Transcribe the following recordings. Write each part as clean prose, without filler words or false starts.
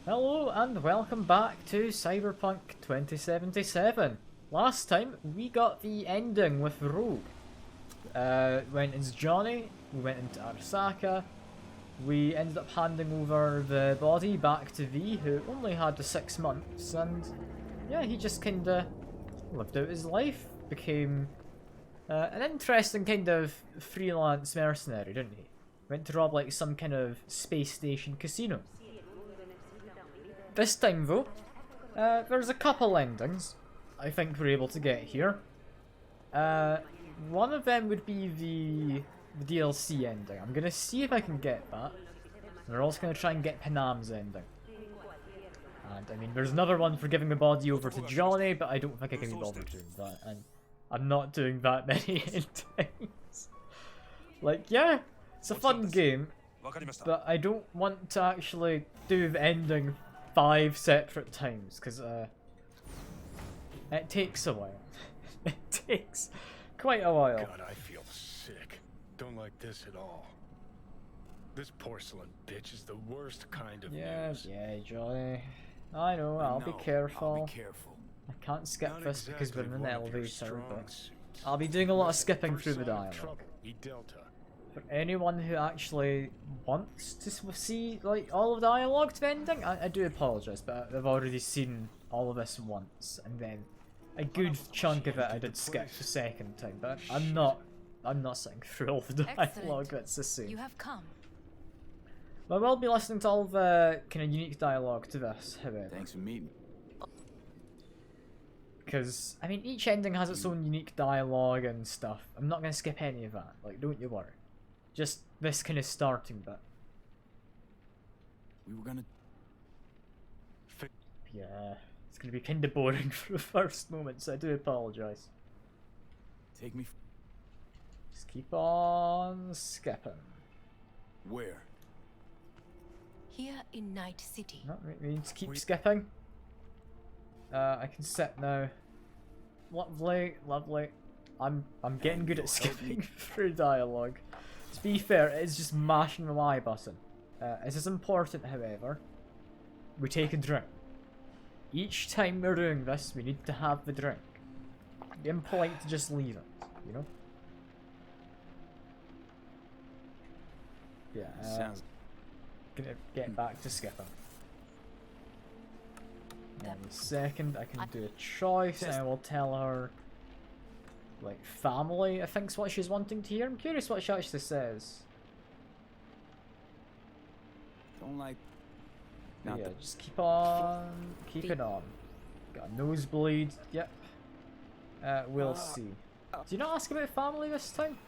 Hello and welcome back to Cyberpunk 2077. Last time we got the ending with Rogue. Went into Johnny, we went into Arasaka, we ended up handing over the body back to V, who only had the 6 months, and yeah, he just kinda lived out his life, became an interesting kind of freelance mercenary, didn't he? Went to rob like some kind of space station casino. This time though, there's a couple endings I think we're able to get here. One of them would be the DLC ending. I'm gonna see if I can get that. We're also gonna try and get Panam's ending. And I mean, there's another one for giving the body over to Johnny, but I don't think I can be bothered doing that. And I'm not doing that many endings. Like, yeah, it's a fun game, but I don't want to actually do the ending 5 separate times, because it takes a while. It takes quite a while. God, I feel sick. Don't like this at all. This porcelain bitch is the worst kind of news. Yeah, Johnny. I know, I'll be careful. I'll be careful. I can't skip Not this because we're in an exactly one of your elevator, but strong suits. I'll be doing a lot of First skipping through the sign of dialogue. trouble, he dealt her. For anyone who actually wants to see like all of the dialogue to the ending, I do apologise, but I've already seen all of this once, and then a good chunk of it I did skip the second time. But I'm not sitting through all the dialogue that's the same. You have come. I will be listening to all the kind of unique dialogue to this, however. Thanks for meeting. Because, I mean, each ending has its own unique dialogue and stuff. I'm not going to skip any of that, like, don't you worry. Just this kind of starting bit. We were gonna... Yeah, it's going to be kind of boring for the first moment, so I do apologise. Take me... Just keep on skipping. Where? Here in Night City. No, we need to keep skipping. I can sit now. Lovely, lovely. I'm getting good at skipping through dialogue. To be fair, it is just mashing the Y button. It is important, however, we take a drink. Each time we're doing this, we need to have the drink. Be impolite to just leave it, you know? Yeah, Sounds... gonna get back to skipping. One second, I can do a choice, and I will tell her, like, family, I think's what she's wanting to hear. I'm curious what she actually says. Don't like... Yeah, just keep on, keeping on. Got a nosebleed, yep. We'll see. Do you not ask about family this time?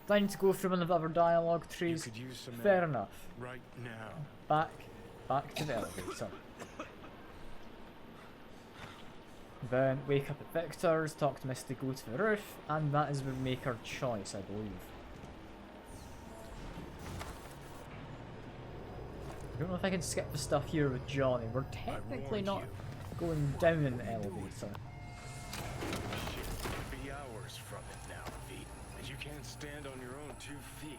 Do I need to go through one of the other dialogue trees? You could use some Fair air enough. right now. Back to the elevator. Then wake up at Victor's, talk to Misty, go to the roof, and that is where we make our choice, I believe. I don't know if I can skip the stuff here with Johnny. We're technically not going down in the elevator. Shit, could be hours from it now, V. And you can't stand on your own 2 feet.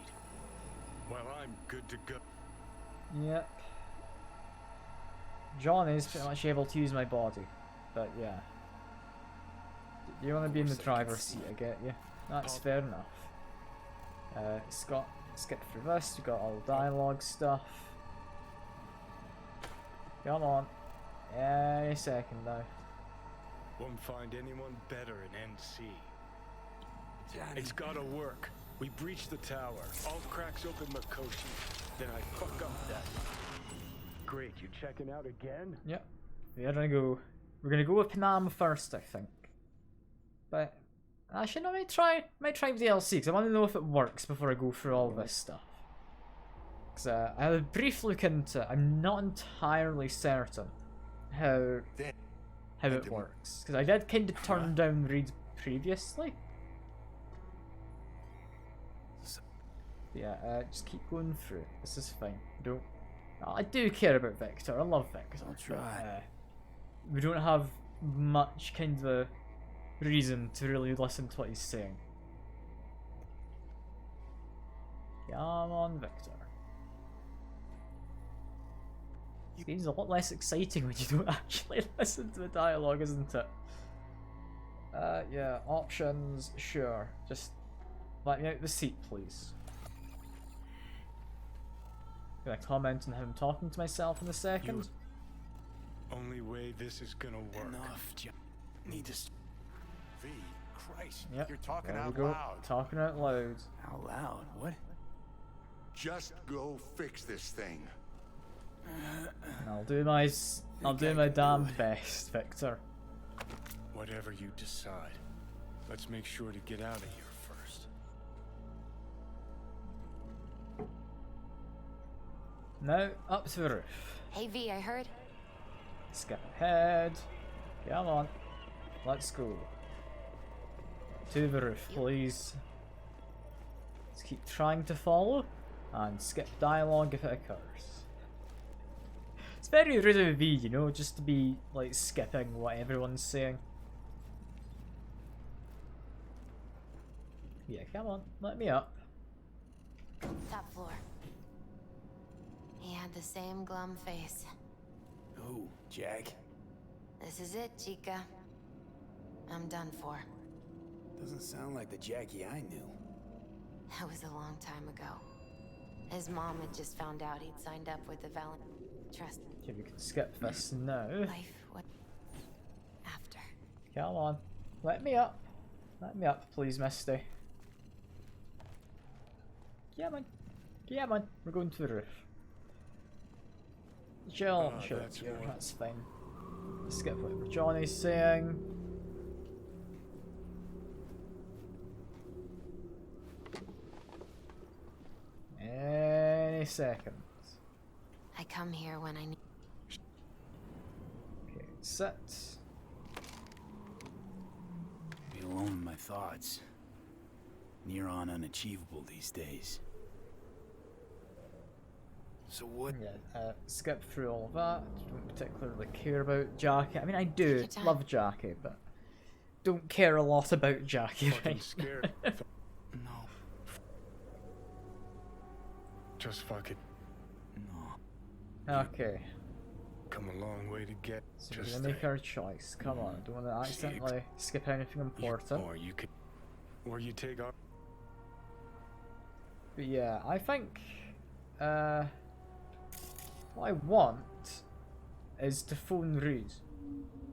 Well, I'm good to go. Yep. Johnny's pretty much able to use my body, but yeah. You want to be in the driver's seat, I get you. That's fair enough. Scott, skip through this, we got all the dialogue stuff. Come on. Any second now. Won't find anyone better in NC. Johnny. It's gotta work. We breach the tower. All cracks open Makoshi. Then I fuck up that. Great, you checking out again? Yep. We're gonna go with Panama first, I think. But actually, no, I might try DLC because I want to know if it works before I go through all this stuff. Because I had a brief look into it. I'm not entirely certain how it works. Because I did kind of turn down read previously. Yeah, just keep going through. This is fine. I do care about Victor. I love Victor. I'll try. We don't have much kind of reason to really listen to what he's saying. Come on, Victor. This game's a lot less exciting when you don't actually listen to the dialogue, isn't it? Yeah, options, sure. Just let me out the seat, please. Gonna comment on him talking to myself in a second. Only way this is gonna work. Enough, Need to... V, Christ, Yep, you're talking there we out go. loud. Talking out loud. Out loud? What? Just go fix this thing. I'll do my I can damn do it. best, Victor. Whatever you decide, let's make sure to get out of here first. Now, up to the roof. Hey V, I heard. Skip ahead. Come on. Let's go. To the roof, please. Let's keep trying to follow, and skip dialogue if it occurs. It's very rude of V, you know, just to be, like, skipping what everyone's saying. Yeah, come on, let me up. Top floor. He had the same glum face. Who? Jack? This is it, Chica. I'm done for. Doesn't sound like the Jackie I knew. That was a long time ago. His mom had just found out he'd signed up with the Trust Okay, we can skip this now. life. What after? Come on, let me up. Let me up, please, Misty. Come on. Come on, we're going to the roof. Chill, Oh, sure, that's sure, more. that's fine. Skip whatever Johnny's saying. Any second. I come here when I need. Okay, sit. Be alone in my thoughts. Near on unachievable these days. So what? Yeah, skip through all of that. Don't particularly care about Jackie. I mean, I do your time. love Jackie, but don't care a lot about Jackie Fucking right scared. No. Just fuck it. No. Okay, Come a long way to get. so we're Just gonna make think. our choice. Come on, don't want to accidentally skip anything important. Or you could, or you take our. But yeah, I think what I want is to phone Ruse.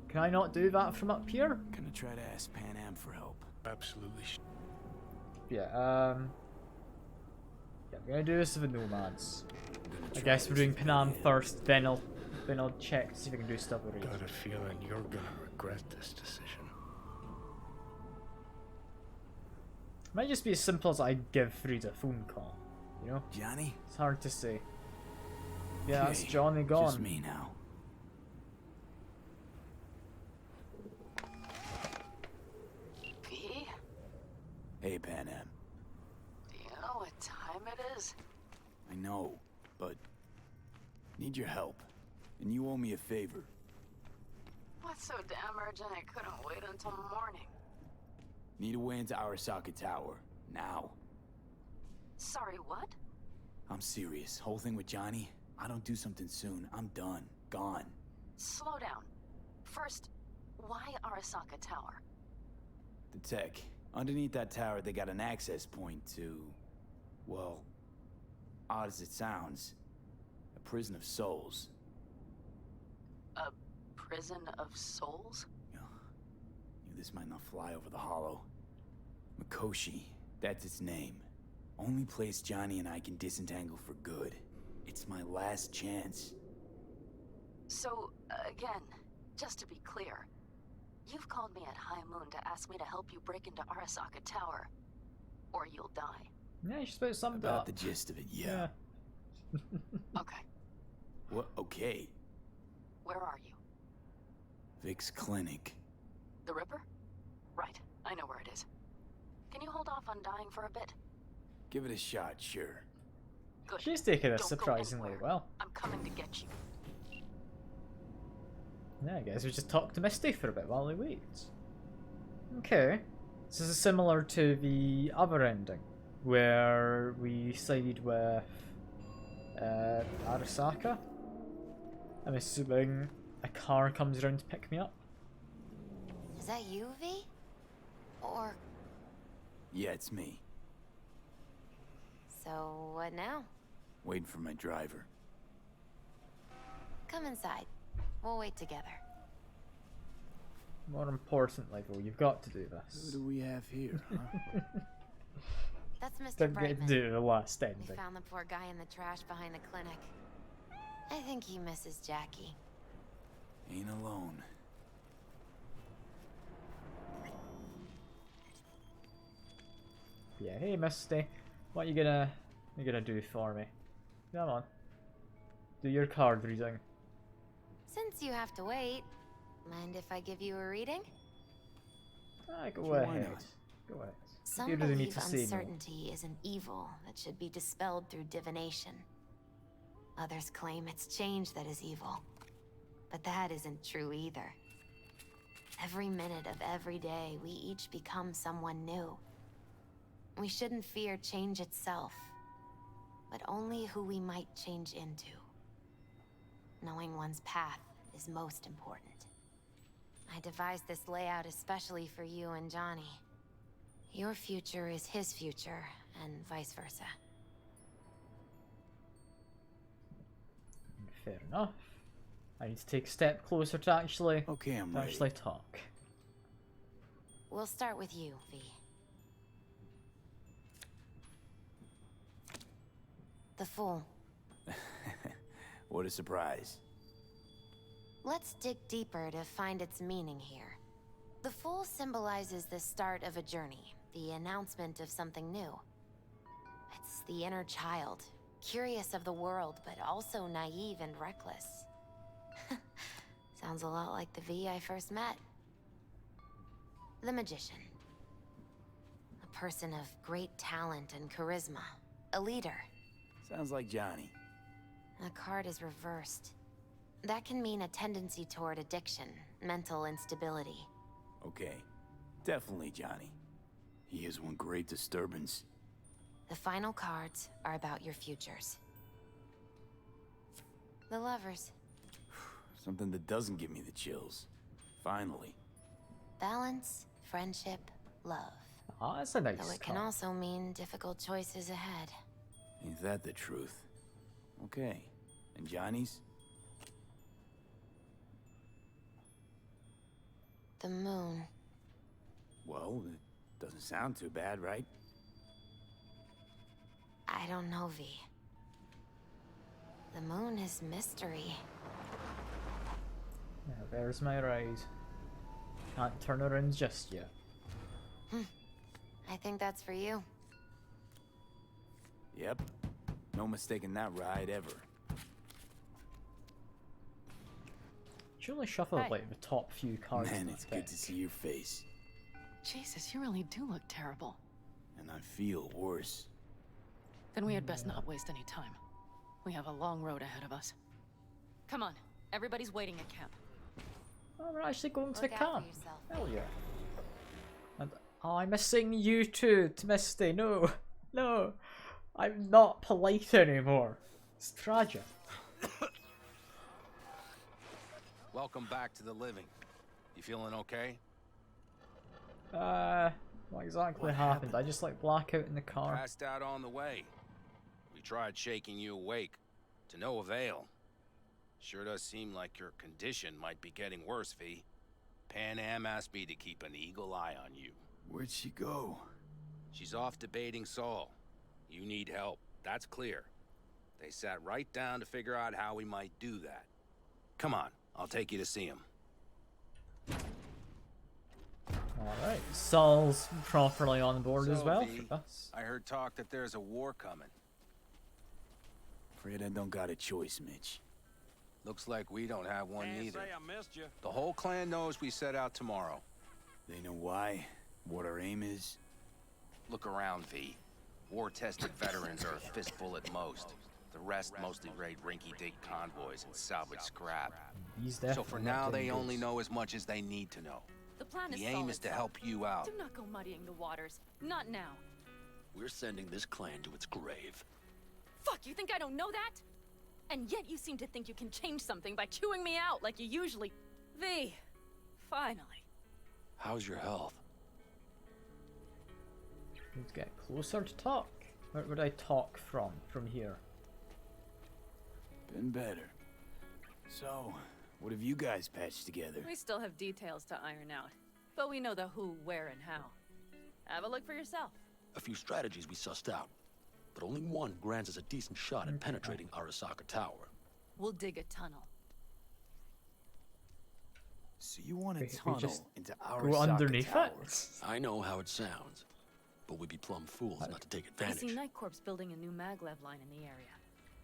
Can I not do that from up here? Gonna try to ask Pan Am for help. Absolutely. Yeah, yeah, we're gonna do this with the nomads. Gonna I try guess we're this doing with Panam Pan Am. first, then I'll check to see if I can do stuff with Ruse. Got a feeling you're gonna regret this decision. Might just be as simple as I give Reed a phone call, you know? Johnny? It's hard to say. Yeah, that's Hey, Johnny gone. Just me now. V, Hey, Pan Am. do you know what time it is? I know, but need your help. And you owe me a favor. What's so damn urgent I couldn't wait until morning? Need a way into Arasaka Tower. Now. Sorry, what? I'm serious. Whole thing with Johnny, I don't do something soon, I'm done. Gone. Slow down. First, why Arasaka Tower? The tech. Underneath that tower, they got an access point to... well, odd as it sounds, a prison of souls. A prison of souls? Knew this might not fly over the hollow. Mikoshi, that's its name. Only place Johnny and I can disentangle for good. It's my last chance. So, again, just to be clear, you've called me at High Moon to ask me to help you break into Arasaka Tower, or you'll die. Yeah, you should put some About the gist of it, yeah. Okay, What? Okay. where are you? Vic's clinic. The Ripper? Right, I know where it is. Can you hold off on dying for a bit? Give it a shot, sure. Good. She's taking this Don't go surprisingly anywhere. well. I'm coming to get you. Yeah, I guess we just talk to Misty for a bit while we wait. Okay. This is similar to the other ending, where we sided with Arasaka. I'm assuming a car comes around to pick me up. Is that you, V? Or... Yeah, it's me. So, what now? Waiting for my driver. Come inside. We'll wait together. More importantly, though, you've got to do Who this. do we have here, huh? That's Mr. Didn't get to Brightman. do the last We ending. found the poor guy in the trash behind the clinic. I think he misses Jackie. Ain't alone. Yeah, hey Misty, what you gonna do for me? Come on. Do your card reading. Since you have to wait, mind if I give you a reading? Go Sure, why ahead. not? Go ahead. Some You really need believe to see me. uncertainty is an evil that should be dispelled through divination. Others claim it's change that is evil. But that isn't true either. Every minute of every day, we each become someone new. We shouldn't fear change itself, but only who we might change into. Knowing one's path is most important. I devised this layout especially for you and Johnny. Your future is his future, and vice versa. Fair enough. I need to take a step closer to actually Okay, I'm ready. talk. We'll start with you, V. The Fool. What a surprise. Let's dig deeper to find its meaning here. The Fool symbolizes the start of a journey, the announcement of something new. It's the inner child, curious of the world, but also naive and reckless. Sounds a lot like the V I first met. The Magician. A person of great talent and charisma. A leader. Sounds like Johnny. The card is reversed. That can mean a tendency toward addiction, mental instability. Okay. Definitely Johnny. He is one great disturbance. The final cards are about your futures. The Lovers. Something that doesn't give me the chills. Finally. Balance, friendship, love. Ah, that's a nice Though it can card. also mean difficult choices ahead. Ain't that the truth? Okay. And Johnny's? The Moon. Well, it doesn't sound too bad, right? I don't know, V. The Moon is mystery. Yeah, there's my ride. Can't turn around just yet. I think that's for you. Yep. No mistaking that ride ever. Should only shuffle Hey. like the top few cards. Man, in the it's good deck. to see your face. Jesus, you really do look terrible. And I feel worse. Then we had best not waste any time. We have a long road ahead of us. Come on, everybody's waiting at camp. Oh, we're actually going to Look the out for camp. yourself. Hell yeah. And I'm missing you too, Misty. No, no, I'm not polite anymore. It's tragic. Welcome back to the living. You feeling okay? What exactly What happened? happened? I just like black out in the car. Passed out on the way. We tried shaking you awake. To no avail. Sure does seem like your condition might be getting worse, V. Pan Am asked me to keep an eagle eye on you. Where'd she go? She's off debating Saul. You need help, that's clear. They sat right down to figure out how we might do that. Come on, I'll take you to see him. Alright, Saul's properly on board as So, well V, for this. I heard talk that there's a war coming. Afraid I don't got a choice, Mitch. Looks like we don't have one Can't either. say I missed you. The whole clan knows we set out tomorrow. They know why, what our aim is. Look around, V. War-tested veterans are a fistful at most. The rest mostly raid rinky-dink convoys and salvage scrap. He's So definitely for not now, doing they only good. know as much as they need to know. The plan is The aim is to help you out. Do not go muddying the waters. Not now. We're sending this clan to its grave. Fuck, you think I don't know that? And yet you seem to think you can change something by chewing me out like you usually... V, finally. How's your health? Need to get closer to talk. Where would I talk from here? Been better. So, what have you guys patched together? We still have details to iron out, but we know the who, where, and how. Have a look for yourself. A few strategies we sussed out, but only one grants us a decent shot at penetrating Arasaka Tower. We'll dig a tunnel. So you want to We tunnel just into our go underneath tower? it? I know how it sounds, but we'd be plumb fools not to take I advantage. see Night Corp's building a new maglev line in the area.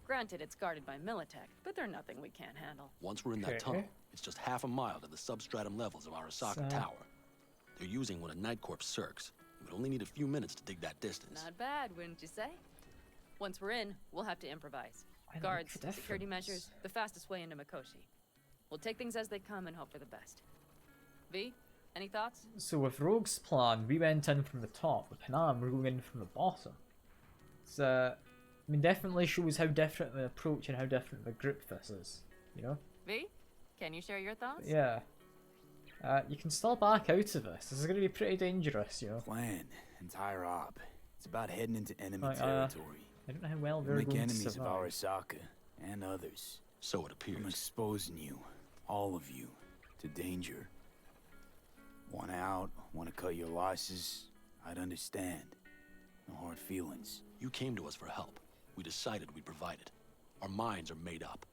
Granted, it's guarded by Militech, but they're nothing we can't handle. Once we're in that Okay. tunnel, it's just half a mile to the substratum levels of Arasaka So- Tower. They're using one of Night Corp's circs. We'd only need a few minutes to dig that distance. Not bad, wouldn't you say? Once we're in, we'll have to improvise. I like Guards, the security difference. measures, the fastest way into Mikoshi. We'll take things as they come and hope for the best. V, any thoughts? So with Rogue's plan, we went in from the top. With Panam, we're going in from the bottom. It's I mean, definitely shows how different of an approach and how different of a group this is. You know? V, can you share your thoughts? But yeah. You can still back out of this. This is going to be pretty dangerous, you know. Plan, entire op. It's about heading into enemy Like, territory. I don't know how well We'll they're make going to enemies of survive. Arasaka and others. So it I'm appears. exposing you, all of you, to danger. Want out, want to cut your losses, I'd understand. No hard feelings. You came to us for help. We decided we'd provide it. Our minds are made up.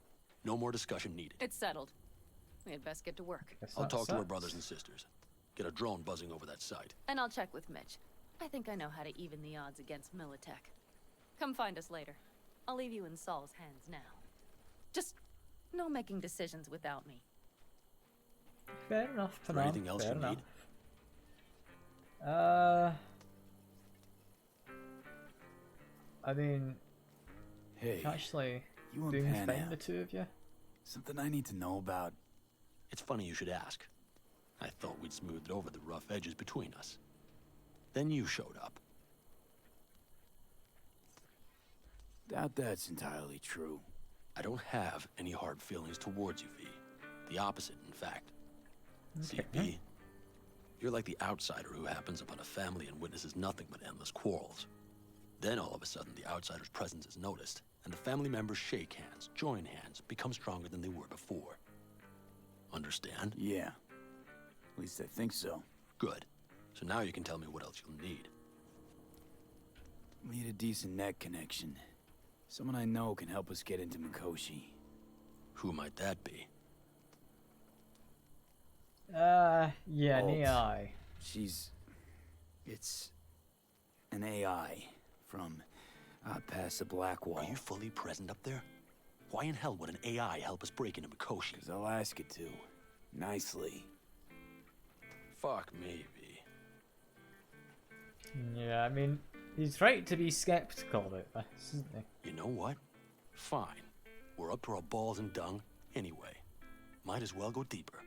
No more discussion needed. It's settled. We had best get to work. Guess I'll that talk to our sucks. brothers and sisters. Get a drone buzzing over that site. And I'll check with Mitch. I think I know how to even the odds against Militech. Come find us later. I'll leave you in Saul's hands now. Just no making decisions without me. Fair enough, Is there Panam. anything else Fair you enough. need? I mean, Hey, actually, you and doing Pan fine, Am. the two of you. Something I need to know about. It's funny you should ask. I thought we'd smoothed over the rough edges between us. Then you showed up. Doubt that's entirely true. I don't have any hard feelings towards you, V. The opposite, in fact. See, Okay. V, you're like the outsider who happens upon a family and witnesses nothing but endless quarrels. Then all of a sudden, the outsider's presence is noticed, and the family members shake hands, join hands, become stronger than they were before. Understand? Yeah. At least I think so. Good. So now you can tell me what else you'll need. We need a decent net connection. Someone I know can help us get into Mikoshi. Who might that be? Yeah, an Alt. AI. It's an AI from out past the Black Wall. Are you fully present up there? Why in hell would an AI help us break into Mikoshi? 'Cause I'll ask it to. Nicely. Fuck me, V. Yeah, I mean, he's right to be skeptical about this, isn't he? You know what? Fine. We're up to our balls in dung anyway. Might as well go deeper.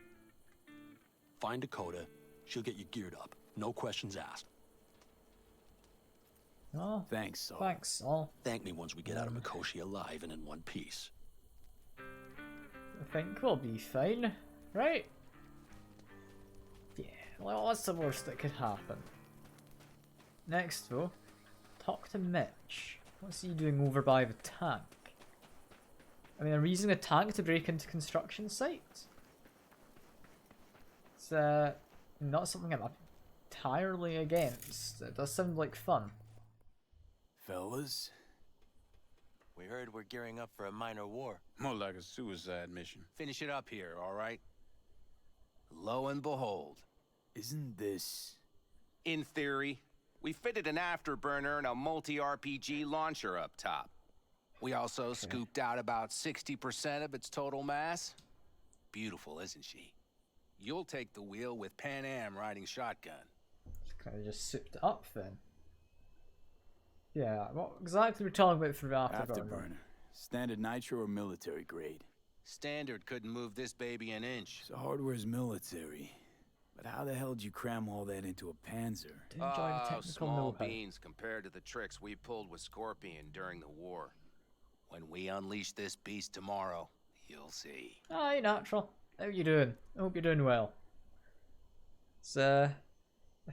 Find Dakota. She'll get you geared up. No questions asked. Oh, Thanks, Saul. thanks, Saul. Thank me once we get out of Mikoshi alive and in one piece. I think we'll be fine, right? Yeah, well, what's the worst that could happen? Next, though, talk to Mitch. What's he doing over by the tank? I mean, are we using a tank to break into construction sites? It's not something I'm entirely against. It does sound like fun. Fellas, We heard we're gearing up for a minor war. More like a suicide mission. Finish it up here, all right? Lo and behold. isn't this... In theory, we fitted an afterburner and a multi-RPG launcher up top. We also scooped out about 60% of its total mass. Beautiful, isn't she? You'll take the wheel with Pan Am riding shotgun. Kind of just souped it up then. Yeah, what exactly we're talking about for the afterburner? Afterburner. Standard nitro or military grade? Standard couldn't move this baby an inch. So hardware's military. But how the hell did you cram all that into a Panzer? Do enjoy the technical Small know-how. beans compared to the tricks we pulled with Scorpion during the war. When we unleash this beast tomorrow, you'll see. Aye, natural. How you doing? I hope you're doing well. I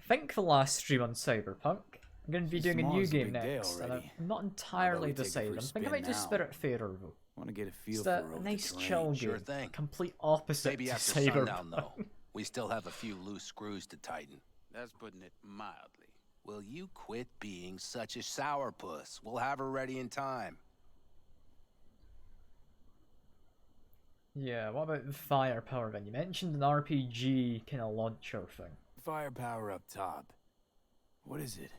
think the last stream on Cyberpunk, I'm going to be doing a new game next, and I'm not entirely decided. I'm thinking about just Spiritfarer though. Want to get a feel It's for a over nice the chill terrain. game, Sure thing. complete opposite Maybe to after sundown, Cyberpunk. though. We still have a few loose screws to tighten. That's putting it mildly. Will you quit being such a sourpuss? We'll have her ready in time. Yeah, what about the firepower then? You mentioned an RPG kind of launcher thing. Firepower up top. What is it?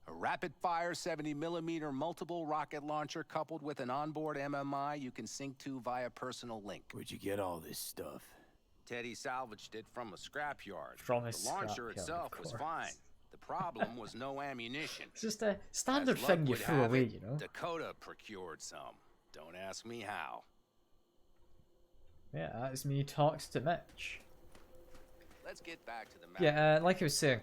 A rapid-fire 70mm multiple rocket launcher coupled with an onboard MMI you can sync to via personal link. Where'd you get all this stuff? Teddy salvaged it from a scrapyard. From a The launcher scrapyard, itself of was course. fine. The problem was no ammunition. It's just a standard As luck thing you would throw have away, it, you know? Dakota procured some. Don't ask me how. Yeah, that's me talks to Mitch. Let's get back to the map. Yeah, like I was saying,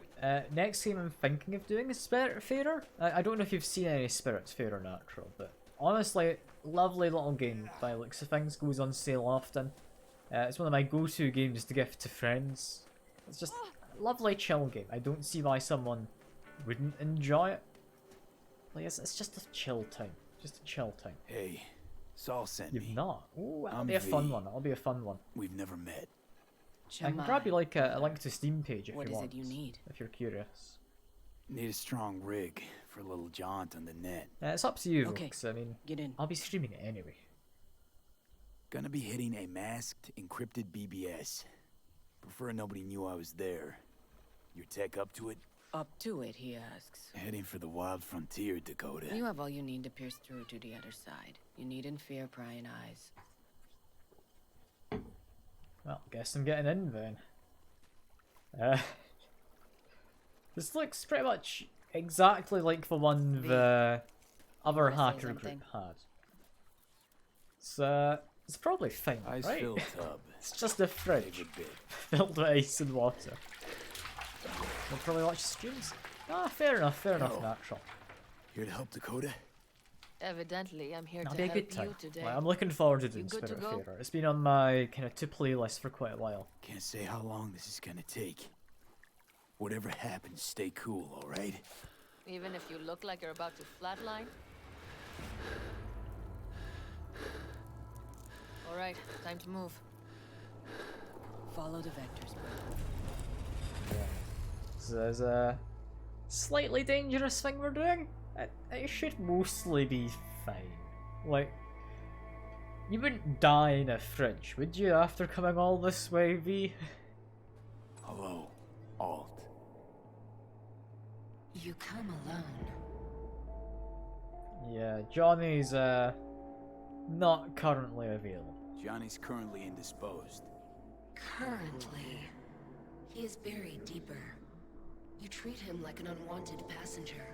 next game I'm thinking of doing is Spiritfarer. I don't know if you've seen any Spiritfarer Natural, but honestly, lovely little game by the looks of things, goes on sale often. It's one of my go-to games to gift to friends. It's just a lovely chill game. I don't see why someone wouldn't enjoy it. Like, it's just a chill time. Just a chill time. Hey, Saul sent You've me. not? Ooh, that'll I'm be a fun V. one. That'll be a fun one. We've never met. I can grab you like a link to Steam page if What you is want. it you need? If you're curious. Need a strong rig for a little jaunt on the net. It's up to you, Okay. 'cause, I mean, Get in. I'll be streaming it anyway. Gonna be hitting a masked, encrypted BBS. Prefer nobody knew I was there. Your tech up to it? Up to it, he asks. Heading for the wild frontier, Dakota. You have all you need to pierce through to the other side. You needn't fear prying eyes. Well, guess I'm getting in then. This looks pretty much exactly like the one the other wanna say hacker something? group had. It's probably fine, Ice right? filled tub. It's just a fridge Favorite bit. filled with ice and water. We'll probably watch streams. Ah, fair enough, Oh. natural. Here to help Dakota? Evidently, I'm here That'll to be a help good time. you today. Like, I'm looking forward to doing good to go? Spiritfarer. It's been on my kind of to-play list for quite a while. Can't say how long this is gonna take. Whatever happens, stay cool, alright? Even if you look like you're about to flatline? Alright, time to move. Follow the vectors, bro. So there's a slightly dangerous thing we're doing. It should mostly be fine. Like, you wouldn't die in a fridge, would you, after coming all this way, V? Hello, Alt. You come alone. Yeah, Johnny's not currently available. Johnny's currently indisposed. Currently, he is buried deeper. You treat him like an unwanted passenger,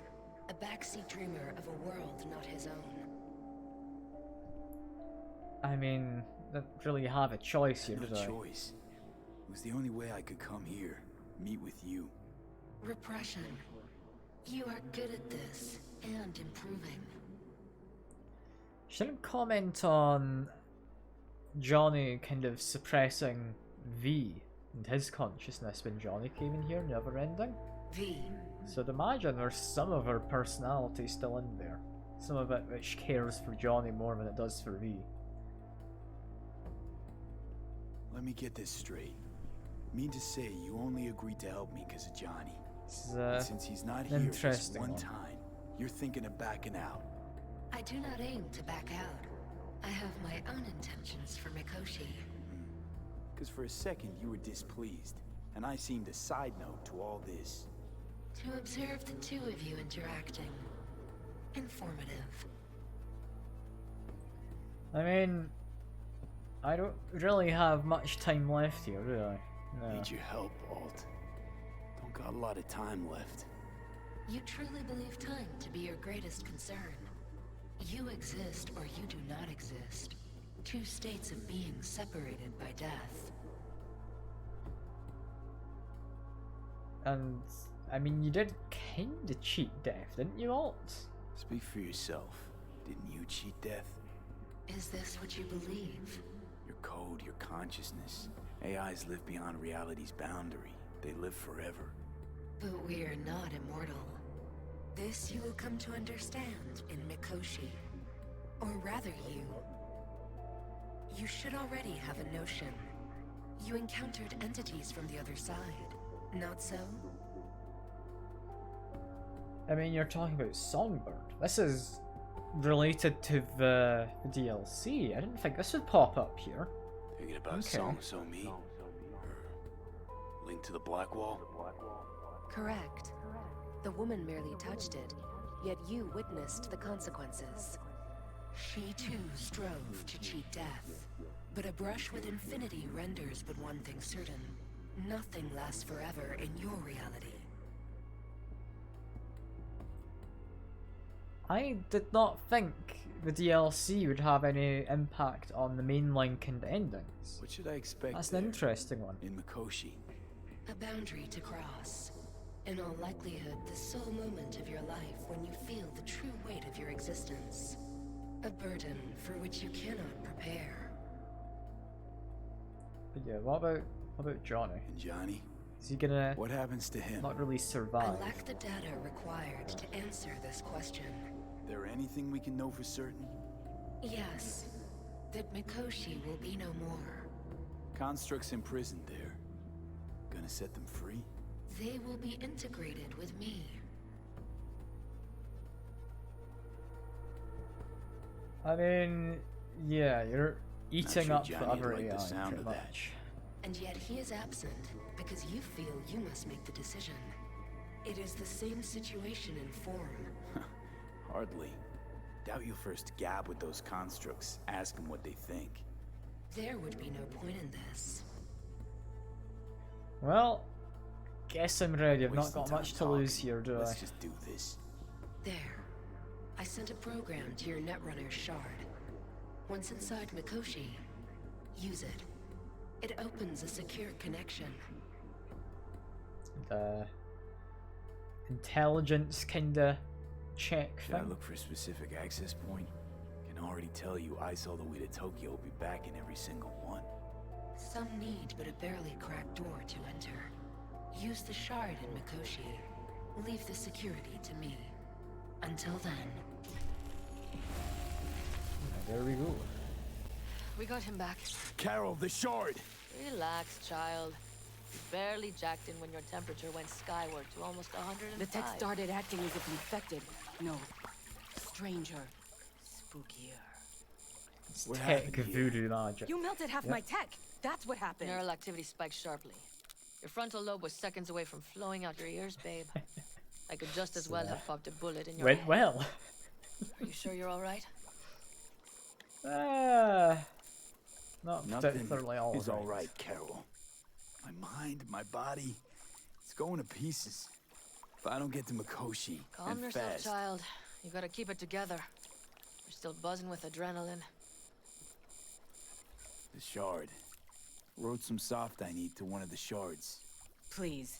a backseat dreamer of a world not his own. I mean, don't really have a choice here, No did I? choice. It was the only way I could come here, meet with you. Repression. You are good at this, and improving. Shouldn't comment on Johnny kind of suppressing V and his consciousness when Johnny came in here, never ending. V. So I'd imagine there's some of her personality still in there. Some of it which cares for Johnny more than it does for V. Let me get this straight. Mean to say you only agreed to help me because of Johnny. This is, And since he's not here this interesting one one. time, you're thinking of backing out. I do not aim to back out. I have my own intentions for Mikoshi. Because for a second you were displeased, and I seemed a side note to all this. To observe the two of you interacting. Informative. I mean, I don't really have much time left here, do I? No. Need your help, Alt. Don't got a lot of time left. You truly believe time to be your greatest concern. You exist or you do not exist. Two states of being separated by death. And, I mean, you did kinda cheat death, didn't you, Alt? Speak for yourself. Didn't you cheat death? Is this what you believe? Your code, your consciousness. AIs live beyond reality's boundary. They live forever. But we are not immortal. This you will come to understand in Mikoshi. Or rather you should already have a notion. You encountered entities from the other side, not so? I mean, you're talking about Songbird. This is related to the DLC. I didn't think this would pop up here. Thinking about Song So Me? Link to the Black Wall? Correct. The woman merely touched it, yet you witnessed the consequences. She too strove to cheat death. But a brush with infinity renders but one thing certain. Nothing lasts forever in your reality. I did not think the DLC would have any impact on the mainline kind of endings. What should I expect? That's an interesting one. In Mikoshi. A boundary to cross. In all likelihood, the sole moment of your life when you feel the true weight of your existence. A burden for which you cannot prepare. But yeah, what about Johnny? And Johnny? Is he gonna... What happens to him? Not really survive? I lack the data required to answer this question. There anything we can know for certain? Yes. That Mikoshi will be no more. Constructs imprisoned there. Gonna set them free? They will be integrated with me. I mean, yeah, you're eating sure up Johnny forever would like AI, the sound pretty of that. much. And yet he is absent because you feel you must make the decision. It is the same situation in form. Hardly. Doubt you'll first gab with those constructs, ask them what they think. There would be no point in this. Well, guess I'm ready. I've not Wasting got time much to talking. lose here, do I? Let's just do this. There. I sent a program to your Netrunner's shard. Once inside Mikoshi, use it. It opens a secure connection. Intelligence kinda check Should I thing. look for a specific access point? Can already tell you I saw the way to Tokyo will be back in every single one. Some need but a barely cracked door to enter. Use the shard in Mikoshi. Leave the security to me. Until then. There we go. We got him back. Carol, the shard! Relax, child. You barely jacked in when your temperature went skyward to almost 105. The tech started acting as if infected. No. Stranger. Spookier. It's What tech happened here? voodoo magic. You melted half my tech! That's what happened! Neural activity spiked sharply. Your frontal lobe was seconds away from flowing out your ears, babe. I could just as well have popped a bullet in your Went head. well. Are you sure you're alright? Not Nothing particularly is all right, Carol. My mind, my body, it's going to pieces. If I don't get to Mikoshi, Calm and yourself, fast, child. You gotta keep it together. You're still buzzing with adrenaline. the shard. Wrote some soft I need to one of the shards. Please.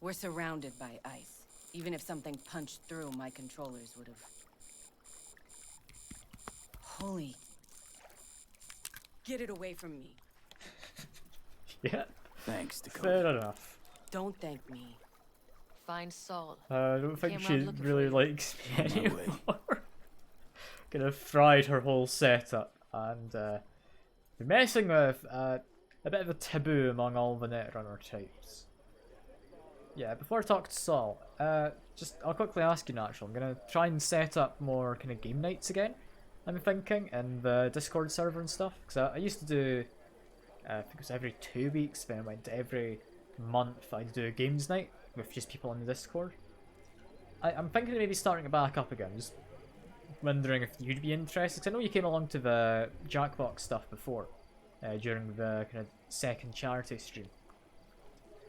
We're surrounded by ice. Even if something punched through, my controllers would have... Holy... Get it away from me. Yeah, Thanks, Dakota. fair enough. Don't thank me. Find Saul. I don't think Came she round looking really for you. likes me On my way. anymore. Kind of fried her whole setup, and you're messing with a bit of a taboo among all the Netrunner types. Yeah, before I talk to Saul, I'll quickly ask you, Natural. I'm gonna try and set up more kind of game nights again. I'm thinking in the Discord server and stuff, because I used to do, I think it was every 2 weeks. Then I went to every month. I'd do a games night with just people on the Discord. I'm thinking of maybe starting it back up again. Just wondering if you'd be interested. 'Cause I know you came along to the Jackbox stuff before, during the kind of second charity stream.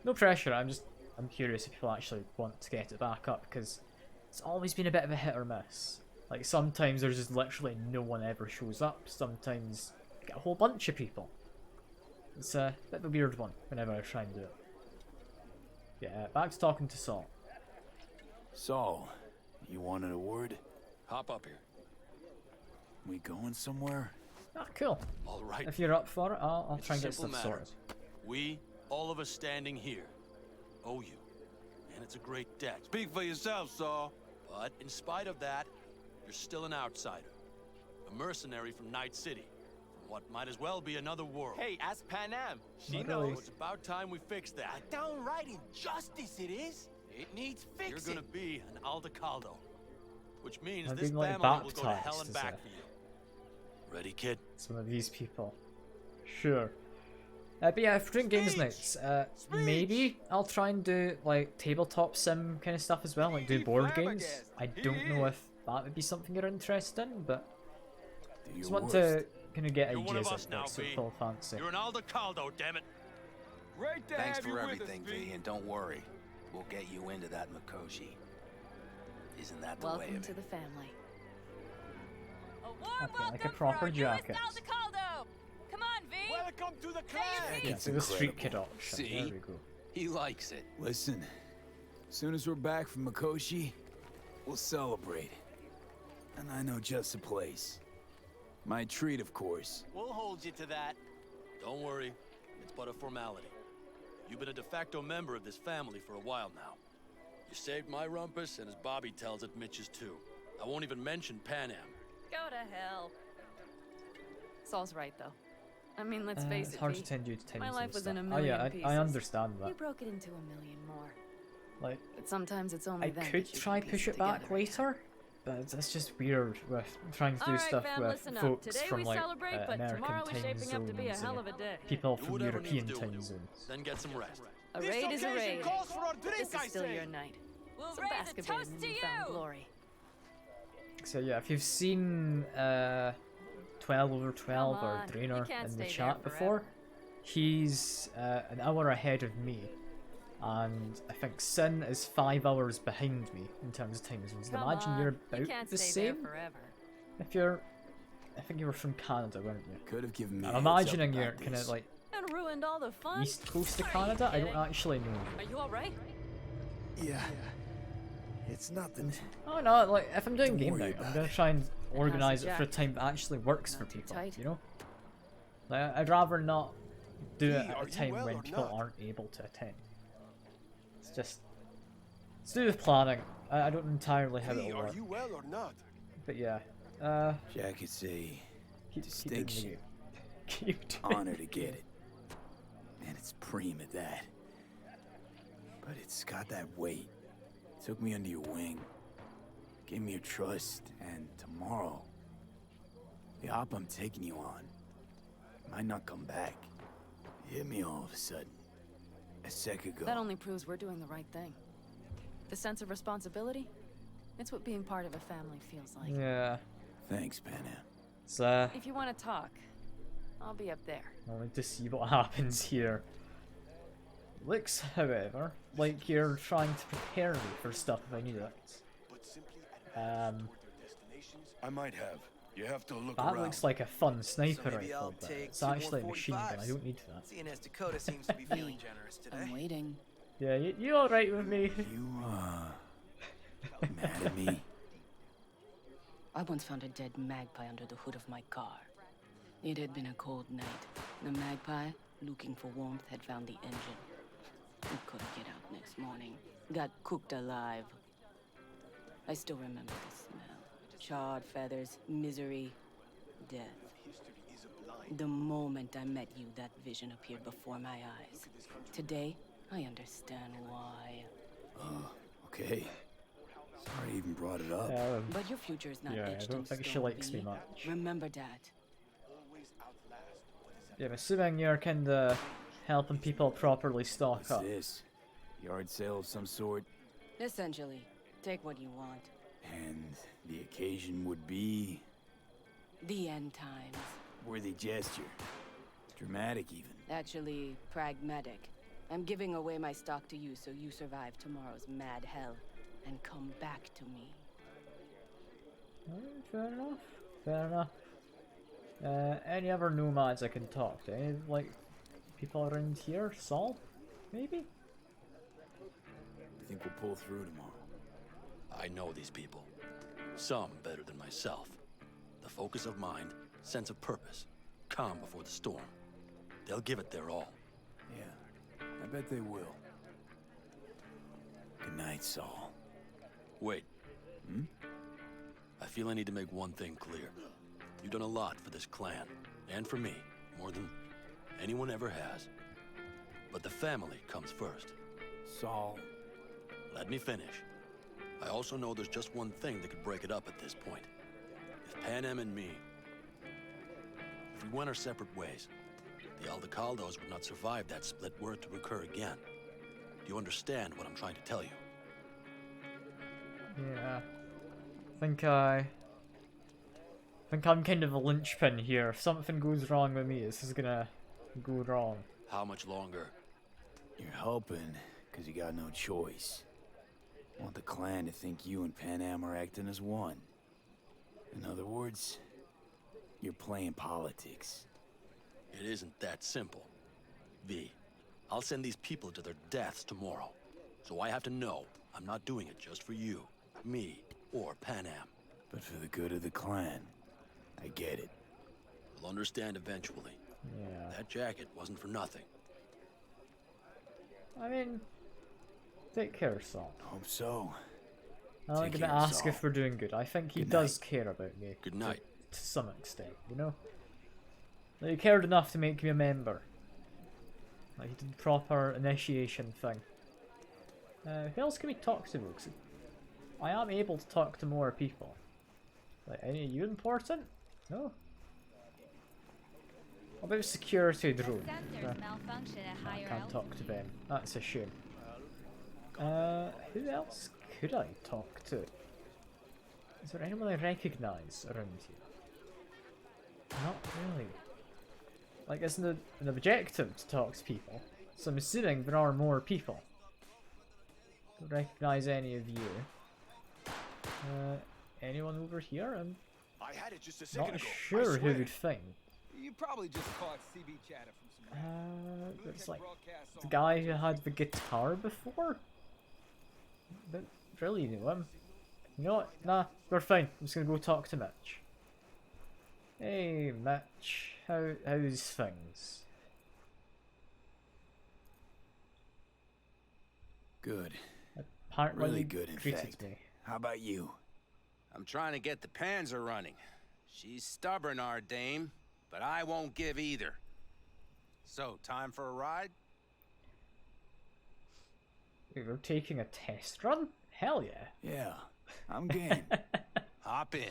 No pressure. I'm curious if people actually want to get it back up, because it's always been a bit of a hit or miss. Like sometimes there's just literally no one ever shows up. Sometimes you get a whole bunch of people. It's a bit of a weird one whenever I try and do it. Yeah, back to talking to Saul. Saul, you wanted a word? Hop up here. We going somewhere? Ah, cool. All right. If you're up for it, I'll It's try a and get simple stuff matter. sorted. We, all of us standing here, owe you. And it's a great debt. Speak for yourself, Saul. But in spite of that, you're still an outsider. A mercenary from Night City. From what might as well be another world. Hey, ask Panam. She Not knows. really. It's about time we fix that. A downright injustice it is. It needs You're fixing. gonna be an Aldecaldo. Which means I'm this being, like, family will go to hell baptized and as back a- for you. Ready, kid? Some of these people. Sure. But yeah, if we're doing games nights, maybe I'll try and do like tabletop sim kind of stuff as well, like do board games. I don't know if that would be something you're interested in, but Do just your want worst. to kind of get You're one ideas of of us now, like sort V. of full fancy. You're an Aldecaldo, damn it! Great to Thanks have you for with everything, us, V, and don't worry. We'll get you into that Mikoshi. Isn't that the way Welcome of to it? the family. A warm Okay, welcome like a for proper our jacket. newest Aldecaldo. Come on, V. Welcome to the clan. Yeah, It's so the street kid incredible. option. See? There we go. He likes it. Listen, as soon as we're back from Mikoshi, we'll celebrate. And I know just the place. My treat, of course. We'll hold you to that. Don't worry, it's but a formality. You've been a de facto member of this family for a while now. You saved my rumpus, and as Bobby tells it, Mitch's too. I won't even mention Panam. Go to hell. Saul's right, though. I mean, let's face It's it, hard V. to tend you to tend My to life was in a stuff. million Oh yeah, pieces. I understand You that. broke it into a million more. Like, But sometimes it's only I then could that you try can push piece it back together. later, but it's just weird with trying to do All right, stuff fam, with listen up. folks Today from we like celebrate, but American tomorrow is time shaping up to be a zones hell and of a day. people Do from whatever European needs time doing. zones. Then get some rest. A raid is a raid. calls for a drink, This is I still say. your night. We'll Some raise a basketball toast in to newfound you. glory. So yeah, if you've seen 12 over 12 Come or on, you Drainer can't in the stay chat there before, he's an hour ahead of me, and I think Sin is 5 hours behind me in terms of time zones. Come Imagine on, you're you about can't the stay there same. forever. If you're, I think you were from Canada, weren't you? Could have given me. I'm a heads up imagining about you're kind of this. like And ruined all the fun. east coast of Are you Canada. I don't kidding? actually know. Are you alright? Yeah. It's nothing. Oh no, like if I'm doing Don't game worry night, I'm about gonna it. try and organize the it for a jack? time that actually works for Not too people. tight? You know, like I'd rather not do it V, at are a you time well when or people not? aren't able to attend. It's just it's to do with planning. I don't entirely how V, it'll are work, you well or not? but yeah. Jacket's a Keep doing the distinction. game. Keep doing honor to get it. And it's preem at that. But it's got that weight. Took me under your wing. Gave me your trust. And tomorrow, the op I'm taking you on might not come back. It hit me all of a sudden. A sec ago. That only proves we're doing the right thing. The sense of responsibility? It's what being part of a family feels like. Yeah. Thanks, Panam. It's If you want to talk, I'll be up there. I want to see what happens here. Looks, however, like you're trying to prepare me for stuff if I need it. But simply at Um, destinations, I might have. You have to look that around. looks like a fun sniper maybe I'll rifle, but take it's 2 more actually a machine gun. I 45s. don't need that. Seeing as Dakota seems to be feeling generous today. I'm waiting. Yeah, you alright with me? You, mad at me? I once found a dead magpie under the hood of my car. It had been a cold night. The magpie, looking for warmth, had found the engine. It couldn't get out next morning. Got cooked alive. I still remember the smell. Charred feathers, misery, death. The moment I met you, that vision appeared before my eyes. Today, I understand why. Okay. Sorry I even brought it up. But your future is not Yeah, I etched don't in think she stone, likes me V. much. Remember that. Yeah, I'm assuming you're kinda helping people properly stock What's up. this? Yard sale of some sort? Essentially, take what you want. And the occasion would be The end times. worthy gesture. Dramatic even. Actually, pragmatic. I'm giving away my stock to you so you survive tomorrow's mad hell and come back to me. Fair enough. Fair enough. Any other nomads I can talk to? Any, like, people around here? Saul? Maybe? I think we'll pull through tomorrow. I know these people. Some better than myself. The focus of mind, sense of purpose, calm before the storm. They'll give it their all. Yeah, I bet they will. Good night, Saul. Wait. I feel I need to make one thing clear. You've done a lot for this clan, and for me, more than anyone ever has. But the family comes first. Saul. Let me finish. I also know there's just one thing that could break it up at this point. If Panem and me... If we went our separate ways, the Aldecaldos would not survive that split were it to occur again. Do you understand what I'm trying to tell you? Yeah. I think I'm kind of a linchpin here. If something goes wrong with me, this is gonna go wrong. How much longer? You're helping, because you got no choice. Want the clan to think you and Panam are acting as one. In other words, you're playing politics. It isn't that simple. V, I'll send these people to their deaths tomorrow. So I have to know I'm not doing it just for you, me, or Panam. But for the good of the clan, I get it. You'll understand eventually. Yeah. That jacket wasn't for nothing. I mean, take care, Saul. Hope so. I'm not gonna ask if we're doing good. I think he does care about me. Good night. To some extent, you know? Like, he cared enough to make me a member. Like, he did the proper initiation thing. Who else can we talk to, folks? I am able to talk to more people. Like, any of you important? No? What about security drone? I can't talk to them. That's a shame. Who else could I talk to? Is there anyone I recognise around here? Not really. Like, isn't it an objective to talk to people? So I'm assuming there are more people. Don't recognise any of you. Anyone over here? I'm not sure who would think. You probably just caught CB chatter from some It's like the guy who had the guitar before? Don't really know him. You know what? Nah, we're fine. I'm just gonna go talk to Mitch. Hey, Mitch. How's things? Good. Apparently Really you good, in greeted fact. me. How about you? I'm trying to get the Panzer running. She's stubborn, our dame, but I won't give either. So, time for a ride? We're taking a test run? Hell yeah. Yeah, I'm game. Hop in.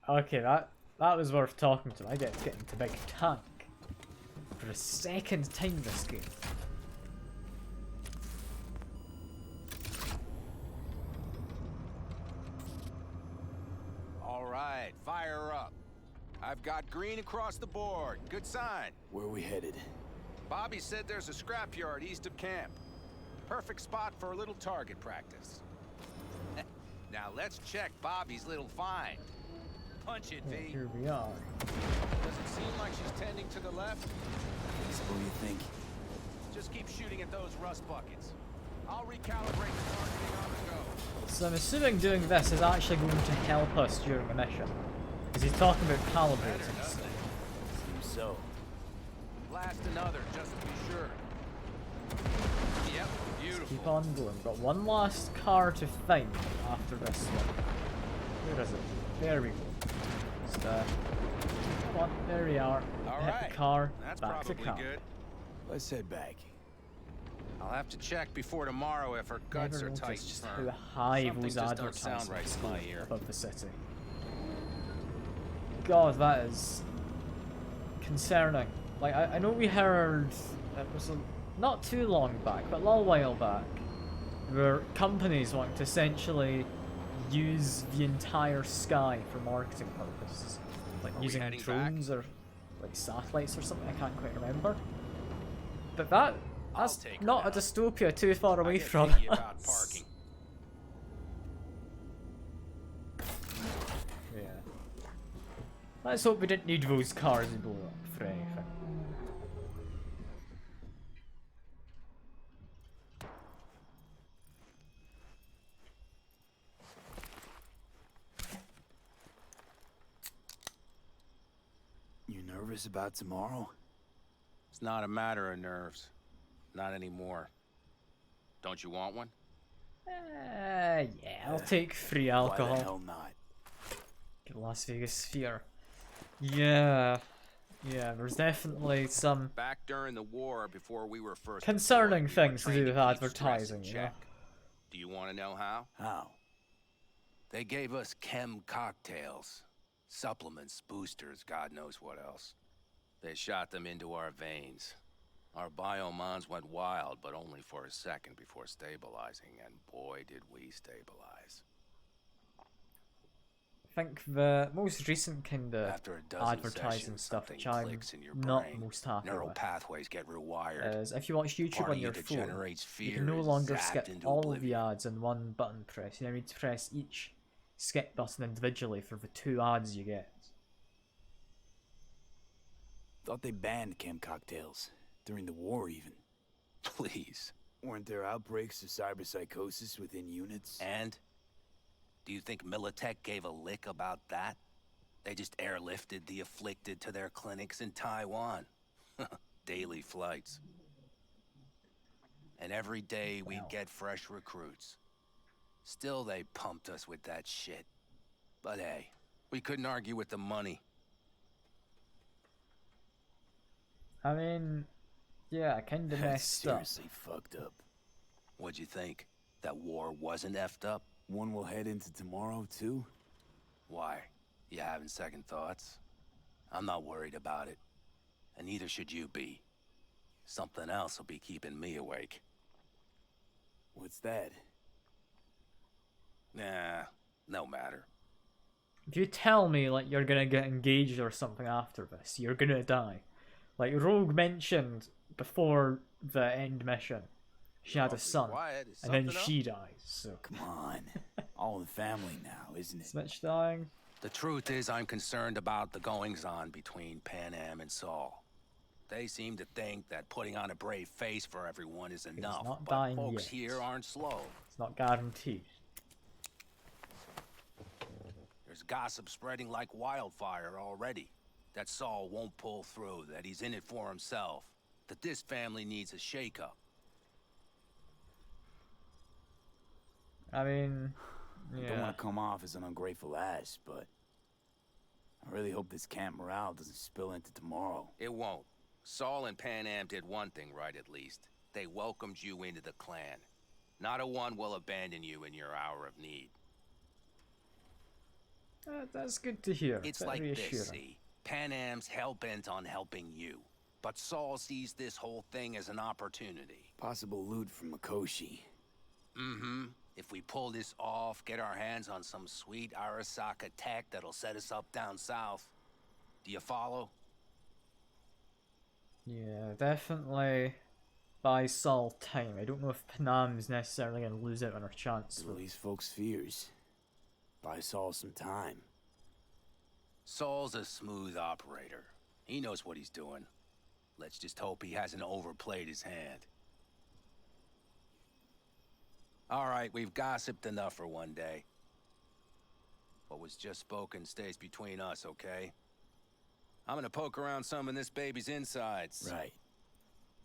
Okay, that was worth talking to. I get into big tank for a second time this game. All right, fire up. I've got green across the board. Good sign. Where are we headed? Bobby said there's a scrapyard east of camp. Perfect spot for a little target practice. Now let's check Bobby's little find. Punch it, Yeah, V. here we are. Does it seem like she's tending to the left? What do you think? Just keep shooting at those rust buckets. I'll recalibrate the targeting on the go. So I'm assuming doing this is actually going to help us during the mission. Because he's talking about calibrating. Seems so. Blast another, just to be sure. Yep, beautiful. Keep on going. Got one last car to find after this one. Where is it? There we go. Just, come on, there we are. All Hit right. the car, That's back to probably camp. good. Let's head back. I'll have to check before tomorrow if her guts Never are tight. noticed and how firm. high Something those just don't sound advertisements right in my go ear. above the city. God, that is concerning. Like, I know we heard, it was not too long back, but a little while back, where companies want to essentially use the entire sky for marketing purposes. Like Are we using heading drones or like satellites or something, I can't quite remember. But that's take her not a now. dystopia too far away I get from picky about us. parking. Yeah. Let's hope we didn't need those cars to blow up for anything. nervous about tomorrow? It's not a matter of nerves. Not anymore. Don't you want one? Yeah, I'll take free alcohol. Why the hell not? Get Las Vegas Sphere. Yeah, there's definitely some Back during the war, before we were first concerning deployed, we were things to trained do with keep stress advertising, in you know? check. Do you want to know how? How? They gave us chem cocktails. Supplements, boosters, God knows what else. They shot them into our veins. Our biomons went wild, but only for a second before stabilizing, and boy did we stabilize. I think the most recent kind of After a dozen advertising sessions, stuff, something which I'm clicks in your not brain. most happy Neural with, pathways get rewired. is if you watch YouTube Part on of your you phone, degenerates, you fear can no is longer zapped skip into all of the oblivion. ads in one button press. You now need to press each skip button individually for the 2 ads you get. Thought they banned chem cocktails. During the war, even. Please. Weren't there outbreaks of cyberpsychosis within units? And? Do you think Militech gave a lick about that? They just airlifted the afflicted to their clinics in Taiwan. Daily flights. And every day we'd get fresh recruits. Still they pumped us with that shit. But hey, we couldn't argue with the money. I mean, yeah, kinda messed up. Seriously fucked up. What'd you think? That war wasn't effed up? One will head into tomorrow, too? Why? You having second thoughts? I'm not worried about it. And neither should you be. Something else will be keeping me awake. What's that? Nah, no matter. If you tell me, like, you're gonna get engaged or something after this, you're gonna die. Like, Rogue mentioned before the end mission, she had a son, and then she dies, so... Come on. All in the family now, isn't it? Switch dying. The truth is I'm concerned about the goings-on between Pan Am and Saul. They seem to think that putting on a brave face for everyone is enough, not but dying folks yet. here aren't slow. It's not guaranteed. There's gossip spreading like wildfire already. That Saul won't pull through, that he's in it for himself, that this family needs a shakeup. I mean, I don't want to come off as an ungrateful ass, but I really hope this camp morale doesn't spill into tomorrow. It won't. Saul and Pan Am did one thing right, at least. They welcomed you into the clan. Not a one will abandon you in your hour of need. That's good to hear. It's Very like reassuring. this, see? Pan Am's hell-bent on helping you. But Saul sees this whole thing as an opportunity. Possible loot from Mikoshi. Mm-hmm. If we pull this off, get our hands on some sweet Arasaka tech that'll set us up down south. Do you follow? Yeah, definitely buy Saul time. I don't know if Panam's necessarily going to lose out on her chance. Release folks' fears. Buy Saul some time. Saul's a smooth operator. He knows what he's doing. Let's just hope he hasn't overplayed his hand. All right, we've gossiped enough for one day. What was just spoken stays between us, okay? I'm gonna poke around some of this baby's insides. Right.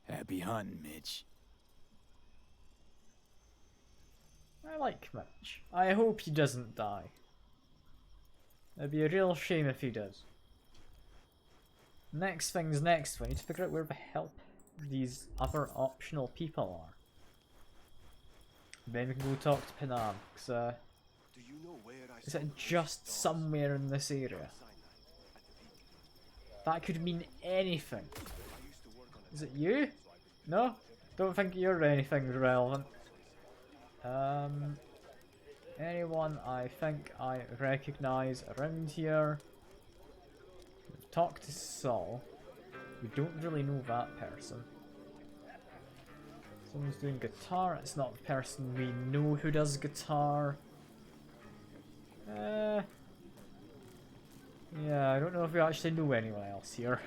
Happy hunting, Mitch. I like Mitch. I hope he doesn't die. It'd be a real shame if he does. Next thing's next. We need to figure out where the hell these other optional people are. Then we can go talk to Panam, because is it just somewhere in this area? That could mean anything. Is it you? No? Don't think you're anything relevant. Anyone I think I recognise around here? We've talked to Saul. We don't really know that person. Someone's doing guitar. It's not the person we know who does guitar. Yeah, I don't know if we actually know anyone else here.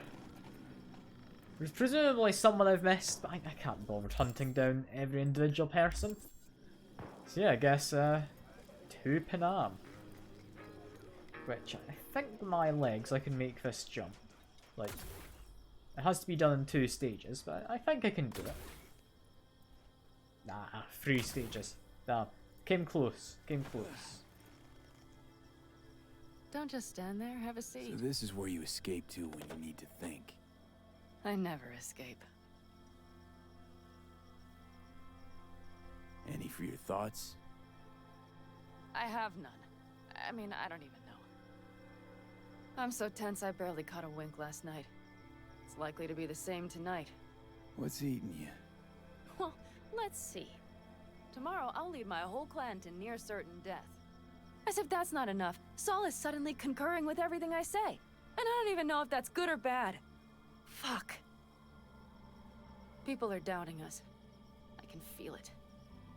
There's presumably someone I've missed, but I can't be bothered hunting down every individual person. So yeah, I guess, to Panam. Which, I think with my legs I can make this jump. Like, It has to be done in 2 stages, but I think I can do it. Nah, 3 stages. Damn. Came close. Came close. Don't just stand there, have a seat. So this is where you escape to when you need to think. I never escape. Any for your thoughts? I have none. I mean, I don't even know. I'm so tense I barely caught a wink last night. It's likely to be the same tonight. What's eating you? Well, let's see. Tomorrow I'll lead my whole clan to near certain death. As if that's not enough, Saul is suddenly concurring with everything I say. And I don't even know if that's good or bad. Fuck. People are doubting us. I can feel it.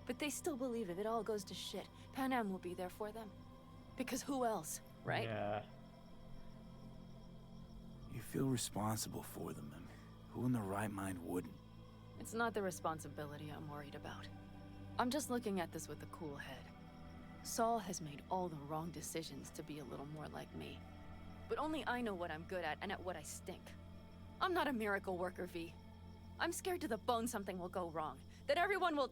But they still believe if it all goes to shit, Pan Am will be there for them. Because who else, right? Yeah. You feel responsible for them, and who in their right mind wouldn't? It's not the responsibility I'm worried about. I'm just looking at this with a cool head. Saul has made all the wrong decisions to be a little more like me. But only I know what I'm good at and at what I stink. I'm not a miracle worker, V. I'm scared to the bone something will go wrong. That everyone will...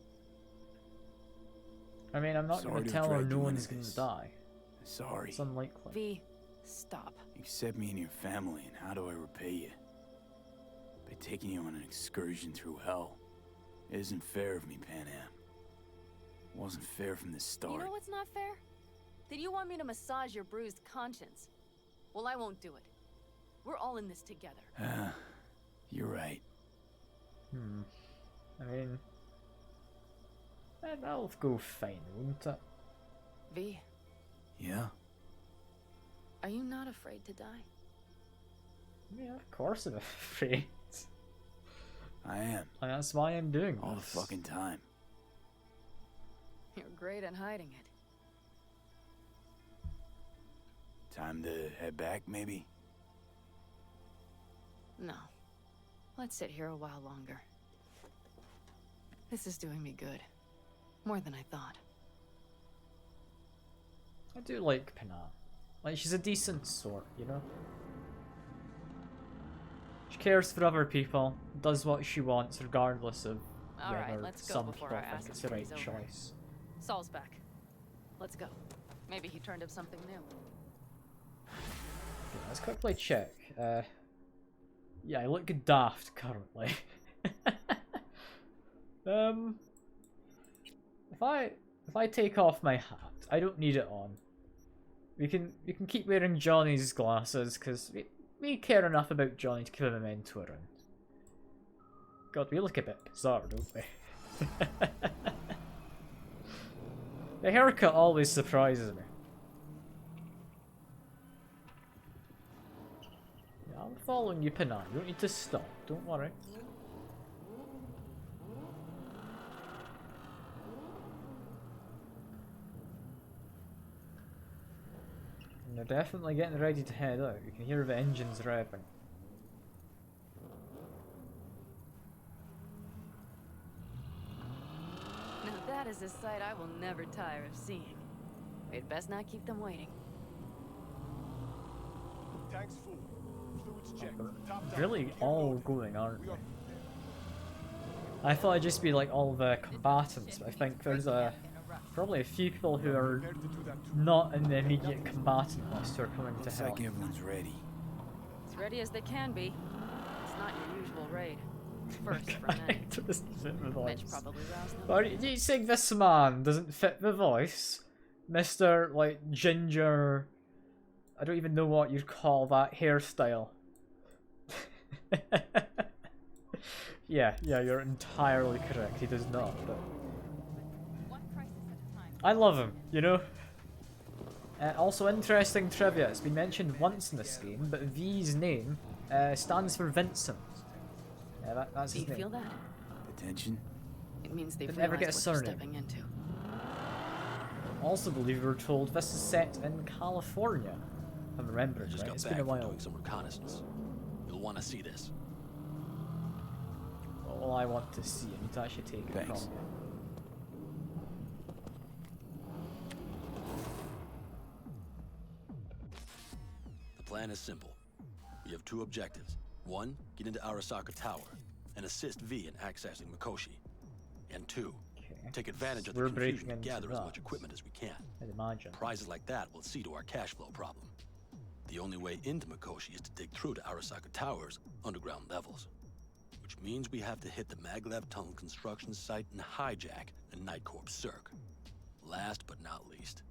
I mean, I'm not Sorry going to to tell her drag no you one's into going to this. die. Sorry. It's unlikely. V, stop. You set me in your family, and how do I repay you? By taking you on an excursion through hell. It isn't fair of me, Pan Am. It wasn't fair from the start. You know what's not fair? That you want me to massage your bruised conscience. Well, I won't do it. We're all in this together. You're right. I mean... that'll go fine, won't it? V, Yeah? are you not afraid to die? Yeah, of course I'm afraid. I am. And that's why I'm doing All the this. fucking time. You're great at hiding it. Time to head back, maybe? No. Let's sit here a while longer. This is doing me good. More than I thought. I do like Pana. Like, she's a decent sort, you know? She cares for other people, does what she wants regardless of Alright, whether let's go some before people our think acid it's the right freeze over. choice. Saul's back. Let's go. Maybe he turned up something new. Okay, let's quickly check. Yeah, I look daft currently. If I take off my hat, I don't need it on. We can keep wearing Johnny's glasses because we care enough about Johnny to keep a memento around. God, we look a bit bizarre, don't we? The haircut always surprises me. Yeah, I'm following you, Pana. You don't need to stop. Don't worry. And they're definitely getting ready to head out. You can hear the engines revving. Now that is a sight I will never tire of seeing. We'd best not keep them waiting. Tank's full. Fluids checked. Top down. Really Gear all loaded. going, aren't We they? are- I thought it'd just be like all the combatants, but I think there's probably a few people who are Prepared to do that too. not in the immediate combatant list who are coming to Looks help. like everyone's ready. As ready as they can be. It's not your usual raid. First for men. It doesn't fit the voice. Mitch probably roused them. Or do you think this man doesn't fit the voice? Mr. like ginger, I don't even know what you'd call that hairstyle. yeah, you're entirely correct. He does not, but One crisis at a time. I love him, you know? Also interesting trivia, it's been mentioned once in this game, but V's name stands for Vincent. Yeah, that's Do his you name. feel that? Attention? It means they've Didn't ever realized get a what they're surname. stepping into. Also believe we were told this is set in California. If I'm remembering Just right. got It's back been a from while. doing some reconnaissance. You'll want to see this. All I want to see, I need to actually take it from Thanks. you. The plan is simple. We have 2 objectives. 1, get into Arasaka Tower and assist V in accessing Mikoshi. And 2, take advantage of the confusion to gather as much equipment as we can. I'd imagine. Prizes like that will see to our cash flow problem. The only way into Mikoshi is to dig through to Arasaka Tower's underground levels. Which means we have to hit the Maglev Tunnel construction site and hijack a Night Corps Circ. Last but not least,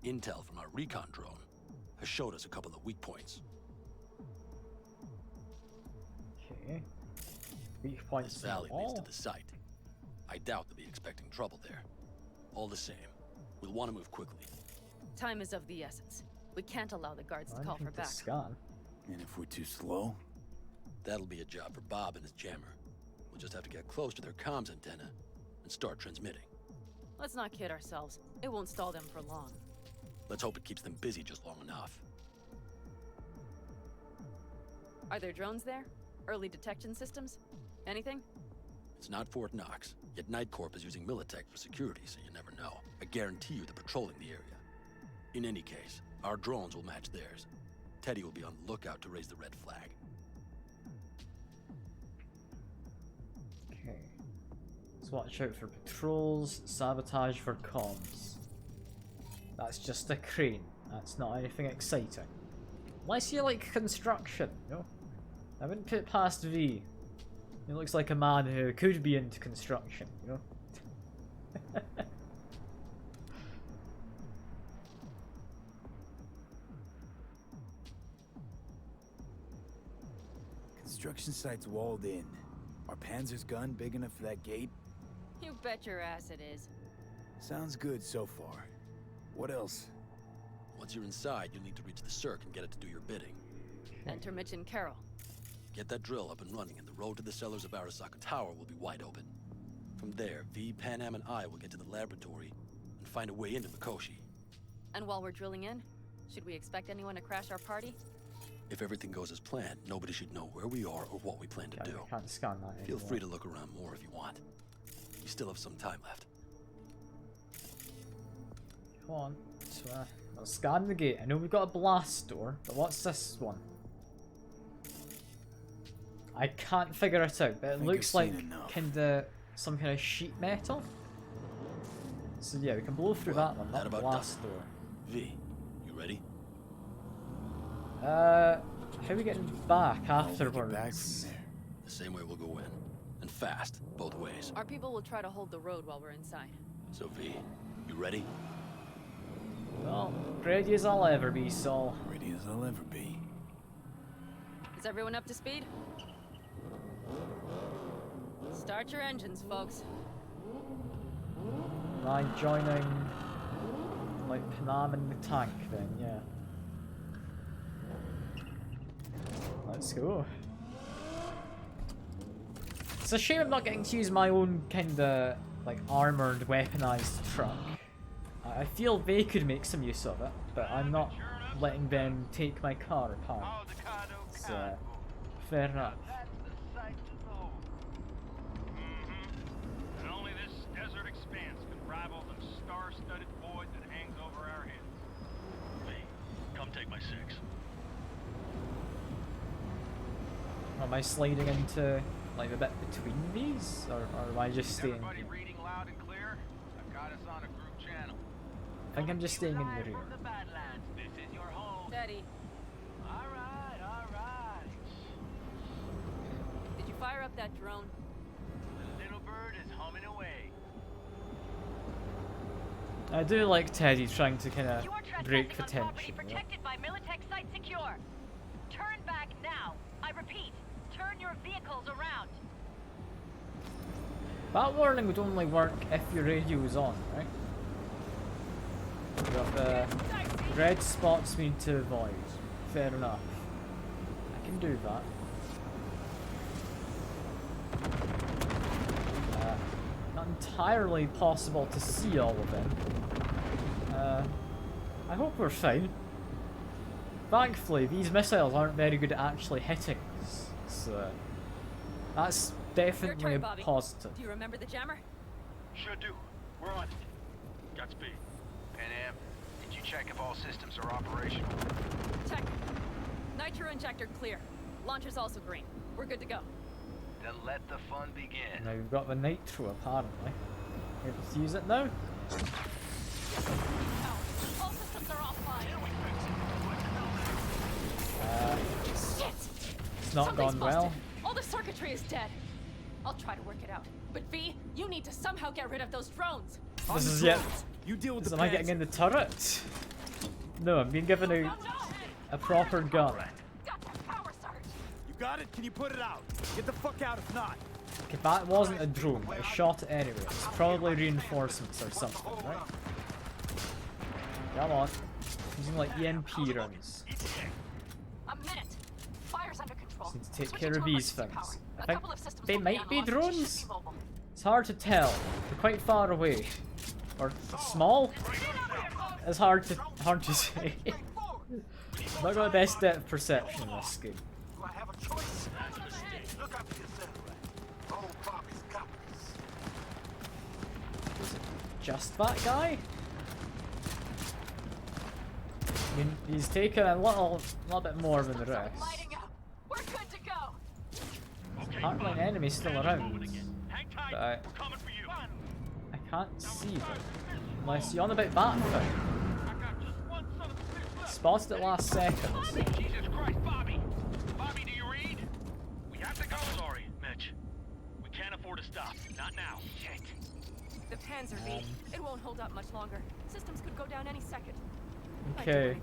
intel from our recon drone has showed us a couple of weak points. Okay. Weak points. This valley leads to the site. I doubt they'll be expecting trouble there. All the same, we'll want to move quickly. Time is of the essence. We can't allow the guards to call for back. And if we're too slow? That'll be a job for Bob and his jammer. We'll just have to get close to their comms antenna and start transmitting. Let's not kid ourselves. It won't stall them for long. Let's hope it keeps them busy just long enough. Are there drones there? Early detection systems? Anything? It's not Fort Knox, yet Night Corp is using Militech for security, so you never know. I guarantee you they're patrolling the area. In any case, our drones will match theirs. Teddy will be on the lookout to raise the red flag. Okay. Let's watch out for patrols, sabotage for comms. That's just a crane. That's not anything exciting. Unless you like construction, you know? I wouldn't put it past V. He looks like a man who could be into construction, you know? Construction site's walled in. Are Panzer's gun big enough for that gate? You bet your ass it is. Sounds good so far. What else? Once you're inside, you'll need to reach the Circ and get it to do your bidding. Enter Mitch and Carol. Get that drill up and running, and the road to the cellars of Arasaka Tower will be wide open. From there, V, Panam, and I will get to the laboratory and find a way into Mikoshi. And while we're drilling in, should we expect anyone to crash our party? If everything goes as planned, nobody should know where we are or what we plan to do. Can't scan that Feel anymore. free to look around more if you want. You still have some time left. Come on. So, I'll scan the gate. I know we've got a blast door, but what's this one? I can't figure it out, but it looks like kinda some kind of sheet metal. So yeah, we can blow through that one, not the blast door. V, you ready? How are we getting back afterwards? The same way we'll go in. And fast, both ways. Our people will try to hold the road while we're inside. So V, you ready? Well, ready as I'll ever be, Saul. Ready as I'll ever be. Is everyone up to speed? Start your engines, folks. Am I joining, like, Panam in the tank then? Yeah. Let's go. It's a shame I'm not getting to use my own kinda, like, armoured, weaponized truck. I feel they could make some use of it, but I'm not letting them take my car apart. So, fair enough. And only this desert expanse can rival the star-studded void that hangs over our heads. Hey, come take my 6. Am I sliding into, like, a bit between these? Or am I just staying Everybody here? reading loud and clear? I've got us on a group channel. I think I'm just staying in the rear. This is your home. Daddy. Alright, alright. Did you fire up that drone? The little bird is humming away. I do like Teddy trying to kind of break the tension. You know? Protected by Militech site secure. Turn back now. I repeat, turn your vehicles around. That warning would only work if your radio is on, right? You got the red spots we need to avoid. Fair enough. I can do that. Not entirely possible to see all of them. I hope we're fine. Thankfully, these missiles aren't very good at actually hitting us, so that's definitely a positive. Do you remember the jammer? Sure do. We're on it. Godspeed. Panam, did you check if all systems are operational? Check. Nitro injector clear. Launcher's also green. We're good to go. Then let the fun begin. Now we've got the nitro apparently. Able to use it now? All systems are offline. Shit! It's not Something's gone well. busted. All the circuitry is dead. I'll try to work it out. But V, you need to somehow get rid of those drones. This is yet. You deal with Am I getting in the turret? No, I'm being given a proper gun. You got it? Can you put it out? Get the fuck out if not. Okay, that wasn't a drone, but I shot it anyway. It's probably reinforcements or something, right? Come on. Using like EMP rounds. A minute. Fire's under control. Just need to take care of these things. I think they might be drones. It's hard to tell. They're quite far away. Or small? It's hard to say. Not got the best depth of perception in this game. Is it just that guy? I mean, he's taken a little bit more than the rest. We're good to go. Hardline enemies still around. But I can't see them. Unless you're on about that thing. Spotted it last second. Jesus Christ, Bobby! Bobby, do you read? We have to go. Sorry, Mitch. We can't afford to stop. Not now. Shit. The Panzer V. It won't hold up much longer. Systems could go down any second. Okay.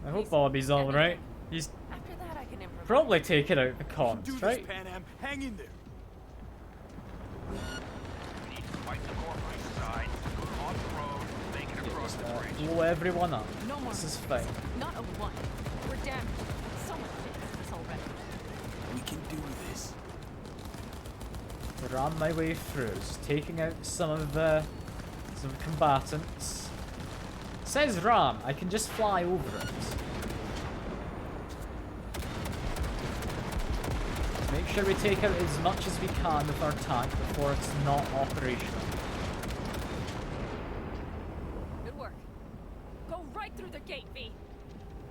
I hope Bobby's alright. He's After that, I can improvise. probably taking out the cons, Do this, right? Pan Am. Hang in there. We need to fight the core side. Go off the road. Make it across the bridge. Blow everyone up. No more. This is fine. Not a one. We're damaged. So much this already. We can do this. Ram my way through, just taking out some of the combatants. Says Ram, I can just fly over it. Make sure we take out as much as we can with our tank before it's not operational. Good work. Go right through the gate, V.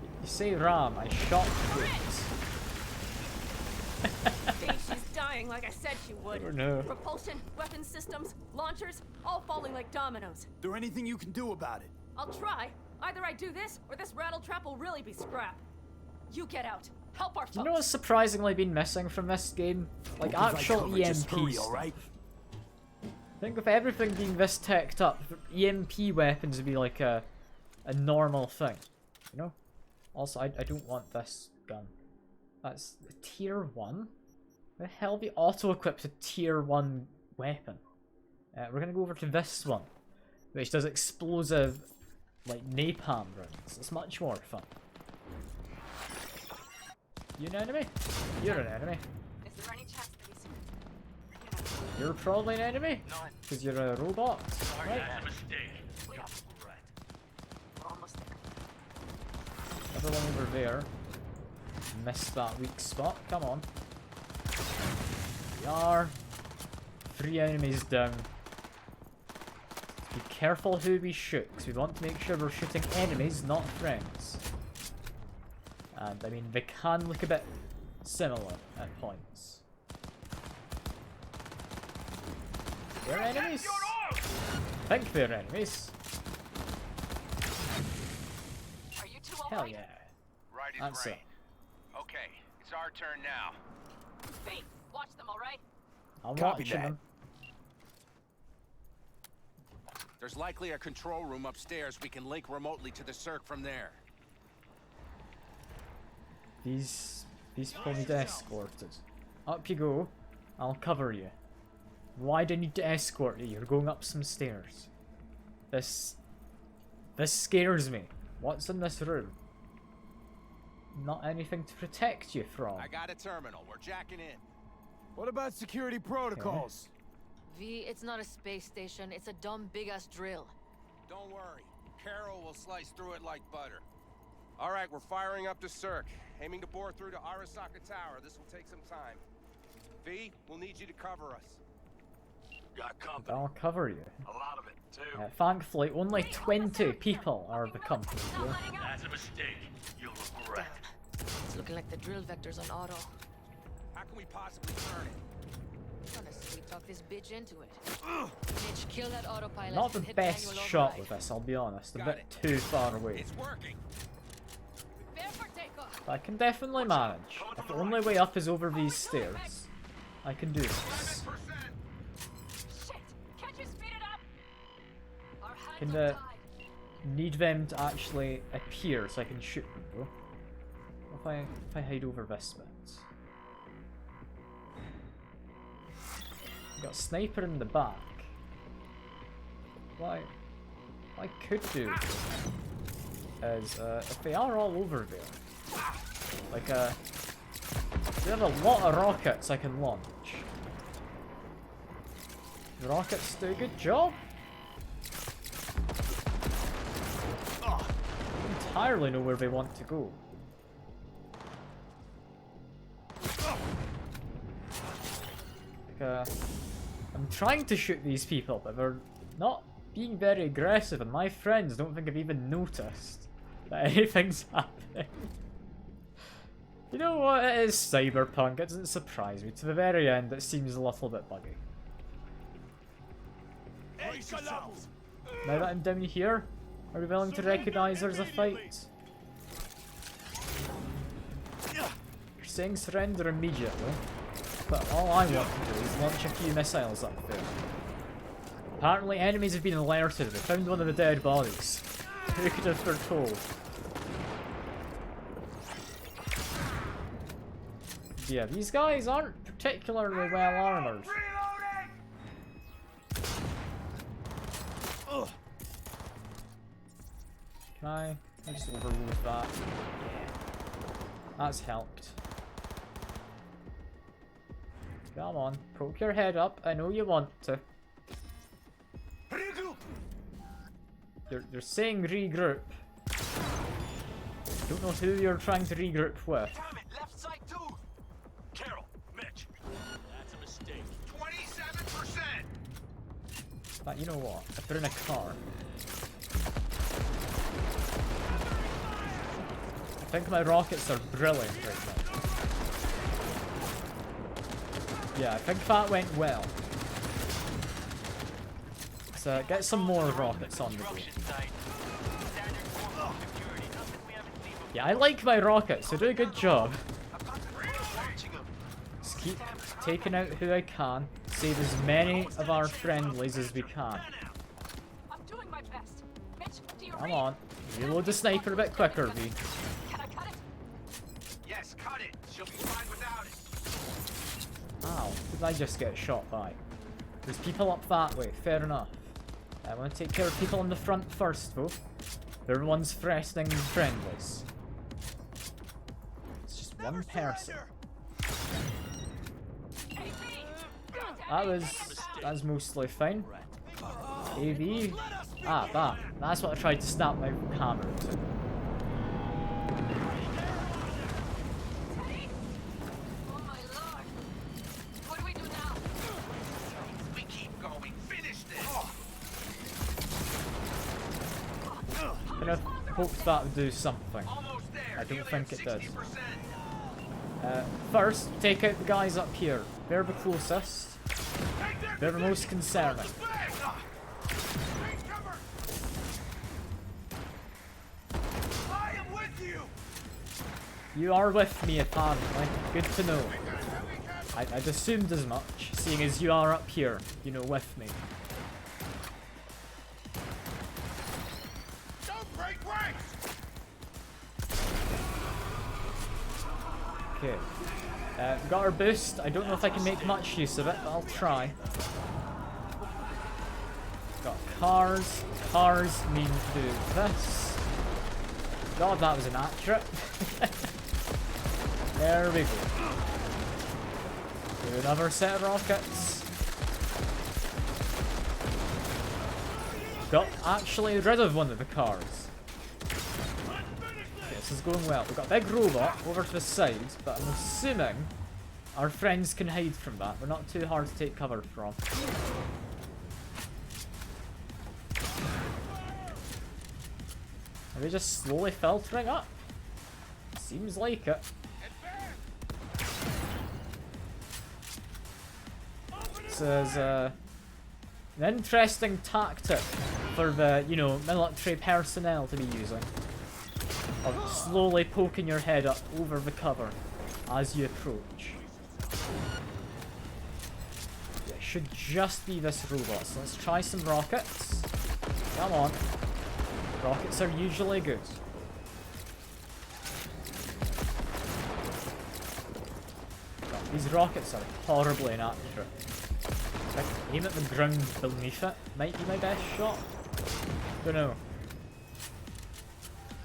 You say Ram, I shot through it. V, she's dying like I said she would. Oh no. Propulsion, weapon systems, launchers, all falling like dominoes. There anything you can do about it? I'll try. Either I do this, or this rattletrap will really be scrap. You get out. Help our folks. You know what's surprisingly been missing from this game? Like actual EMP stuff. Right? I think with everything being this teched up, EMP weapons would be like a normal thing. You know? Also, I don't want this gun. That's a tier 1? Where the hell have you auto-equipped a tier 1 weapon? We're gonna go over to this one, which does explosive, like napalm rounds. It's much more fun. You an enemy? You're an enemy. Is there any chance that he's... You're probably an enemy? Because you're a robot, right? That's a mistake. We're almost there. Everyone over there. Missed that weak spot. Come on. We are. 3 enemies down. Be careful who we shoot, because we want to make sure we're shooting enemies, not friends. And I mean, they can look a bit similar at points. They're enemies? I think they're enemies. Are you two Hell alright? yeah. Right is That's right. it. Okay, it's our turn now. V, watch them, alright? I'm Copy watching that. them. There's likely a control room upstairs. We can link remotely to the circ from there. These people need escorted. Up you go. I'll cover you. Why do I need to escort you? You're going up some stairs. This scares me. What's in this room? Not anything to protect you from. I got a terminal. We're jacking in. What about security protocols? V, it's not a space station. It's a dumb big-ass drill. Don't worry. Carol will slice through it like butter. All right, we're firing up the circ. Aiming to bore through to Arasaka Tower. This will take some time. V, we'll need you to cover us. Got company. I'll cover you. A lot of it, too. Thankfully, only 20 people are the company here. That's a mistake. You'll regret. looking like the drill vector's on auto. How can we possibly turn it? Trying to sweet talk this bitch into it. Mitch, kill that autopilot. Not the and hit best manual shot override. with this, I'll be honest. A bit too far away. It's working. Prepare for takeoff. But I can definitely manage. If the only way up is over these stairs, I can do this. Shit! Can't you speed it up? Our hands Can are tied. need them to actually appear so I can shoot them though. If I hide over this bit. Got a sniper in the back. What I could do is if they are all over there, like they have a lot of rockets I can launch. The rockets do a good job. I don't entirely know where they want to go. Like, I'm trying to shoot these people, but they're not being very aggressive, and my friends don't think I've even noticed that anything's happening. You know what? It is Cyberpunk. It doesn't surprise me. To the very end, it seems a little bit buggy. Now that I'm down here, are we willing to recognise there's a fight? You're saying surrender immediately, but all I want to do is launch a few missiles up there. Apparently enemies have been alerted. They found one of the dead bodies. Who could have foretold? Yeah, these guys aren't particularly well armoured. Can I just overload that? Yeah. That's helped. Come on, poke your head up. I know you want to. They're saying regroup. Don't know who you're trying to regroup with. Left side too. Carol, Mitch. That's a mistake. 27%. But you know what? If they're in a car. I think my rockets are brilliant right now. Yeah, I think that went well. So get some more rockets on the go. Yeah, I like my rockets, they do a good job. Just keep taking out who I can, save as many of our friendlies as we can. I'm doing my best. Mitch, do you Come on, reload the sniper a bit quicker, V. Can I cut it? Yes, cut it. She'll be fine without it. Ow, who did I just get shot by? There's people up that way, fair enough. I want to take care of people on the front first, though. They're the ones threatening friendlies. It's just one person. That was mostly fine. AV. Ah, that's what I tried to snap my camera to. I hoped that would do something. I don't think it does. First, take out the guys up here. They're the closest. They're the most concerning. You are with me, apparently. Good to know. I'd assumed as much, seeing as you are up here, you know, with me. Okay. Got our boost. I don't know if I can make much use of it, but I'll try. Got cars. Cars mean to do this. God, that was inaccurate. There we go. Do another set of rockets. Got actually rid of one of the cars. This is going well. We've got a big robot over to the side, but I'm assuming our friends can hide from that. We're not too hard to take cover from. Are they just slowly filtering up? Seems like it. This is an interesting tactic for the, you know, military personnel to be using. Of slowly poking your head up over the cover as you approach. It should just be this robot, so let's try some rockets. Come on. Rockets are usually good. But these rockets are horribly inaccurate. If I can aim at the ground beneath it, might be my best shot. Don't know.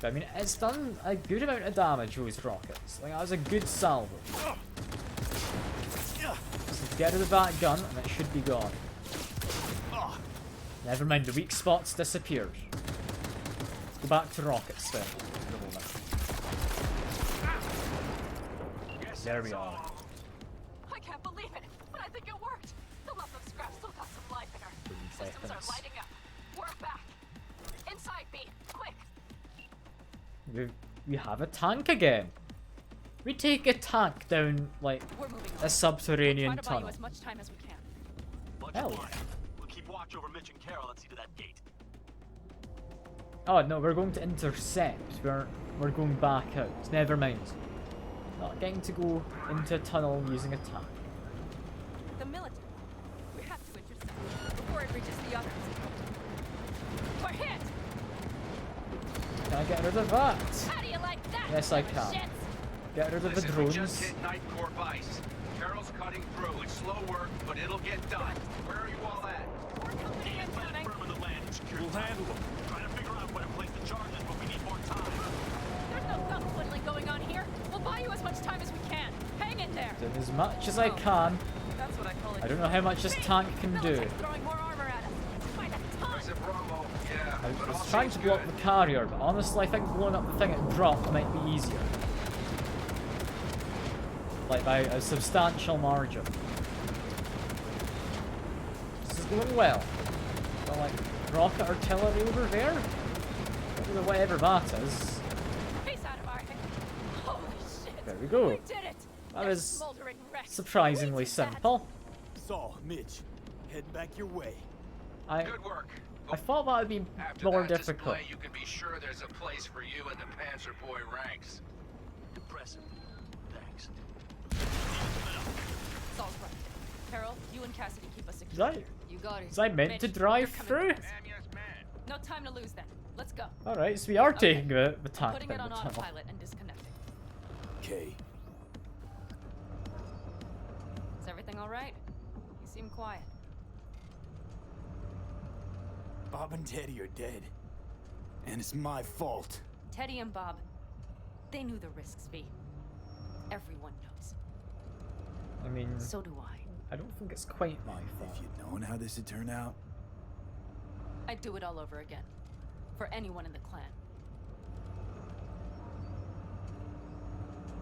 But I mean, it's done a good amount of damage, those rockets. Like, that was a good salvo. So get rid of that gun, and it should be gone. Never mind, the weak spots disappeared. Let's go back to rockets then. There we are. I can't believe it, but I think it worked. The lump of scrap still got some life in her. Systems are lighting up. We're back. Inside, B. Quick. We have a tank again. We take a tank down, like, a subterranean tunnel. As much time as we can. Hell yeah. We'll keep watch over Mitch and Carol and see to that gate. Oh no, we're going to intercept. We're going back out. Never mind. Not getting to go into a tunnel using a tank. The military. We have to intercept before it reaches the others. We're hit! Can I get rid of that? How do you like that? Yes, I can. Get rid of the We drones. just hit Night Corp ice. Carol's cutting through. It's slow work, but it'll get done. Where are you all at? We'll handle them. Trying to figure out where to place the charges, but we need more time. There's no gun whittling going on here. We'll buy you as much time as we can. Hang in there. Doing as much as I can. That's what I call it. I don't know how much this tank can do. Throwing more armor at us. By the ton. I was trying to block the carrier, but honestly I think blowing up the thing it dropped might be easier. Like by a substantial margin. This is going well. Got like rocket artillery over there? Whatever that is. Face out of our head. Holy shit. There we go. We did it. That was Smoldering wreck. surprisingly simple. Saul, Mitch, heading back your way. Good work. I thought that would be After more that difficult. display, you can be sure there's a place for you in the Panzer Boy ranks. Impressive. Thanks. Saul's right. Carol, you and Cassidy keep us secure. Right. You got it. Was I meant to Mitch, drive you're through? coming with us. No time to lose then. Let's go. Alright, so we are taking the tank Putting it down on the tunnel. autopilot and disconnecting. Okay. Is everything all right? You seem quiet. Bob and Teddy are dead. And it's my fault. Teddy and Bob, they knew the risks, V. Everyone knows. I mean, So do I. I don't think it's quite my fault. If you'd known how this would turn out, I'd do it all over again. For anyone in the clan.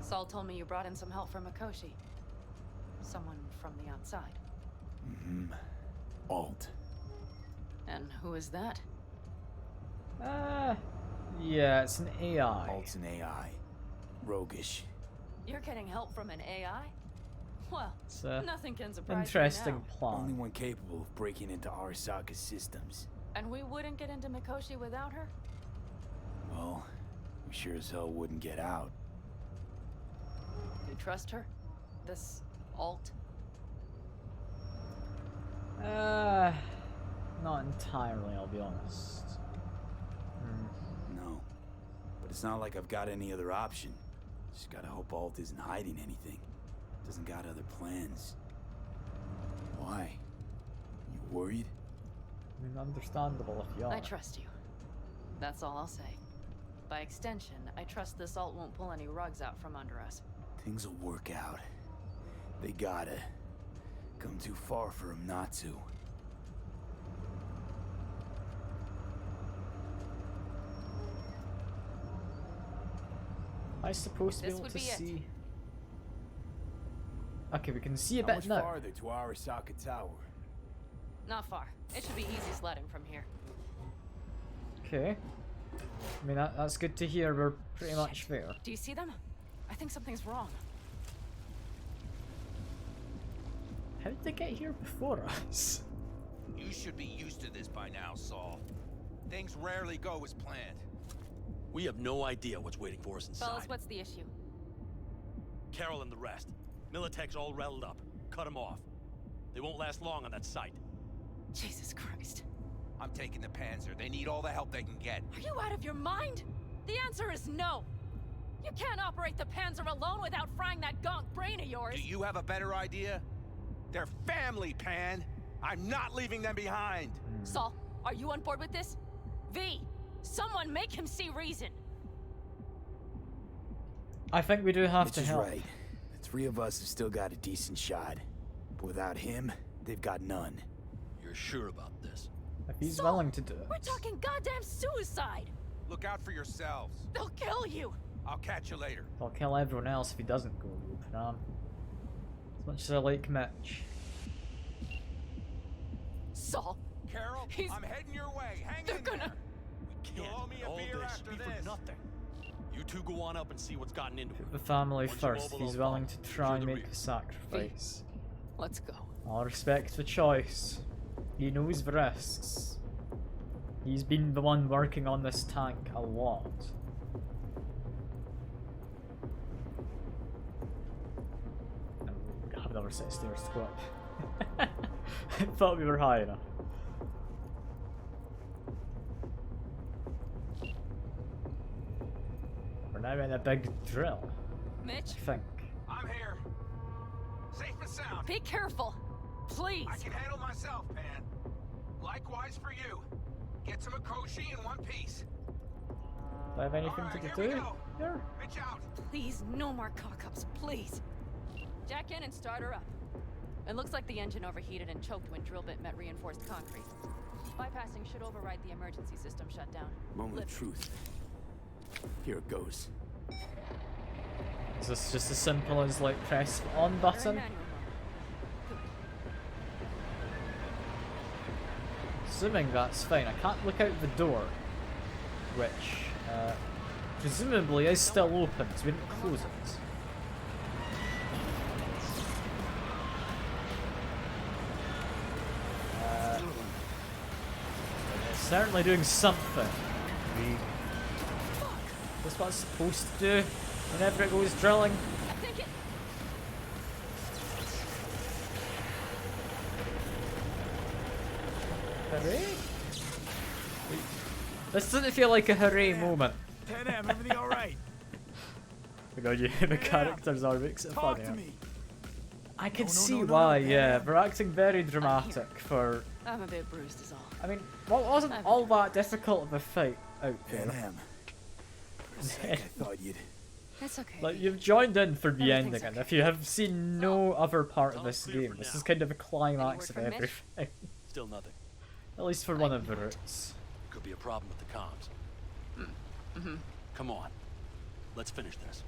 Saul told me you brought in some help from Mikoshi. Someone from the outside. Alt. And who is that? Yeah, it's an AI. Alt's an AI. Roguish. You're getting help from an AI? Well, It's a nothing can surprise interesting me now. plan. Only one capable of breaking into Arasaka's systems. And we wouldn't get into Mikoshi without her? Well, we sure as hell wouldn't get out. You trust her? This alt? Not entirely, I'll be honest. No. But it's not like I've got any other option. Just gotta hope Alt isn't hiding anything. Doesn't got other plans. Why? You worried? I mean, understandable if you are. I trust you. That's all I'll say. By extension, I trust this alt won't pull any rugs out from under us. Things will work out. They gotta. Come too far for him not to. I suppose to be This able would to be it. see. Okay, we can see a How bit much now. farther to Arasaka Tower? Not far. It should be easy sledding from here. Okay. I mean, that's good to hear. We're pretty much there. Do you see them? I think something's wrong. How did they get here before us? You should be used to this by now, Saul. Things rarely go as planned. We have no idea what's waiting for us inside. Fellas, what's the issue? Carol and the rest. Militech's all rattled up. Cut them off. They won't last long on that site. Jesus Christ. I'm taking the Panzer. They need all the help they can get. Are you out of your mind? The answer is no. You can't operate the Panzer alone without frying that gonk brain of yours. Do you have a better idea? They're family, Pan. I'm not leaving them behind. Saul, are you on board with this? V, someone make him see reason. I think we do have Mitch to is help. right. The three of us have still got a decent shot. But without him, they've got none. You're sure about this? If he's Saul, willing to do it. We're talking goddamn suicide. Look out for yourselves. They'll kill you. I'll catch you later. I'll kill everyone else if he doesn't go Vietnam. As much as I like Mitch. Saul. Carol, I'm heading your way. Hang in there. Can't. You'll owe me a All beer this after be this. for nothing. You two go on up and see what's gotten into it. The family Once first. you're mobile, He's I'll willing to follow. try Secure and the make rear. a sacrifice. Let's go. I'll respect the choice. He knows the risks. He's been the one working on this tank a lot. I have another set of stairs to go up. I thought we were high enough. We're now in a big drill, Mitch, I think. I'm here. Safe and sound. be careful. Please. I can handle myself, Pan. Likewise for you. Get to Mikoshi in one piece. Do I have anything Alright, to here do? we go. Here? Mitch out. Please, no more cock-ups, please. Jack in and start her up. It looks like the engine overheated and choked when drill bit met reinforced concrete. Bypassing should override the emergency system shutdown. Moment of truth. Here it goes. Is this just as simple as like press on button? Assuming that's fine. I can't look out the door, which presumably is still open, so we didn't close it. It's certainly doing something. That's what it's supposed to do whenever it goes drilling. I think it... Hooray! This doesn't feel like a hooray moment. 10M, everything alright? Because the characters are makes it Talk funny. to me. I can No, see no, no, why, no, yeah. Pam. They're acting very dramatic for... I'm a bit bruised is all. I mean, what wasn't all that difficult of a fight out there? 10M. For a sec, I thought you'd... That's okay. Like, you've joined in for the Everything's ending, and okay. if you have seen no other part of this game, this is kind of a climax of Any word from Mitch? everything. Still nothing. At least for one of the routes. Could be a problem with the comms. Come on. Let's finish this.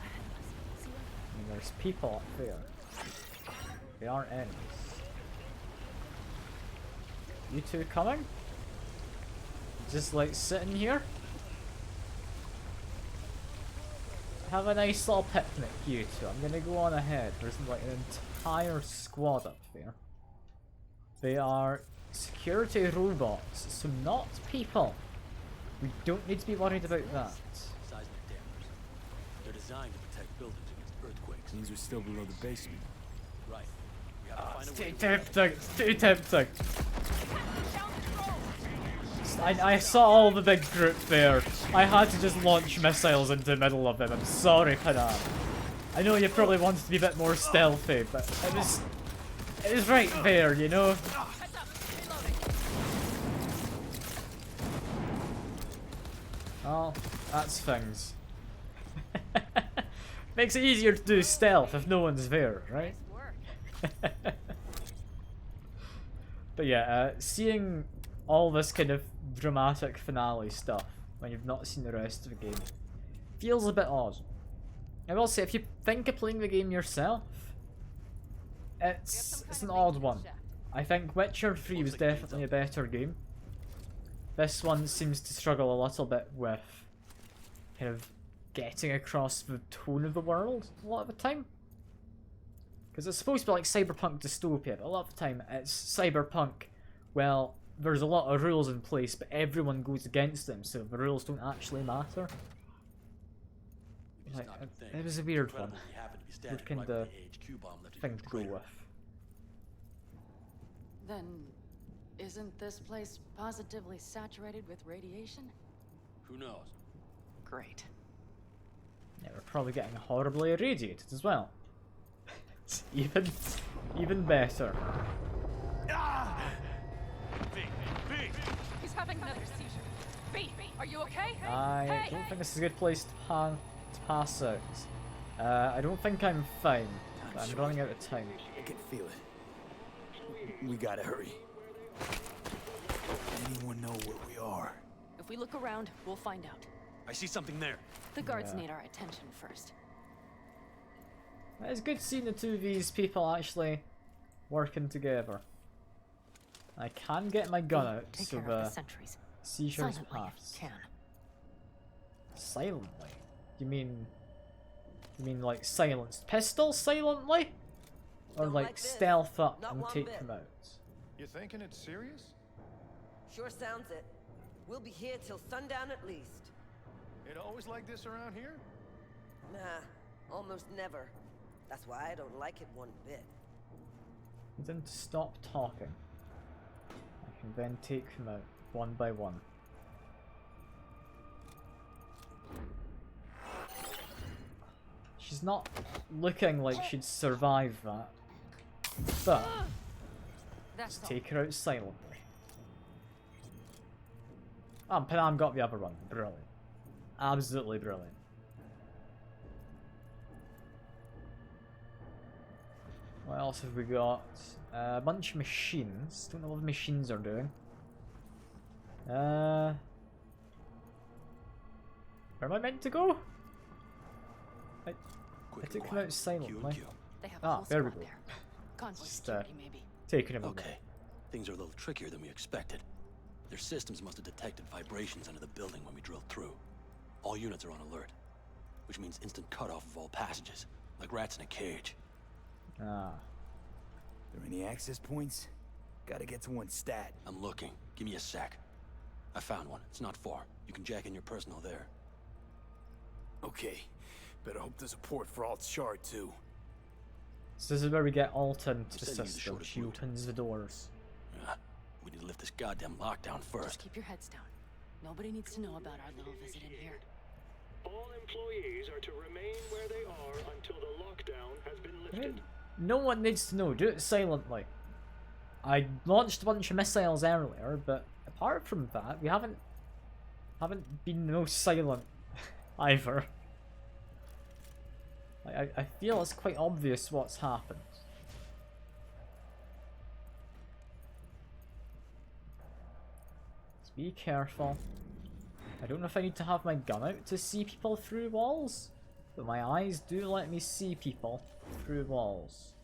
I mean, there's people up there. They aren't enemies. You two coming? Just like sitting here? Have a nice little picnic, you two. I'm gonna go on ahead. There's like an entire squad up there. They are security robots, so not people. We don't need to be worried about that. Seismic dampers. They're designed to protect buildings against earthquakes. Means we're still below the basement. Right. We have to find a way Too to... tempting. It's too tempting. I saw all the big group there. I had to just launch missiles into the middle of them. I'm sorry, Panam. I know you probably wanted to be a bit more stealthy, but it was right there, you know? Oh, that's things. Makes it easier to do stealth if no one's there, right? But yeah, seeing all this kind of dramatic finale stuff when you've not seen the rest of the game feels a bit odd. I will say, if you think of playing the game yourself, it's an odd one. I think Witcher 3 was definitely a better game. This one seems to struggle a little bit with kind of getting across the tone of the world a lot of the time. Because it's supposed to be like Cyberpunk dystopia, but a lot of the time it's Cyberpunk, well, there's a lot of rules in place, but everyone goes against them, so the rules don't actually matter. Like, it was a weird one. Weird kind of thing to go with. Then, isn't this place positively saturated with radiation? Who knows? Great. Yeah, we're probably getting horribly irradiated as well. It's even better. He's having another seizure. B, are you okay? I don't think this is a good place to pass out. I don't think I'm fine. But I'm running out of time. I can feel it. We gotta hurry. Anyone know where we are? If we look around, we'll find out. I see something there. The guards need our attention first. It's good seeing the two of these people actually working together. I can get my gun out so the seizures pass. Silently? You mean like silenced pistol silently? Or like stealth up and take them out? You thinking it's serious? Sure sounds it. We'll be here till sundown at least. It always like this around here? Nah, almost never. That's why I don't like it one bit. Then to stop talking. I can then take them out one by one. She's not looking like she'd survive that. But let's take her out silently. Oh, Panam got the other one. Brilliant. Absolutely brilliant. What else have we got? A bunch of machines. Don't know what the machines are doing. Where am I meant to go? I took them out silently. There we go. Just taking him away. Okay, things are a little trickier than we expected. Their systems must have detected vibrations under the building when we drilled through. All units are on alert, which means instant cutoff of all passages, like rats in a cage. Are there any access points? Gotta get to one stat. I'm looking. Give me a sec. I found one. It's not far. You can jack in your personal there. Okay. Better hope there's a port for Alt's shard too. So this is where we get Alt into the system. She opens the doors. We need to lift this goddamn lockdown first. Just keep your heads down. Nobody needs to know about our little visit in here. All employees are to remain where they are until the lockdown has been lifted. No one needs to know. Do it silently. I launched a bunch of missiles earlier, but apart from that, we haven't been no silent either. I feel it's quite obvious what's happened. Just be careful. I don't know if I need to have my gun out to see people through walls, but my eyes do let me see people through walls.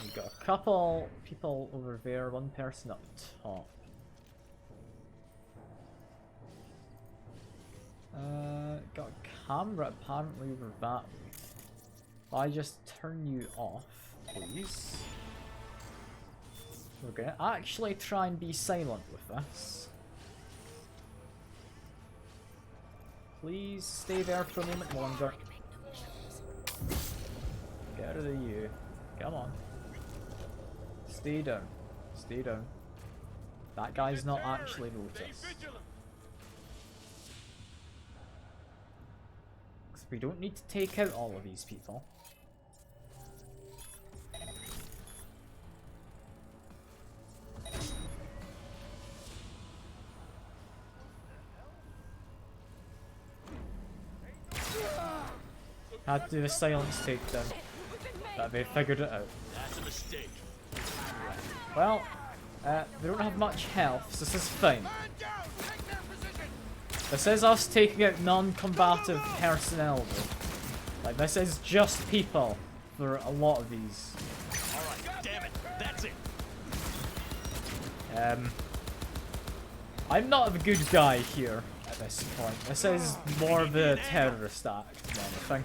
We've got a couple people over there, one person up top. Got a camera apparently over that way. If I just turn you off, please. We're gonna actually try and be silent with this. Please stay there for a moment longer. Get rid of you. Come on. Stay down. Stay down. That guy's not actually noticed. We don't need to take out all of these people. Had to do a silence takedown, but they figured it out. That's a mistake. Well, they don't have much health, so this is fine. This is us taking out non-combative personnel though. Like, this is just people for a lot of these. Alright, damn it, that's it. I'm not the good guy here at this point. This is more of a terrorist act than anything.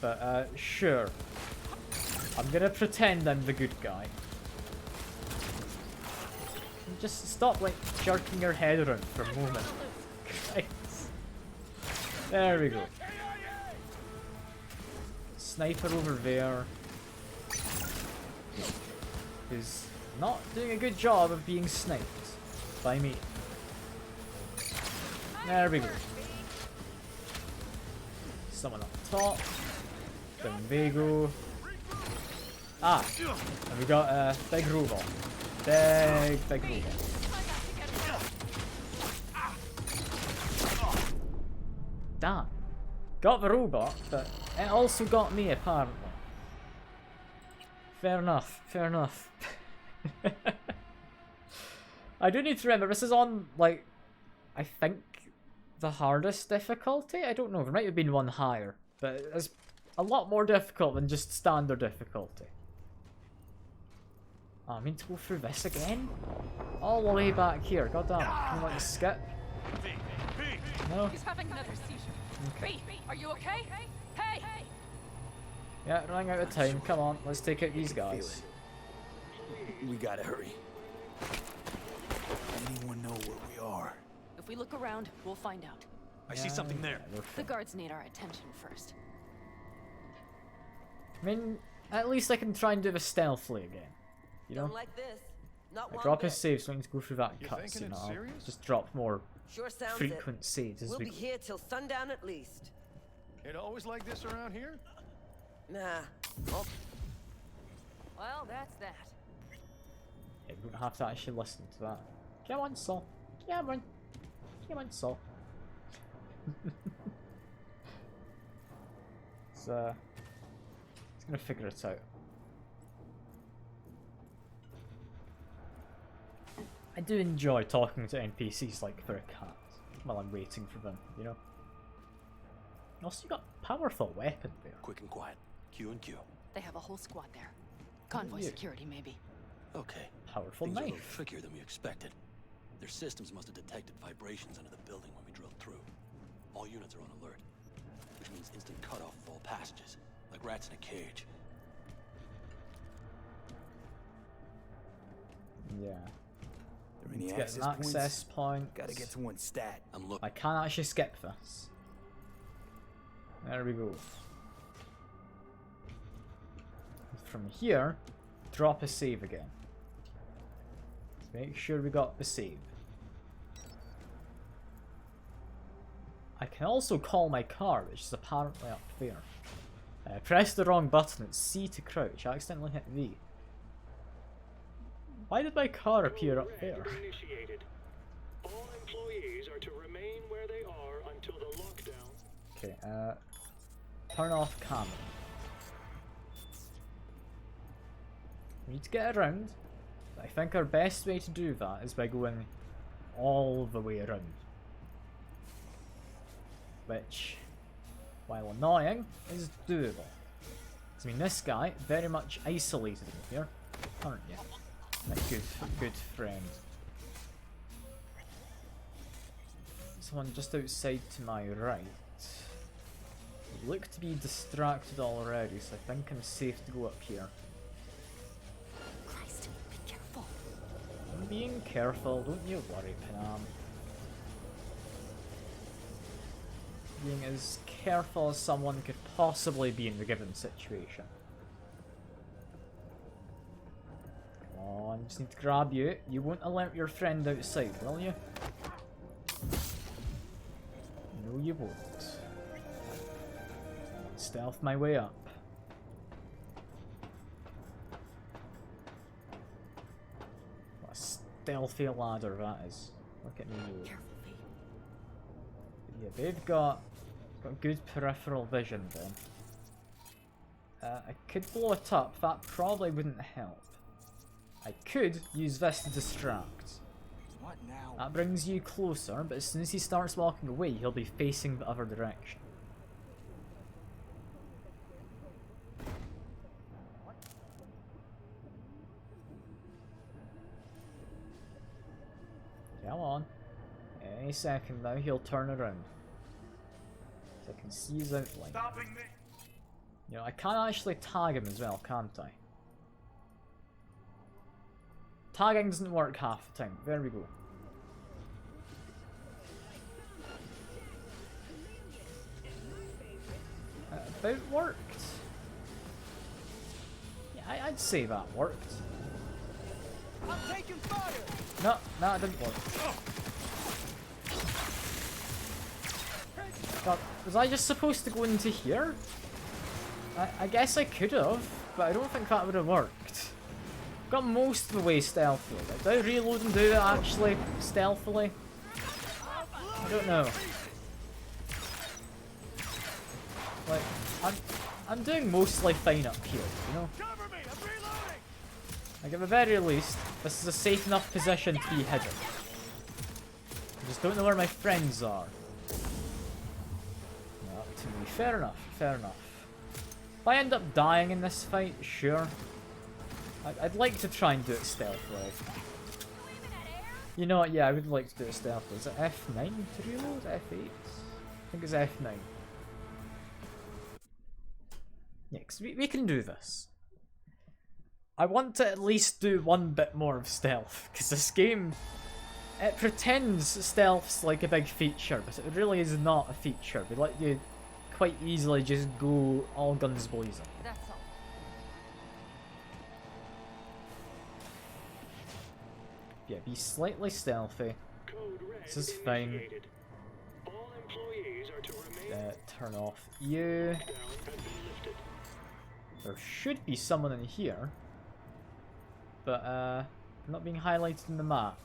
But, sure. I'm gonna pretend I'm the good guy. Just stop, like, jerking your head around for a moment. Christ. There we go. Sniper over there. Who's not doing a good job of being sniped by me. There we go. Someone up top. Down they go. Ah! And we got a big robot. Big robot. Damn. Got the robot, but it also got me apparently. Fair enough, fair enough. I do need to remember, this is on, like, I think the hardest difficulty? I don't know, there might have been one higher, but it's a lot more difficult than just standard difficulty. Oh, I mean to go through this again? All the way back here, goddamn it. Can you like skip? No? He's having another seizure. Okay. Are you okay? Hey! Yeah, running out of time. Come on, let's take out these guys. We gotta hurry. Anyone know where we are? If we look around, we'll find out. I see something there. The guards need our attention first. I mean, at least I can try and do this stealthily again. You know? Don't like this. Not I one drop a bit. save so I need to go through that cutscene. You know, I'll just drop more Sure sounds frequent it. saves as We'll we be go. here till sundown at least. It always like this around here? Nah. Oh, Well, that's that. Yeah, we don't have to actually listen to that. Come on, Saul. Come on. Come on, Saul. So, it's gonna figure it out. I do enjoy talking to NPCs like they're cats while I'm waiting for them, you know? Also, you got a powerful weapon there. Quick and quiet. Q and Q. They have a whole squad there. Convoy Yeah. security, maybe. Okay. Powerful Things are a little knife. trickier than we expected. Their systems must have detected vibrations under the building when we drilled through. All units are on alert, which means instant cutoff of all passages, like rats in a cage. Yeah. There Need any to get an access point. Gotta get to one stat. I'm looking. I can't actually skip this. There we go. From here, drop a save again. Make sure we got the save. I can also call my car, which is apparently up there. Press the wrong button, it's C to crouch. I accidentally hit V. Why did my car appear up there? Initiated. All employees are to remain where they are until the lockdown. Okay, turn off camera. We need to get around. I think our best way to do that is by going all the way around. Which, while annoying, is doable. I mean, this guy, very much isolated in here, aren't you? My good friend. Someone just outside to my right. You look to be distracted already, so I think I'm safe to go up here. Christ, be careful. I'm being careful, don't you worry, Panam. Being as careful as someone could possibly be in the given situation. Come on, just need to grab you. You won't alert your friend outside, will you? No, you won't. Stealth my way up. What a stealthy ladder that is. Look at me move. Yeah, they've got good peripheral vision then. I could blow it up, that probably wouldn't help. I could use this to distract. What now? That brings you closer, but as soon as he starts walking away, he'll be facing the other direction. Come on. Any second now, he'll turn around. So I can see his outline. You know, I can actually tag him as well, can't I? Tagging doesn't work half the time. There we go. About worked. Yeah, I'd say that worked. I'm taking fire. No, it didn't work. God, was I just supposed to go into here? I guess I could have, but I don't think that would have worked. Got most of the way stealthily. Like, do I reload and do it actually stealthily? I don't know. Like, I'm doing mostly fine up here, you know? Like, at the very least, this is a safe enough position to be hidden. I just don't know where my friends are. Not to me. Fair enough, fair enough. If I end up dying in this fight, sure. I'd like to try and do it stealthily. You know what, yeah, I would like to do it stealthily. Is it F9 to reload? F8? I think it's F9. Yeah, because we can do this. I want to at least do one bit more of stealth, because this game, it pretends stealth's like a big feature, but it really is not a feature. They let you quite easily just go all guns blazing. That's all. Yeah, be slightly stealthy. This is fine. Turn off you. There should be someone in here, but not being highlighted in the map.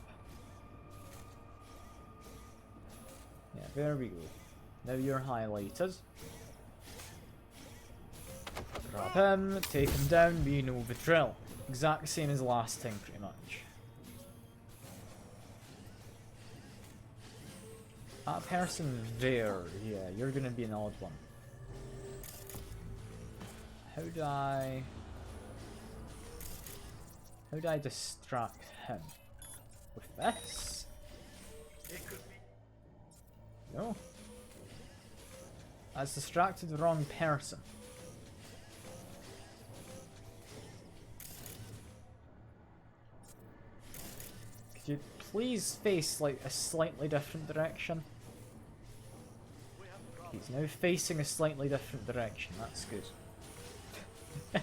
Yeah, there we go. Now you're highlighted. Grab him, take him down, we know the drill. Exact same as last time, pretty much. That person there, yeah, you're gonna be an odd one. How do I distract him? With this? No. That's distracted the wrong person. Could you please face like a slightly different direction? He's now facing a slightly different direction, that's good. You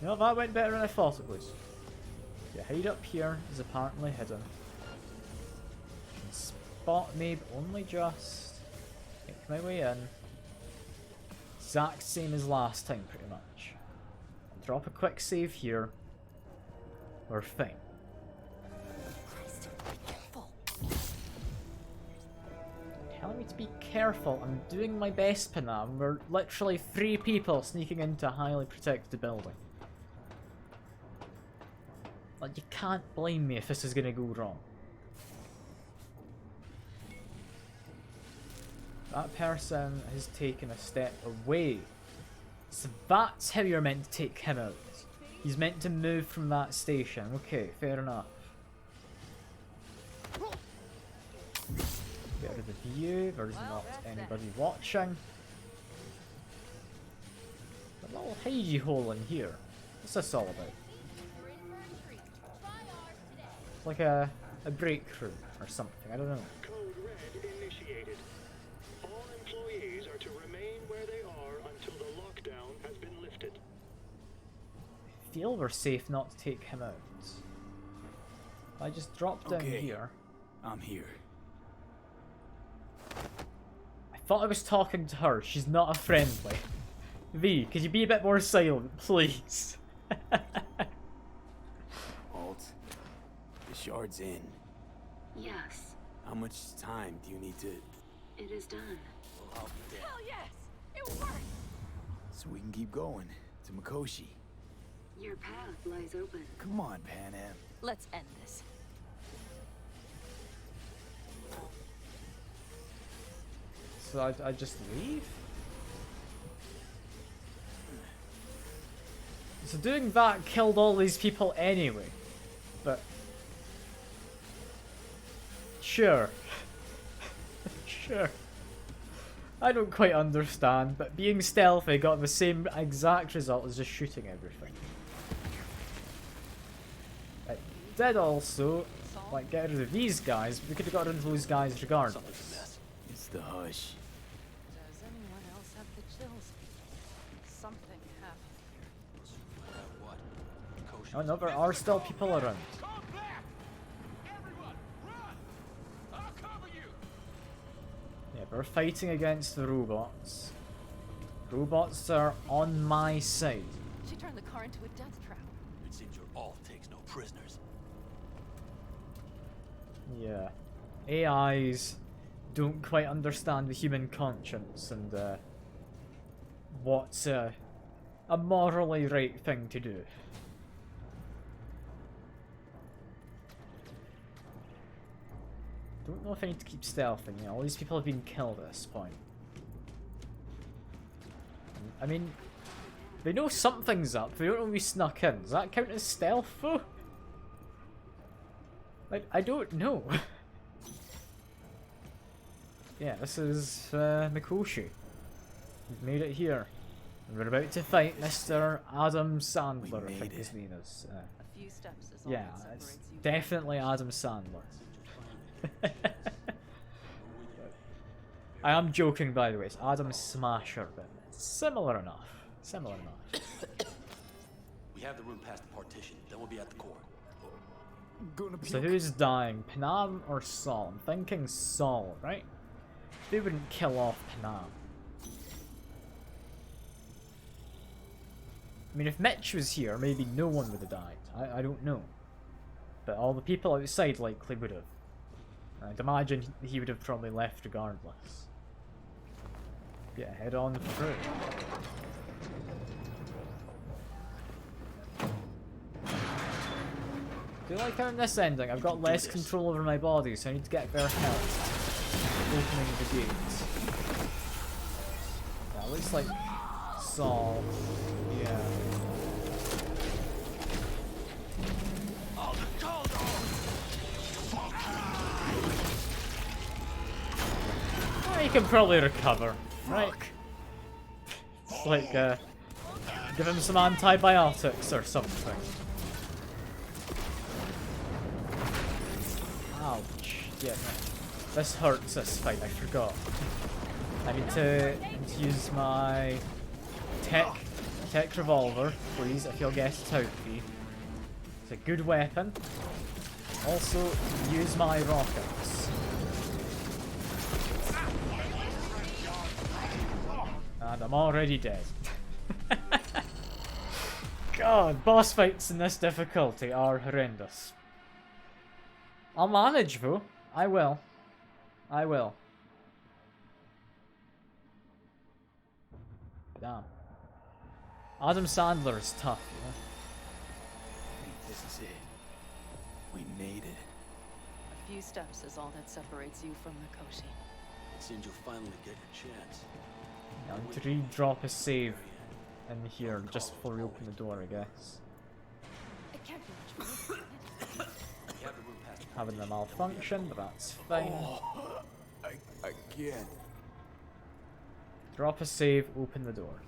know, that went better than I thought it was. Yeah, hide up here is apparently hidden. You can spot me, but only just. Make my way in. Exact same as last time, pretty much. Drop a quick save here. We're fine. Telling me to be careful. I'm doing my best, Panam. We're literally 3 people sneaking into a highly protected building. Like, you can't blame me if this is gonna go wrong. That person has taken a step away. So that's how you're meant to take him out. He's meant to move from that station. Okay, fair enough. Get rid of the view, there's not anybody watching. A little hidey hole in here. What's this all about? It's like a break room or something, I don't know. Code Red initiated. All employees are to remain where they are until the lockdown has been lifted. I feel we're safe not to take him out. I just dropped down here. I'm here. I thought I was talking to her. She's not a friendly. V, could you be a bit more silent, please? Alt, the shard's in. Yes, How much time do you need to... it is done. Hell yes! It worked! So we can keep going to Mikoshi. Your path lies open. Come on, Pan Am. Let's end this. So I just leave? So doing that killed all these people anyway. But Sure. Sure. I don't quite understand, but being stealthy got the same exact result as just shooting everything. It did also, like, get rid of these guys, but we could have got rid of those guys regardless. It's the hush. Does anyone else have the chills? Something happened. Oh no, there are still people around. Yeah, we're fighting against the robots. Robots are on my side. She turned the car into a death trap. It seems your all takes no prisoners. Yeah. AIs don't quite understand the human conscience and what's a morally right thing to do. Don't know if I need to keep stealthing, you know, all these people have been killed at this point. I mean, they know something's up, they don't know we snuck in. Does that count as stealth though? Like, I don't know. Yeah, this is Mikoshi. We've made it here. And we're about to fight Mr. Adam Sandler, I think his name is. A few steps is all Yeah, that it's separates you from definitely Adam Sandler. I am joking, by the way. It's Adam Smasher, but it's similar enough. Similar enough. We have the room past the partition, then we'll be at the core. So who's dying, Panam or Saul? I'm thinking Saul, right? They wouldn't kill off Panam. I mean, if Mitch was here, maybe no one would have died. I don't know. But all the people outside likely would have. I'd imagine he would have probably left regardless. Yeah, head on through. Do you like how in this ending I've got less control over my body, so I need to get their help opening the gates. Yeah, looks like Saul. Yeah. Well, you can probably recover, right? It's like, give him some antibiotics or something. Ouch. Yeah, this hurts this fight, I forgot. I need to use my tech revolver, please, if you'll guess it out, P. It's a good weapon. Also, use my rockets. And I'm already dead. God, boss fights in this difficulty are horrendous. I'll manage though. I will. I will. Damn. Adam Sandler is tough, you know? I think this is it. We made it. A few steps is all that separates you from Mikoshi. It seems you'll finally get your chance. I want to re-drop a save in here just before we open the door, I guess. It can't be much more. Having a malfunction, but that's fine. Oh, I can't. Drop a save, open the door.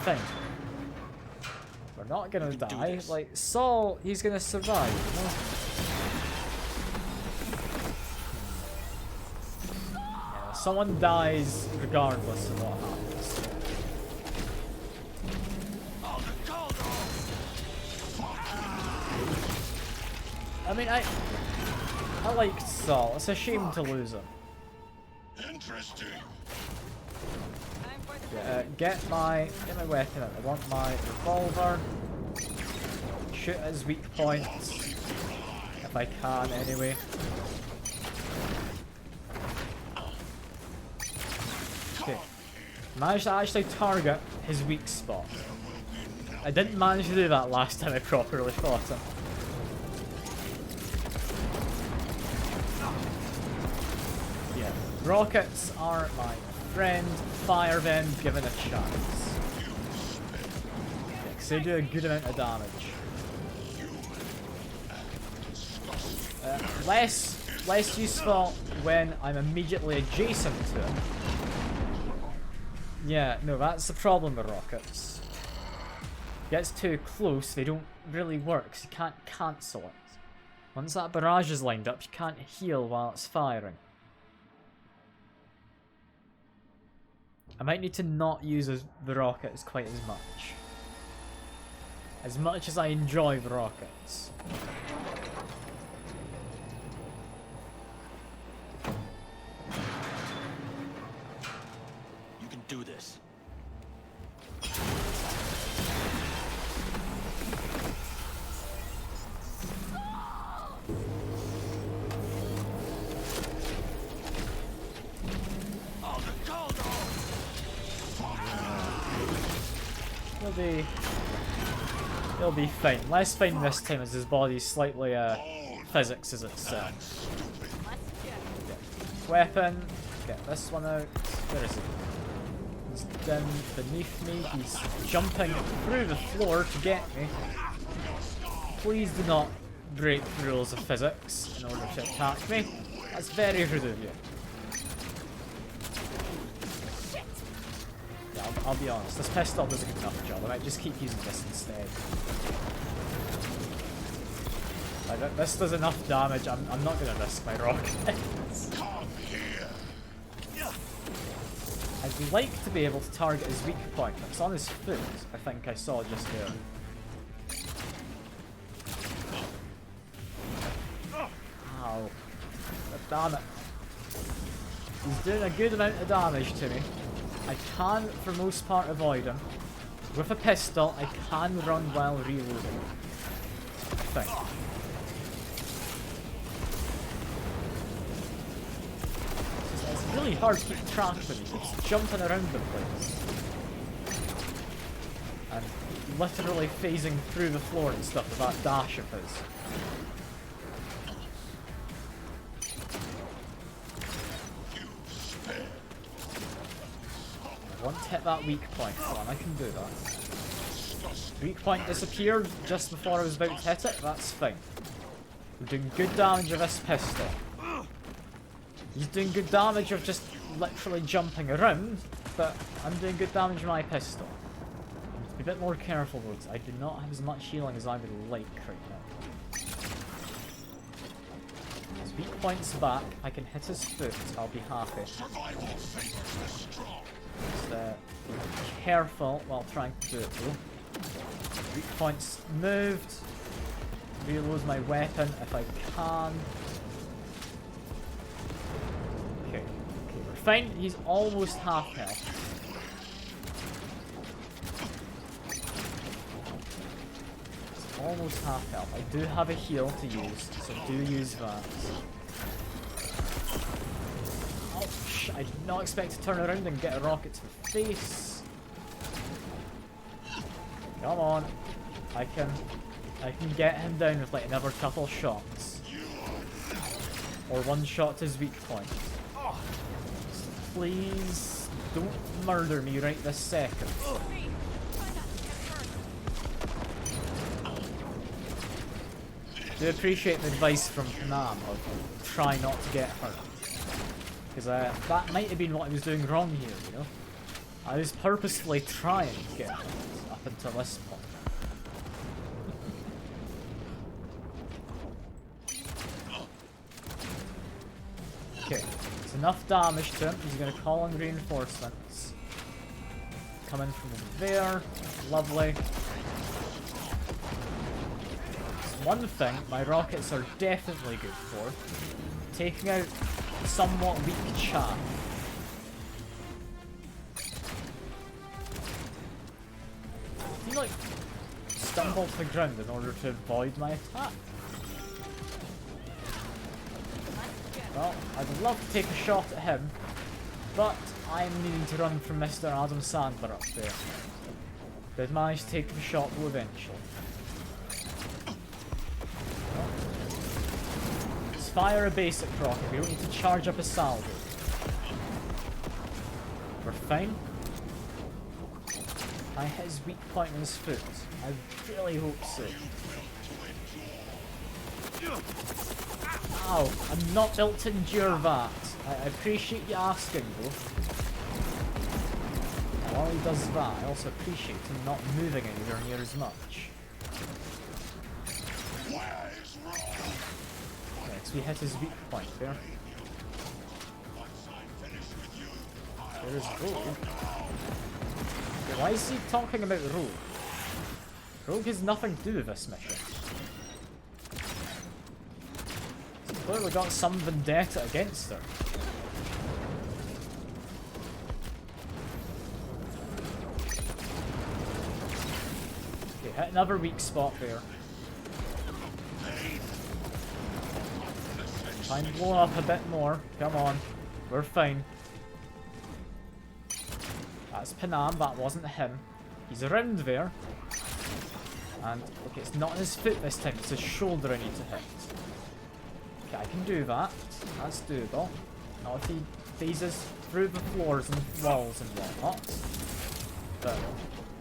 Thing. We're not gonna die. Like, Saul, he's gonna survive, you know? Yeah, someone dies regardless of what happens. I mean, I liked Saul. It's a shame to lose him. Interesting. Get my weapon out. I want my revolver. Shoot at his weak points. If I can, anyway. Okay. Managed to actually target his weak spot. I didn't manage to do that last time I properly fought him. Yeah, rockets are my friend. Fire them given a chance. they do a good amount of damage. Less useful when I'm immediately adjacent to it. Yeah, no, that's the problem with rockets. Gets too close, they don't really work, so you can't cancel it. Once that barrage is lined up, you can't heal while it's firing. I might need to not use the rockets quite as much. As much as I enjoy the rockets. You can do this. He'll be fine. Less fine this time as his body's slightly physics as itself. Weapon. Get this one out. Where is he? He's down beneath me. He's jumping through the floor to get me. Please do not break the rules of physics in order to attack me. That's very rude of you. Yeah, I'll be honest. This pistol does a good enough job. I might just keep using this instead. Like, this does enough damage. I'm not going to risk my rockets. I'd like to be able to target his weak point. It's on his foot, I think I saw just there. Ow. But damn it. He's doing a good amount of damage to me. I can, for most part, avoid him. With a pistol, I can run while reloading. I think. It's really hard to keep track of him. He's jumping around the place. And literally phasing through the floor and stuff with that dash of his. I want to hit that weak point. Come on, I can do that. Weak point disappeared just before I was about to hit it. That's fine. We're doing good damage with this pistol. He's doing good damage of just literally jumping around, but I'm doing good damage with my pistol. I need to be a bit more careful though, because I do not have as much healing as I would like right now. His weak point's back. I can hit his foot. I'll be happy. Just be careful while trying to do it though. Weak points moved. Reload my weapon if I can. Okay, we're fine. He's almost half health. He's almost half health. I do have a heal to use, so do use that. I did not expect to turn around and get a rocket to the face. Come on. I can get him down with like another couple shots. Or one shot to his weak point. Please don't murder me right this second. Do appreciate the advice from Nam of try not to get hurt. Because that might have been what I was doing wrong here, you know? I was purposefully trying to get hurt up until this point. Okay, it's enough damage to him. He's going to call in reinforcements. Coming from over there. Lovely. One thing my rockets are definitely good for. Taking out somewhat weak chaff. He like stumble to the ground in order to avoid my attack. Well, I'd love to take a shot at him, but I'm needing to run from Mr. Adam Sandler up there. Did manage to take the shot though eventually. Let's fire a basic rocket, we don't need to charge up a salvo. We're fine. I hit his weak point in his foot. I really hope so. Ow, I'm not able to endure that. I appreciate you asking though. While he does that, I also appreciate him not moving anywhere near as much. Okay, so we hit his weak point there. There's Rogue. Why is he talking about Rogue? Rogue has nothing to do with this mission. He's clearly got some vendetta against her. Okay, hit another weak spot there. Try and blow up a bit more. Come on. We're fine. That's Panam, that wasn't him. He's around there. And, okay, it's not his foot this time, it's his shoulder I need to hit. Okay, I can do that. That's doable. Not if he phases through the floors and walls and whatnot. But,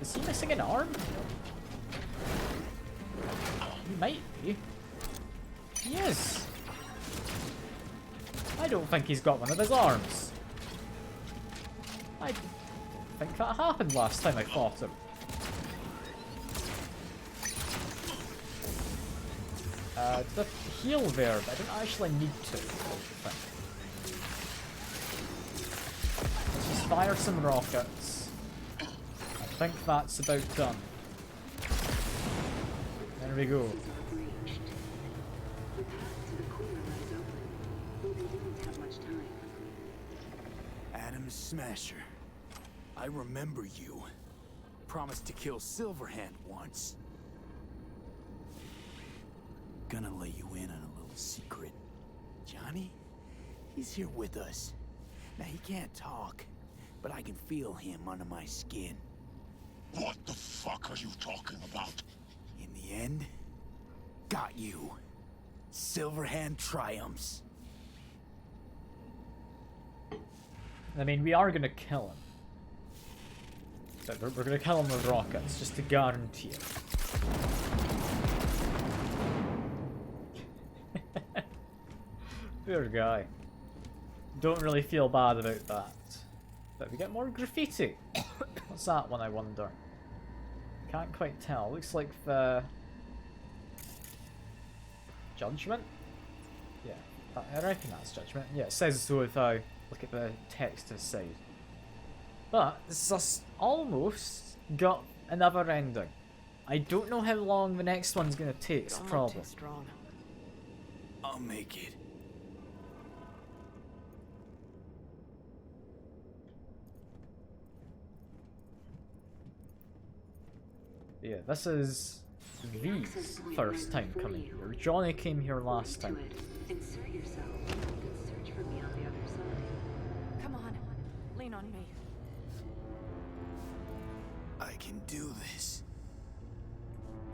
is he missing an arm? He might be. He is. I don't think he's got one of his arms. I think that happened last time I fought him. The heal there, but I don't actually need to, I don't think. Let's just fire some rockets. I think that's about done. There we go. Adam Smasher. I remember you. Promised to kill Silverhand once. Gonna let you in on a little secret. Johnny? He's here with us. Now he can't talk, but I can feel him under my skin. What the fuck are you talking about? In the end, got you. Silverhand triumphs. I mean, we are gonna kill him. But we're gonna kill him with rockets, just to guarantee it. Poor guy. Don't really feel bad about that. But we get more graffiti. What's that one, I wonder? Can't quite tell. Looks like the... Judgment? Yeah, I reckon that's Judgment. Yeah, it says so if I look at the text to the side. But this has almost got another ending. I don't know how long the next one's gonna take, it's a problem. Strong. I'll make it. Yeah, this is V's first time coming here. Johnny came here last time. Insert yourself and search for me on the other side. Come on, lean on me. I can do this.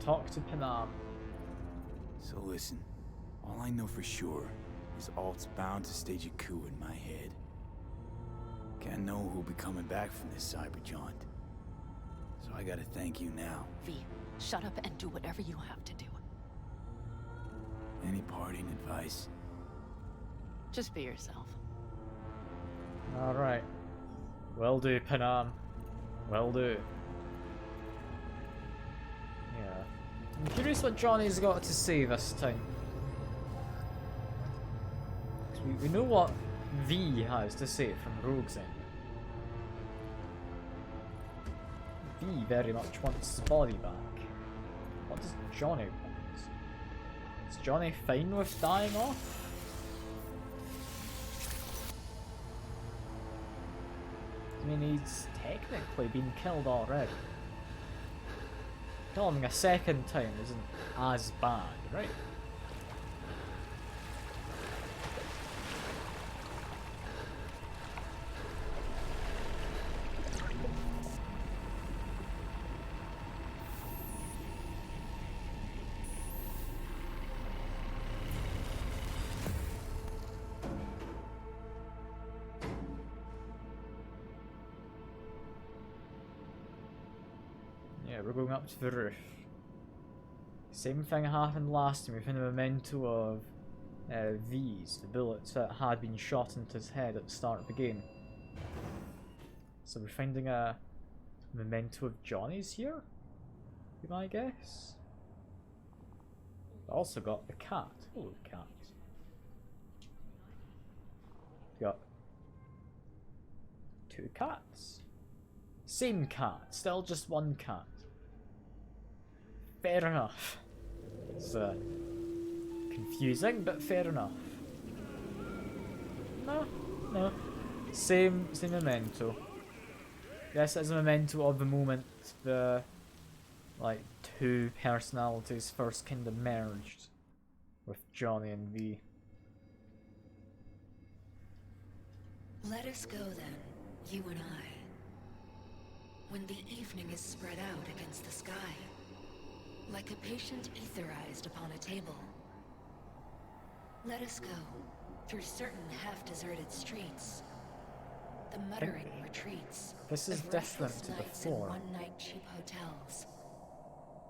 Talk to Panam. So listen, all I know for sure is Alt's bound to stage a coup in my head. Can't know who'll be coming back from this cyber jaunt. So I gotta thank you now. V, shut up and do whatever you have to do. Any parting advice? Just be yourself. Alright. Will do, Panam. Will do. Yeah. I'm curious what Johnny's got to say this time. 'Cause we know what V has to say from Rogue's end. V very much wants his body back. What does Johnny want? Is Johnny fine with dying off? I mean, he's technically been killed already. Killing him a second time isn't as bad, right? Yeah, we're going up to the roof. Same thing happened last time. We found a memento of V's, the bullets that had been shot into his head at the start of the game. So we're finding a memento of Johnny's here, be my guess. Also got the cat. Hello, cat. Got 2 cats. Same cat, still just 1 cat. Fair enough. It's confusing, but fair enough. No. Same memento. Guess it's a memento of the moment the like 2 personalities first kind of merged with Johnny and V. Let us go then, you and I. When the evening is spread out against the sky, like a patient etherized upon a table. Let us go through certain half-deserted streets. The muttering retreats. This is different to before. One-night cheap hotels.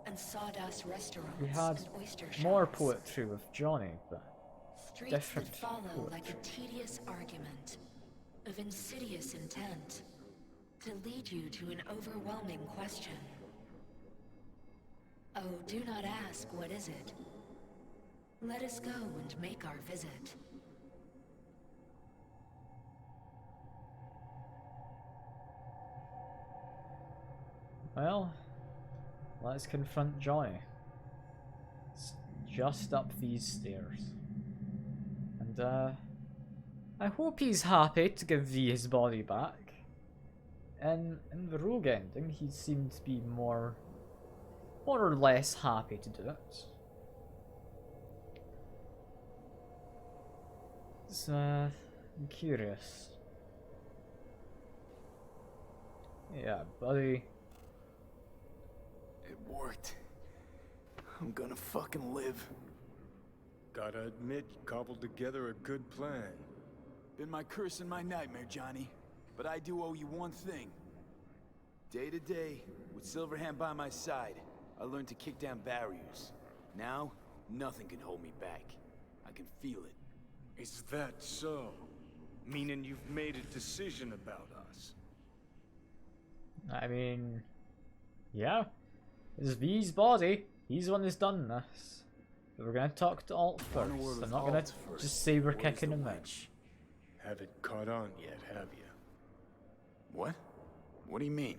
And sawdust restaurants We had and oyster shops. more poetry with Johnny, but Streets different that follow poetry. like a tedious argument of insidious intent to lead you to an overwhelming question. Oh, do not ask, what is it? Let us go and make our visit. Well, let's confront Johnny. It's just up these stairs. And I hope he's happy to give V his body back. And in the Rogue ending, he seemed to be more or less happy to do it. So, I'm curious. Yeah, buddy. It worked. I'm gonna fucking live. Gotta admit, you cobbled together a good plan. Been my curse and my nightmare, Johnny. But I do owe you one thing. Day to day, with Silverhand by my side, I learned to kick down barriers. Now, nothing can hold me back. I can feel it. Is that so? Meaning you've made a decision about us? I mean, yeah. It's V's body. He's the one who's done this. But we're gonna talk to Alt first. I'm not gonna just say we're kicking him out. Haven't caught on yet, have you? What? What do you mean?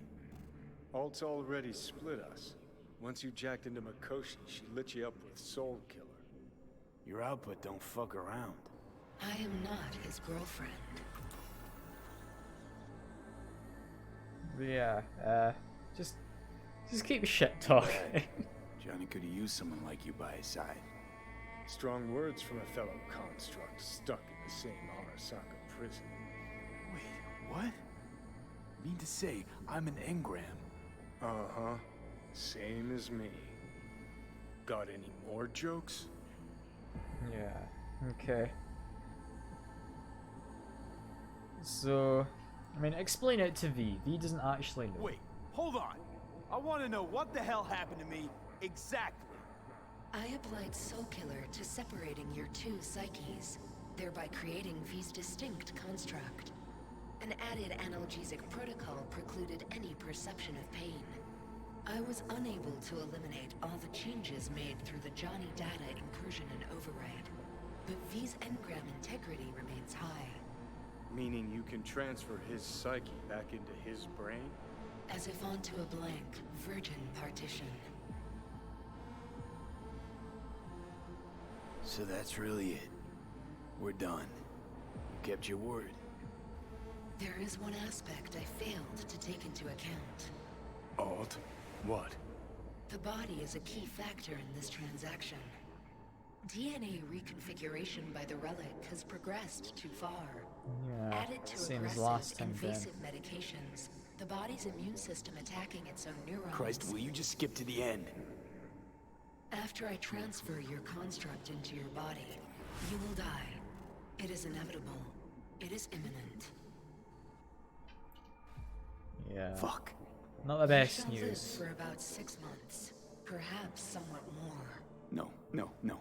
Alt's already split us. Once you jacked into Mikoshi, she lit you up with Soul Killer. Your output don't fuck around. I am not his girlfriend. Yeah, just keep shit talking. Johnny could have used someone like you by his side. Strong words from a fellow construct stuck in the same Arasaka prison. Wait, what? Mean to say, I'm an engram. Uh-huh. Same as me. Got any more jokes? Yeah, okay. So, I mean, explain it to V. V doesn't actually know. Wait, hold on. I want to know what the hell happened to me exactly. I applied Soul Killer to separating your 2 psyches, thereby creating V's distinct construct. An added analgesic protocol precluded any perception of pain. I was unable to eliminate all the changes made through the Johnny data incursion and override, but V's engram integrity remains high. Meaning you can transfer his psyche back into his brain? As if onto a blank, virgin partition. So that's really it. We're done. You kept your word. There is one aspect I failed to take into account. Alt? What? The body is a key factor in this transaction. DNA reconfiguration by the relic has progressed too far. Yeah, Added to same as aggressive, last time then. invasive medications, the body's immune system attacking its own neurons. Christ, will you just skip to the end? After I transfer your construct into your body, you will die. It is inevitable. It is imminent. Yeah. Fuck. Not the best You shall live news. for about 6 months, perhaps somewhat more. No, no, no.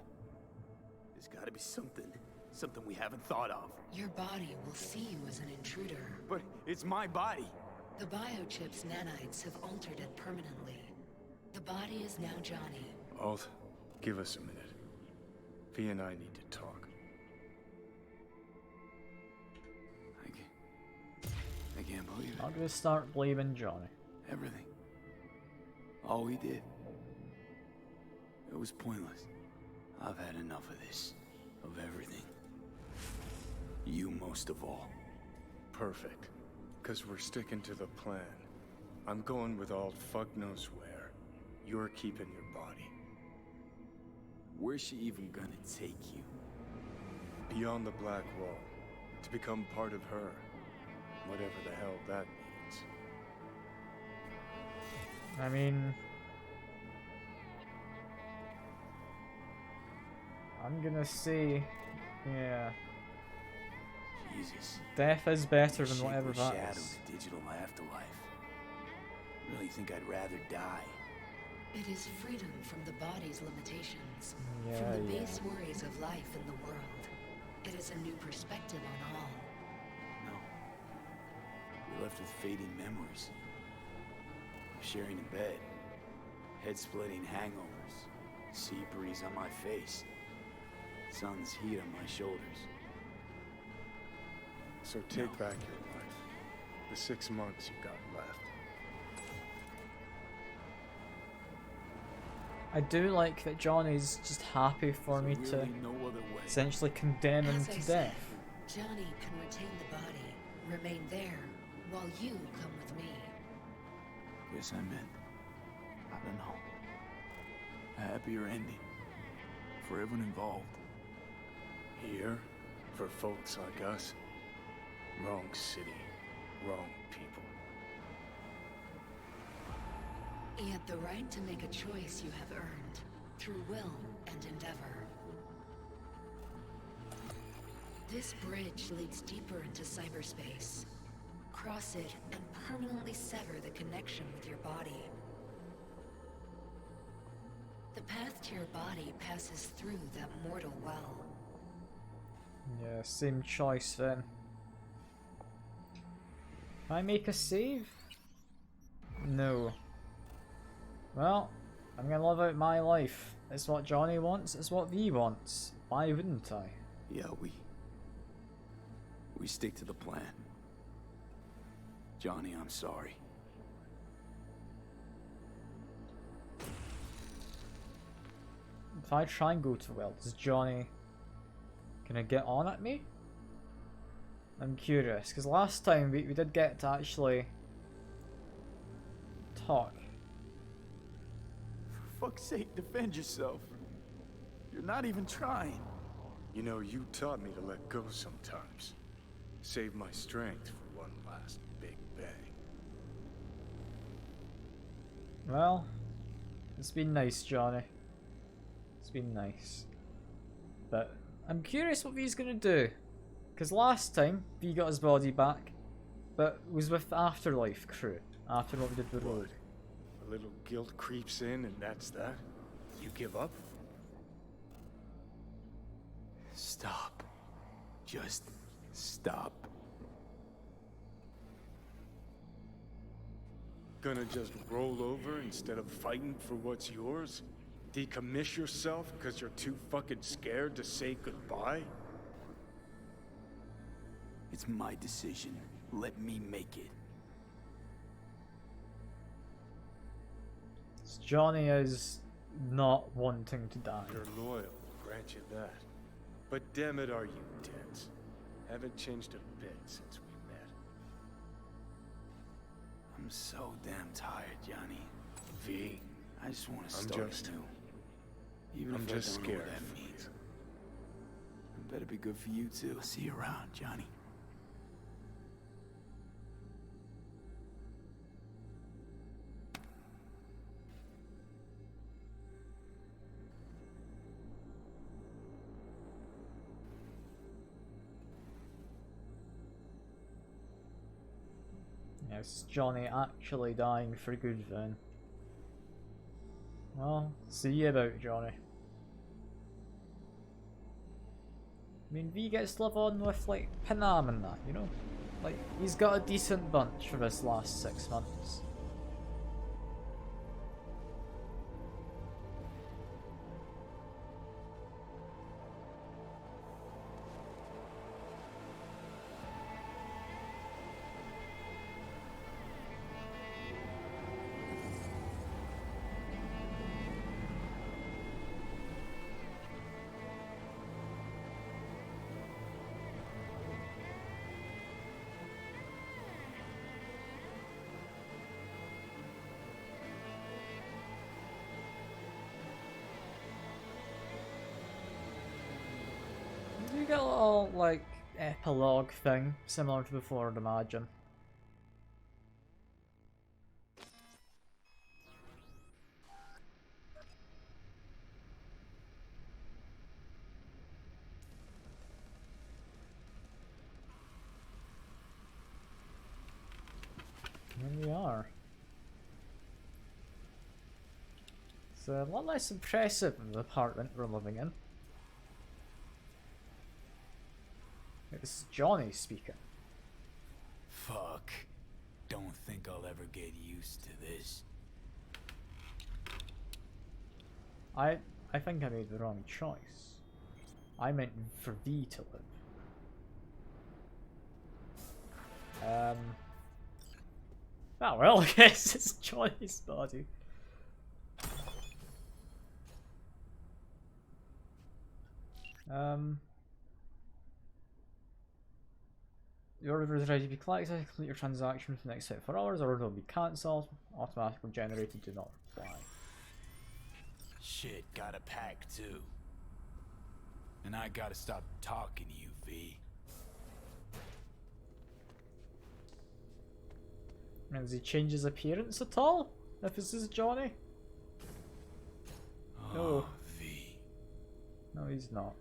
There's gotta be something. Something we haven't thought of. Your body will see you as an intruder. But it's my body. The biochip's nanites have altered it permanently. The body is now Johnny. Alt, give us a minute. V and I need to talk. I can't believe it. I'm gonna start blaming Johnny. Everything. All we did. It was pointless. I've had enough of this. Of everything. You most of all. Perfect. Because we're sticking to the plan. I'm going with Alt fuck knows where. You're keeping your body. Where's she even gonna take you? Beyond the Black Wall. To become part of her. Whatever the hell that means. I mean, I'm gonna say, yeah. Jesus. Death is better than Shape whatever or that shadow is. the digital afterlife. Really think I'd rather die. It is freedom from the body's limitations, Yeah, from the yeah. base worries of life in the world. It is a new perspective on all. No. We're left with fading memories. Sharing a bed. Head-splitting hangovers. Sea breeze on my face. Sun's heat on my shoulders. So take back your life. The 6 months you got left. I do like that Johnny's just happy for me to Really no other way. essentially condemn him As I to said, death. Johnny can retain the body, remain there, while you come with me. Guess I meant, I don't know, a happier ending for everyone involved. Here, for folks like us, wrong city, wrong people. Yet the right to make a choice you have earned, through will and endeavor. This bridge leads deeper into cyberspace. Cross it and permanently sever the connection with your body. The path to your body passes through that mortal well. Yeah, same choice then. Can I make a save? No. Well, I'm gonna live out my life. It's what Johnny wants, it's what V wants. Why wouldn't I? Yeah, we stick to the plan. Johnny, I'm sorry. If I try and go to well, does Johnny gonna get on at me? I'm curious, because last time we did get to actually talk. For fuck's sake, defend yourself. You're not even trying. You know, you taught me to let go sometimes. Save my strength for one last big bang. Well, it's been nice, Johnny. It's been nice. But I'm curious what V's gonna do. Because last time, V got his body back, but it was with the Afterlife crew, after what we did with Road. A little guilt creeps in and that's that? You give up? Stop. Just stop. Gonna just roll over instead of fighting for what's yours? Decommiss yourself because you're too fucking scared to say goodbye? It's my decision. Let me make it. Johnny is not wanting to die. You're loyal, grant you that. But damn it, are you tense? Haven't changed a bit since we met. I'm so damn tired, Johnny. V, I just want to I'm start just- new. Even I'm if just I don't scared know what that for means. It better be good for you too. I'll see you around, Johnny. Yes, Johnny actually dying for good then. Well, see you about, Johnny. I mean, V gets to live on with, like, Panam and that, you know? Like, he's got a decent bunch for this last 6 months. You get a little, like, epilogue thing, similar to before, I'd imagine. Here we are. It's a lot less impressive than the apartment we're living in. This is Johnny speaking. Fuck. Don't think I'll ever get used to this. I think I made the wrong choice. I meant for V to live. Oh well, I guess it's Johnny's body. The order is ready to be collected. Complete your transaction for the next 24 hours, or it will be cancelled. Automatically generated, do not reply. Shit, gotta pack too. And I gotta stop talking to you, V. Does he change his appearance at all? If this is Johnny? No. V. No, he's not.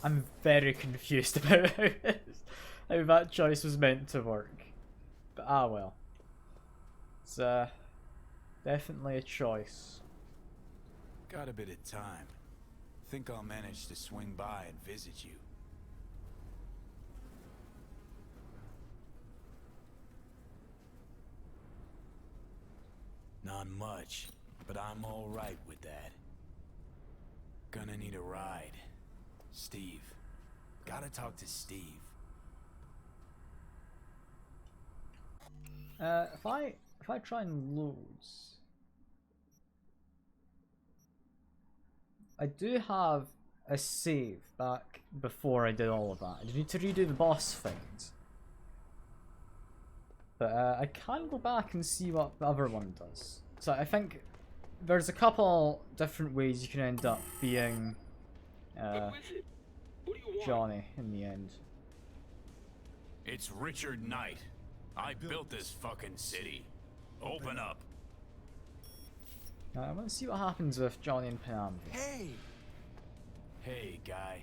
I'm very confused about how that choice was meant to work. But ah well. It's definitely a choice. Got a bit of time. Think I'll manage to swing by and visit you. Not much, but I'm alright with that. Gonna need a ride. Steve. Gotta talk to Steve. If I try and load, I do have a save back before I did all of that. I need to redo the boss fight. But I can go back and see what the other one does. So I think there's a couple different ways you can end up being Johnny in the end. It's Richard Knight. I built this fucking city. Open up. I want to see what happens with Johnny and Panam. Hey! Hey, guy.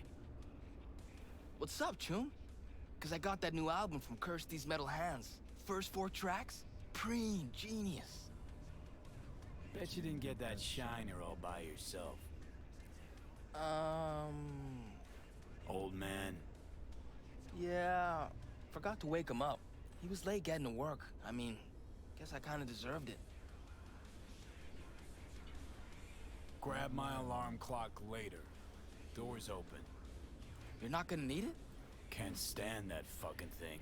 What's up, Chum? Cause I got that new album from Kirsty's Metal Hands. First 4 tracks? Preen, genius. Bet you didn't get that shiner all by yourself. Old man. Yeah, forgot to wake him up. He was late getting to work. I mean, guess I kinda deserved it. Grab my alarm clock later. Door's open. You're not gonna need it? Can't stand that fucking thing.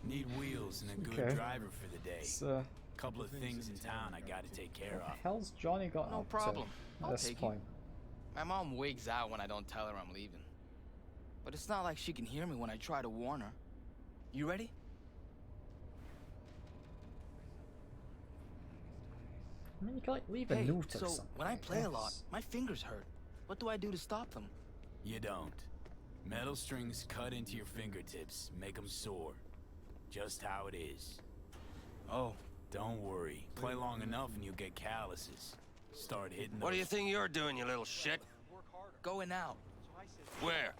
Need wheels and a good driver for the day. Couple of things in town I gotta take care of. What the hell's Johnny got No up problem. to I'll at this take point? My mom wigs out when I don't tell her I'm leaving. But it's not like she can hear me when I try to warn her. You ready? I mean, you can like leave a Hey, note or so something. when I play a lot, guess. my fingers hurt. What do I do to stop them? You don't. Metal strings cut into your fingertips, make them sore. Just how it is. Oh. Don't worry. Play long enough and you'll get calluses. Start hitting those... What do you think you're doing, you little shit? Going out. Where?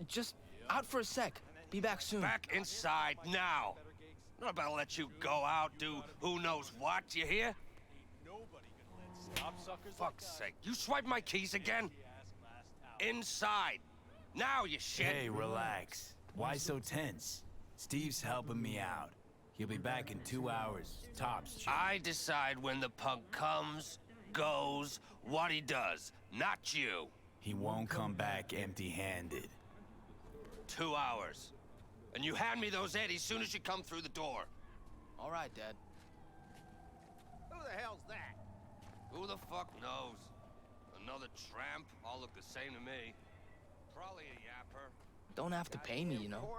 Just out for a sec. Be back soon. Back inside now. I'm not about to let you go out, do who knows what, you hear? Fuck's sake. You swiped my keys again? Inside. Now, you shit. Hey, relax. Why so tense? Steve's helping me out. He'll be back in 2 hours, tops. I decide when the punk comes, goes, what he does, not you. He won't come back empty-handed. 2 hours. And you hand me those eddies soon as you come through the door. All right, Dad. Who the hell's that? Who the fuck knows? Another tramp? All look the same to me. Probably a yapper. Don't have to pay me, you know.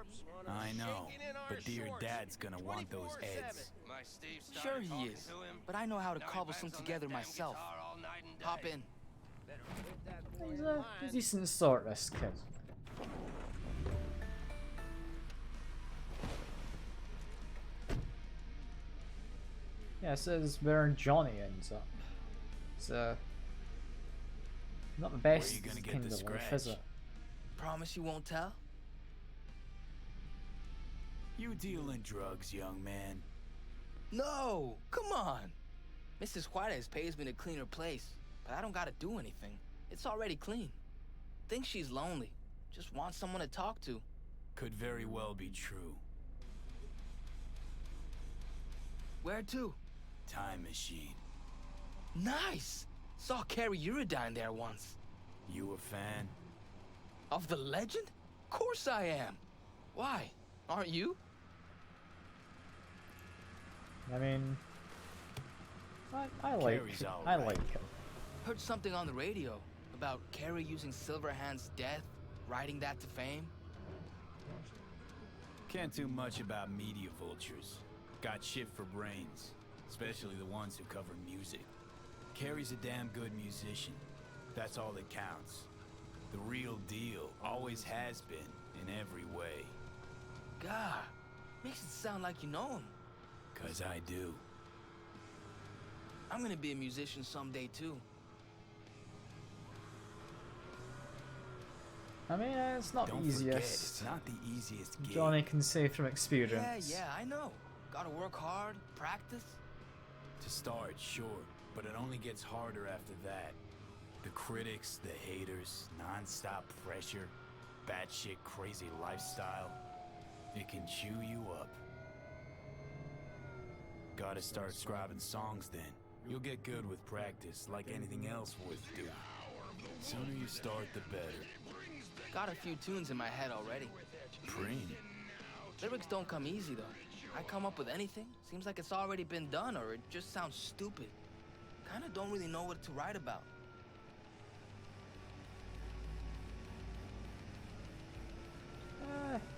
I know, but dear Dad's gonna want those eds. Sure he is, but I know how to cobble some together myself. Hop in. He's a decent sort, this kid. Yeah, it says where Johnny ends up. It's not the best kind of life, is it? Promise you won't tell? You dealing drugs, young man? No! Come on! Mrs. Juarez pays me to clean her place, but I don't gotta do anything. It's already clean. Thinks she's lonely. Just wants someone to talk to. Could very well be true. Where to? Time machine. Nice! Saw Carrie Uridine there once. You a fan? Of the legend? Course I am. Why? Aren't you? I mean, I like him. Heard something on the radio about Carrie using Silverhand's death, riding that to fame. Can't do much about media vultures. Got shit for brains, especially the ones who cover music. Carrie's a damn good musician. That's all that counts. The real deal, always has been, in every way. God, makes it sound like you know him. 'Cause I do. I'm gonna be a musician someday too. I mean, it's not Don't the easiest. forget, it's not the easiest gig. Johnny can say from experience. Yeah, I know. Gotta work hard, practice. To start, sure, but it only gets harder after that. The critics, the haters, non-stop pressure, batshit crazy lifestyle. It can chew you up. Gotta start scribing songs then. You'll get good with practice, like anything else worth doing. Sooner you start, the better. Got a few tunes in my head already. Preem. Lyrics don't come easy though. I come up with anything, seems like it's already been done or it just sounds stupid. Kinda don't really know what to write about.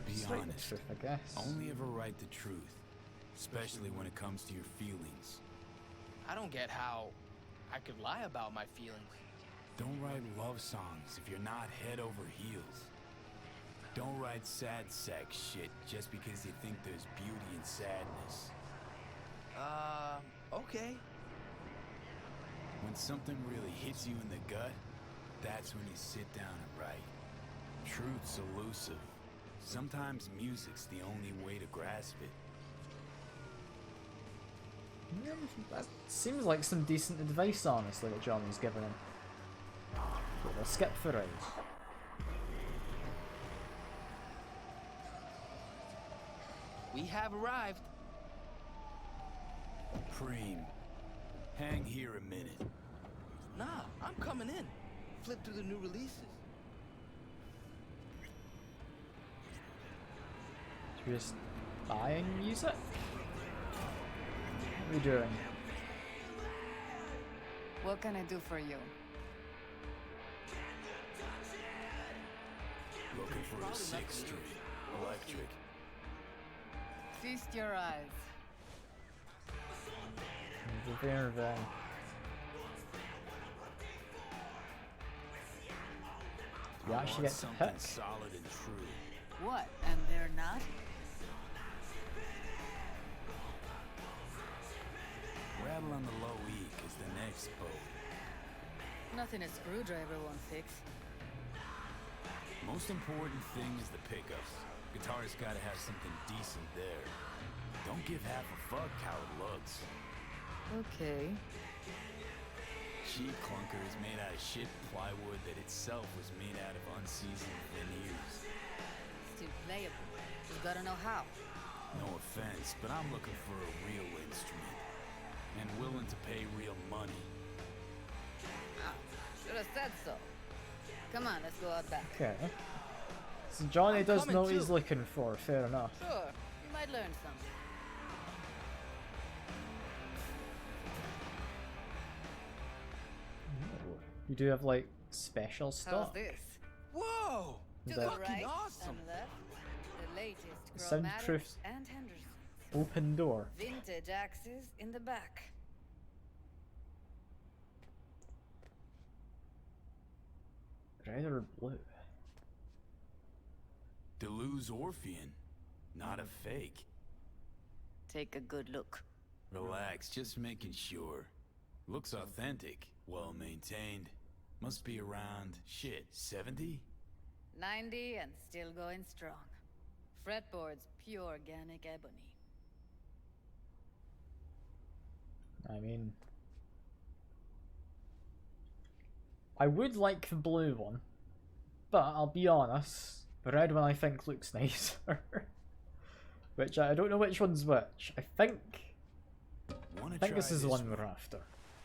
Be honest. Truth, I guess. Only ever write the truth, especially when it comes to your feelings. I don't get how I could lie about my feelings. Don't write love songs if you're not head over heels. Don't write sad sack shit just because you think there's beauty in sadness. Okay. When something really hits you in the gut, that's when you sit down and write. Truth's elusive. Sometimes music's the only way to grasp it. Yeah, that seems like some decent advice, honestly, that Johnny's given him. But we'll skip through. We have arrived. Preem, hang here a minute. Nah, I'm coming in. Flip through the new releases. Just buying music? What are we doing? What can I do for you? Looking for a 6th Street electric. Feast your eyes. Then. You actually get to something pick. solid and true. What? And they're not? Rattle on the low E is the next boat. Nothing a screwdriver won't fix. Most important thing is the pickups. Guitarist gotta have something decent there. Don't give half a fuck how it looks. Okay. cheap clunker is made out of shit plywood that itself was made out of unseasoned veneers. Still playable. Just gotta know how. No offense, but I'm looking for a real instrument. And willing to pay real money. Ah, should have said so. Come on, let's go out back. Okay. So Johnny I'm does coming know what too. he's looking for, fair enough. Sure, you might learn something. Ooh. You do have like special How's stuff. this? Whoa! Is To that the right awesome. and left. The latest Soundproof chromatics and Henderson. open door? Vintage axes in the back. Red or blue? Deleuze Orphean. Not a fake. Take a good look. Relax, just making sure. Looks authentic, well maintained. Must be around, shit, 70? 90 and still going strong. Fretboard's pure organic ebony. I mean, I would like the blue one, but I'll be honest, the red one I think looks nicer. Which I don't know which one's which. I think this is the one we're after.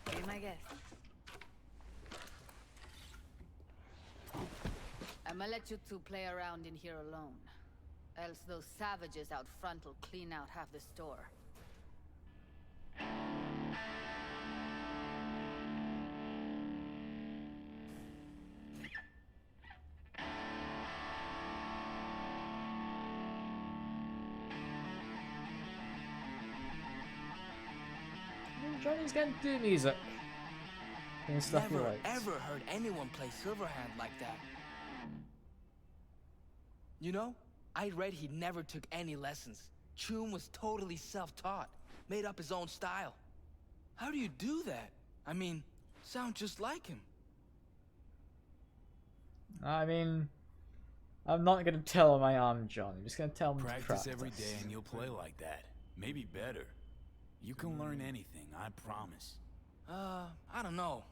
Be my guest. I'ma let you two play around in here alone. Else those savages out front will clean out half the store. Johnny's getting to do music. And stuff he Never likes. ever heard anyone play Silverhand like that. You know, I read he never took any lessons. Chum was totally self-taught, made up his own style. How do you do that? I mean, sound just like him. I mean, I'm not gonna tell him I am John. I'm just gonna tell him to Practice every day and you'll play like that. Maybe better. You can learn anything, I promise. I don't know.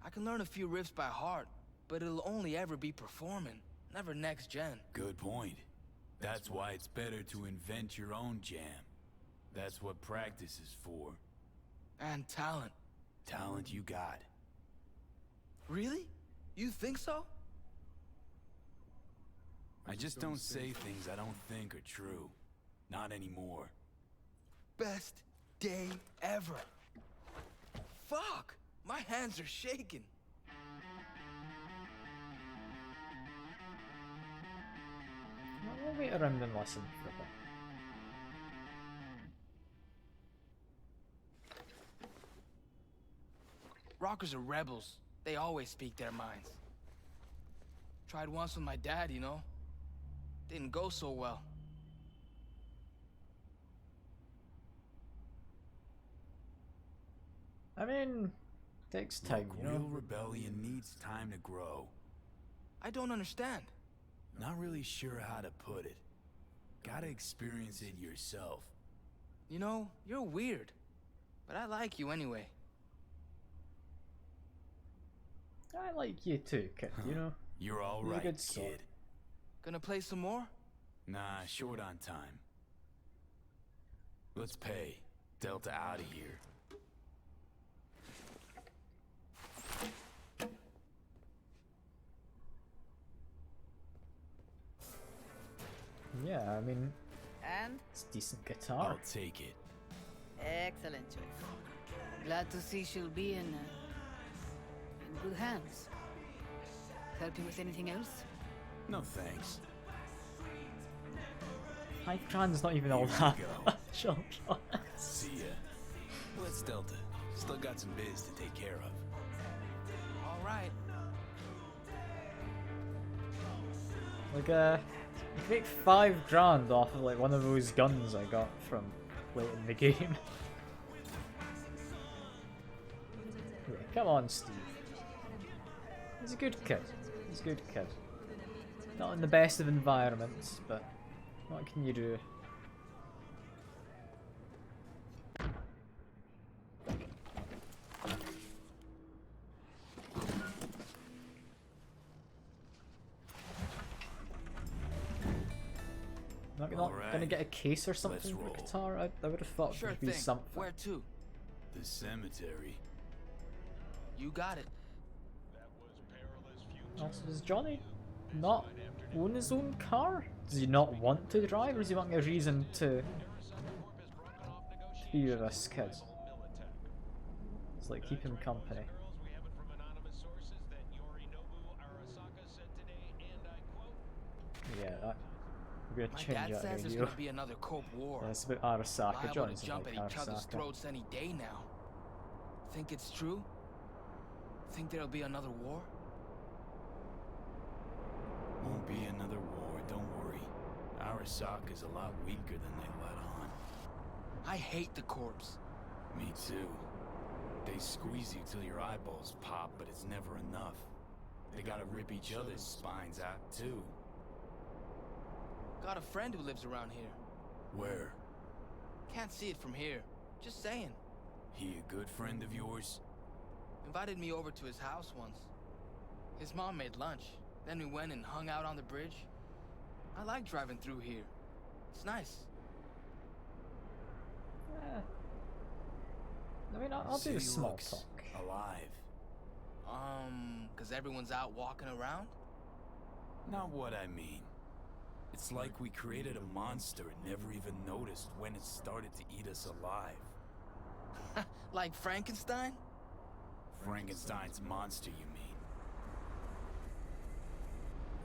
I can learn a few riffs by heart, but it'll only ever be performing, never next gen. Good point. That's why it's better to invent your own jam. That's what practice is for. And talent. Talent you got. Really? You think so? I just don't say things I don't think are true. Not anymore. Best day ever. Fuck! My hands are shaking. We'll wait around and listen for a bit. Rockers are rebels. They always speak their minds. Tried once with my dad, you know. Didn't go so well. I mean, takes time, Look, you know? real rebellion needs time to grow. I don't understand. Not really sure how to put it. Gotta experience it yourself. You know, you're weird. But I like you anyway. I like you too, kid, you know? You're all You're a right, good sort. kid. Gonna play some more? Nah, short on time. Let's pay. Delta out of here. Yeah, I mean, And? it's a decent guitar. I'll take it. Excellent choice. Glad to see she'll be in good hands. Help you with anything else? No thanks. $5,000's not even all Here that we go. much, I'll be honest. See ya. Let's Delta. Still got some biz to take care of. All right. Like, you can make $5,000 off of like one of those guns I got from late in the game. Yeah, come on, Steve. He's a good kid. He's a good kid. Not in the best of environments, but what can you do? not gonna Alright, get a case or something let's for roll. Katara? I would have thought Sure there'd be thing. something. Where to? The cemetery. You got it. Also, does Johnny not own his own car? Does he not want to drive, or does he want a reason to be with this kid? It's like keep him company. Yeah, that would be a My change dad out says there's radio. gonna be another Cold War. Yeah, it's about Arasaka. Liable Johnny's to jump like at each other's Arasaka. throats any day now. Think it's true? Think there'll be another war? Won't be another war, don't worry. Arasaka's a lot weaker than they let on. I hate the corpse. Me too. They squeeze you till your eyeballs pop, but it's never enough. They gotta rip each other's spines out too. Got a friend who lives around here. Where? Can't see it from here. Just saying. He a good friend of yours? Invited me over to his house once. His mom made lunch. Then we went and hung out on the bridge. I like driving through here. It's nice. I mean, I'll do the small talk. Alive. 'Cause everyone's out walking around? Not what I mean. It's like we created a monster and never even noticed when it started to eat us alive. Like Frankenstein? Frankenstein's monster, you mean?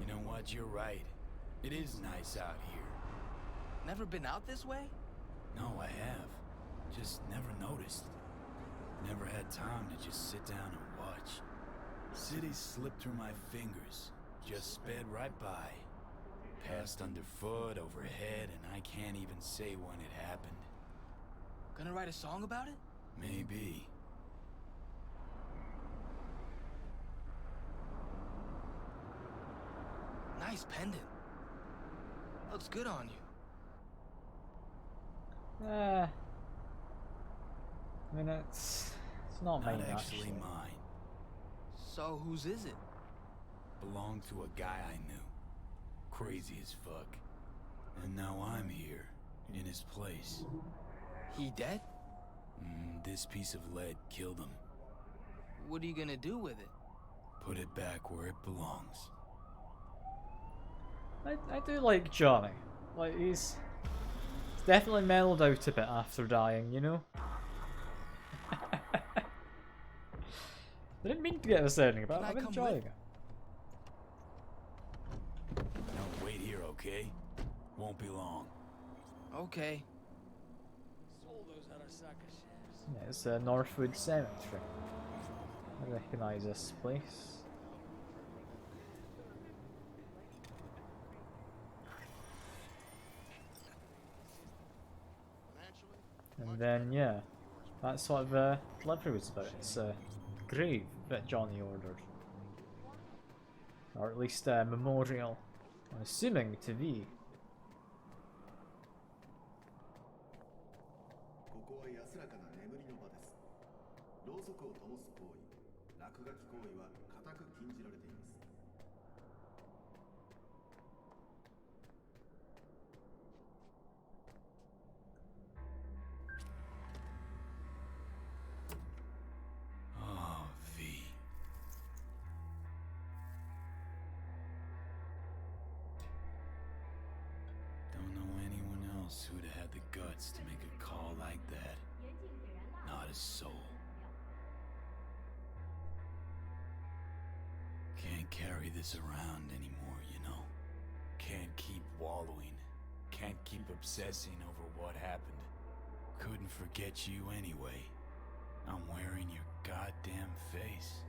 You know what, you're right. It is nice out here. Never been out this way? No, I have. Just never noticed. Never had time to just sit down and watch. Cities slipped through my fingers, just sped right by. Passed underfoot, overhead, and I can't even say when it happened. Gonna write a song about it? Maybe. Nice pendant. Looks good on you. I mean, it's not mine actually mine. So whose is it? Belonged to a guy I knew. Crazy as fuck. And now I'm here, in his place. He dead? This piece of lead killed him. What are you gonna do with it? Put it back where it belongs. I do like Johnny. Like, he's definitely mellowed out a bit after dying, you know? I didn't mean to get this ending, but I'm enjoying it. Now wait here, okay? Won't be long. Okay. Yeah, it's Northwood Cemetery. I recognise this place. And then, yeah, that's what the delivery was about. It's a grave that Johnny ordered. Or at least a memorial. I'm assuming to be. ここは安らかな眠りの場です。ろうそくを灯す行為、落書き行為は固く禁じられています。Oh, V. Don't know anyone else who'd have had the guts to make a call like that. Not a soul. Can't carry this around anymore, you know? Can't keep wallowing. Can't keep obsessing over what happened. Couldn't forget you anyway. I'm wearing your goddamn face.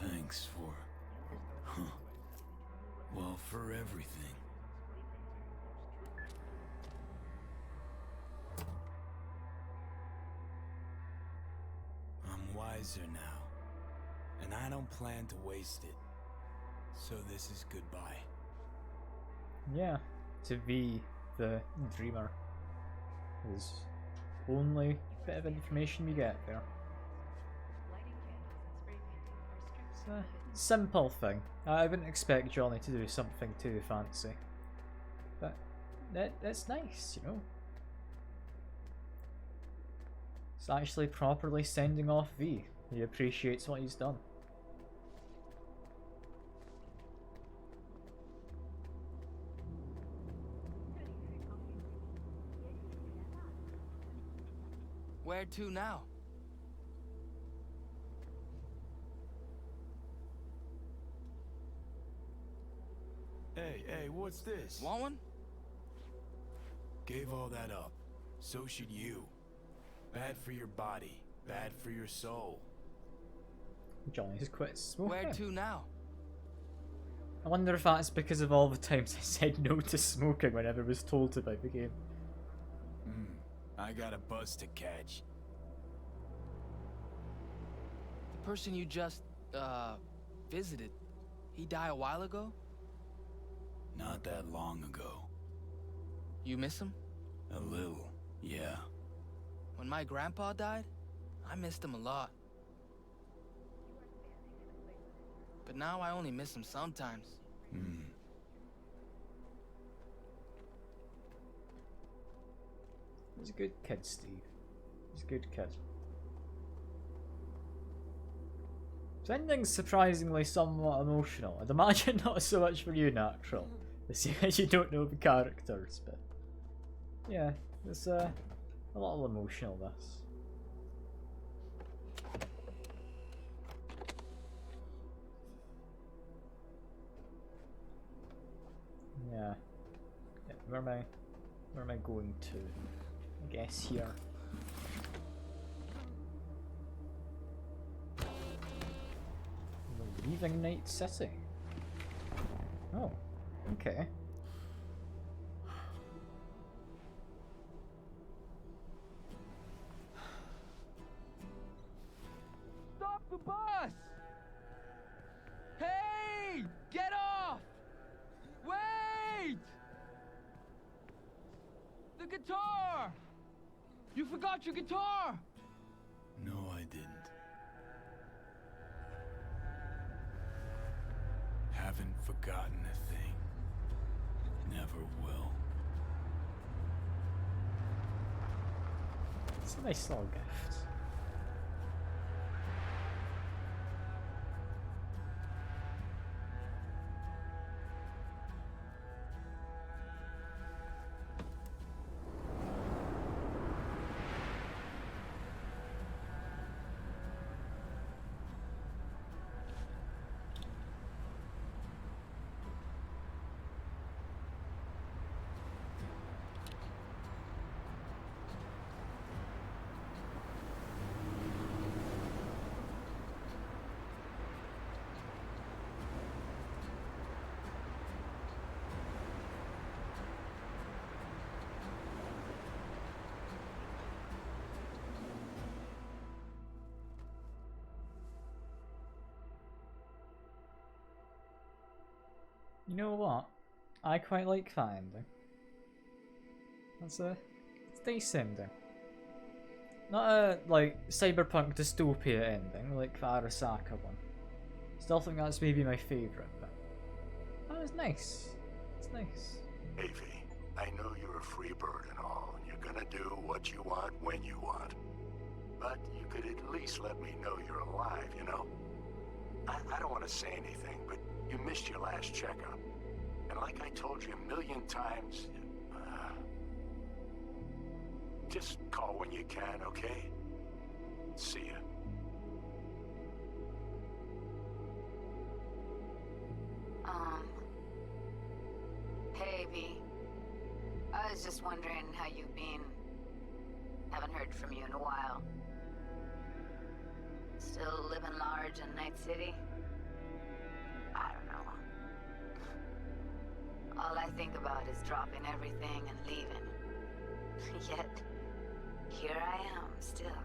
Thanks for... well, for everything. I'm wiser now, and I don't plan to waste it. So this is goodbye. Yeah, to be the dreamer is only bit of information we get there. It's a simple thing. I wouldn't expect Johnny to do something too fancy. that's nice, you know. It's actually properly sending off V. He appreciates what he's done. Where to now? Hey, what's this? Want one? Gave all that up. So should you. Bad for your body. Bad for your soul. Johnny's quit smoking. Where to now? I wonder if that's because of all the times I said no to smoking whenever I was told to by the game. I got a bus to catch. The person you just, visited, he died a while ago? Not that long ago. You miss him? A little, yeah. When my grandpa died, I missed him a lot. But now I only miss him sometimes. He's a good kid, Steve. He's a good kid. This ending's surprisingly somewhat emotional. I'd imagine not so much for you, Natural, as you don't know the characters, but yeah, there's a little emotional this. Yeah. Where am I going to? I guess here. We're leaving Night City. Oh, okay. Stop the bus! Hey! Get off! Wait! The guitar! You forgot your guitar! No, I didn't. Haven't forgotten a thing. Never will. It's a nice little gift. You know what? I quite like that ending. It's nice ending. Not a like cyberpunk dystopia ending like the Arasaka one. Still think that's maybe my favourite, but that was nice. It's nice. Avy, I know you're a free bird and all, and you're gonna do what you want when you want. But you could at least let me know you're alive, you know? I don't want to say anything, but you missed your last checkup. And like I told you a million times, just call when you can, okay? See ya. Hey, V. I was just wondering how you've been. Haven't heard from you in a while. Still living large in Night City? I don't know. All I think about is dropping everything and leaving. Yet, here I am, still.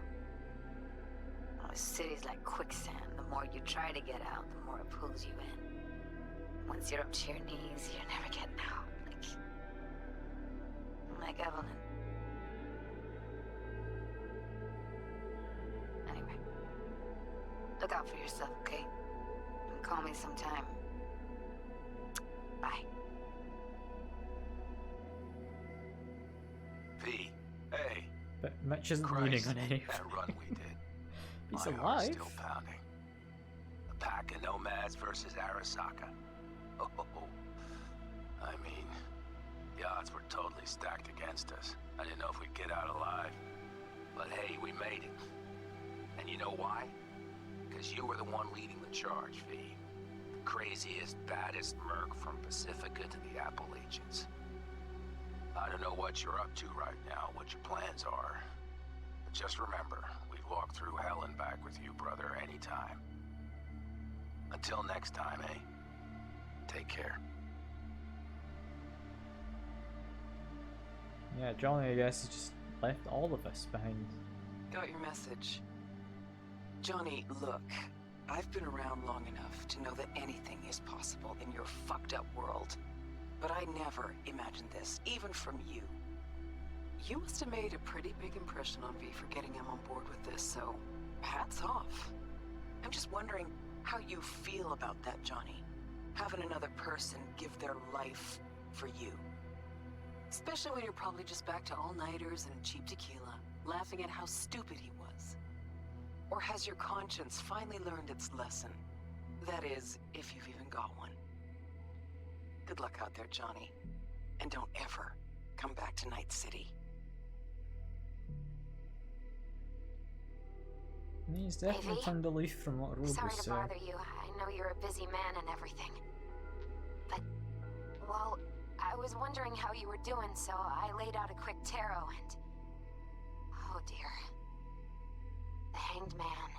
Oh, the city's like quicksand. The more you try to get out, the more it pulls you in. Once you're up to your knees, you're never getting out. Like Evelyn. Anyway, look out for yourself, okay? And call me sometime. Bye. Mitch isn't Christ, leaning on anything. that run we did. He's My heart's alive. still pounding. The pack of nomads versus Arasaka. Oh, I mean, the odds were totally stacked against us. I didn't know if we'd get out alive. But hey, we made it. And you know why? Because you were the one leading the charge, V. The craziest, baddest merc from Pacifica to the Appalachians. I don't know what you're up to right now, what your plans are. But just remember, we'd walk through hell and back with you, brother, anytime. Until next time, eh? Take care. Yeah, Johnny, I guess, has just left all of us behind. Got your message. Johnny, look. I've been around long enough to know that anything is possible in your fucked up world. But I never imagined this, even from you. You must have made a pretty big impression on V for getting him on board with this, so hats off. I'm just wondering how you feel about that, Johnny. Having another person give their life for you. Especially when you're probably just back to all-nighters and cheap tequila, laughing at how stupid he was. Or has your conscience finally learned its lesson? That is, if you've even got one. Good luck out there, Johnny. And don't ever come back to Night City. He's definitely turned a leaf from what Rogue Sorry was to saying. bother you. I know you're a busy man and everything. But, well, I was wondering how you were doing, so I laid out a quick tarot and... Oh dear. The Hanged Man,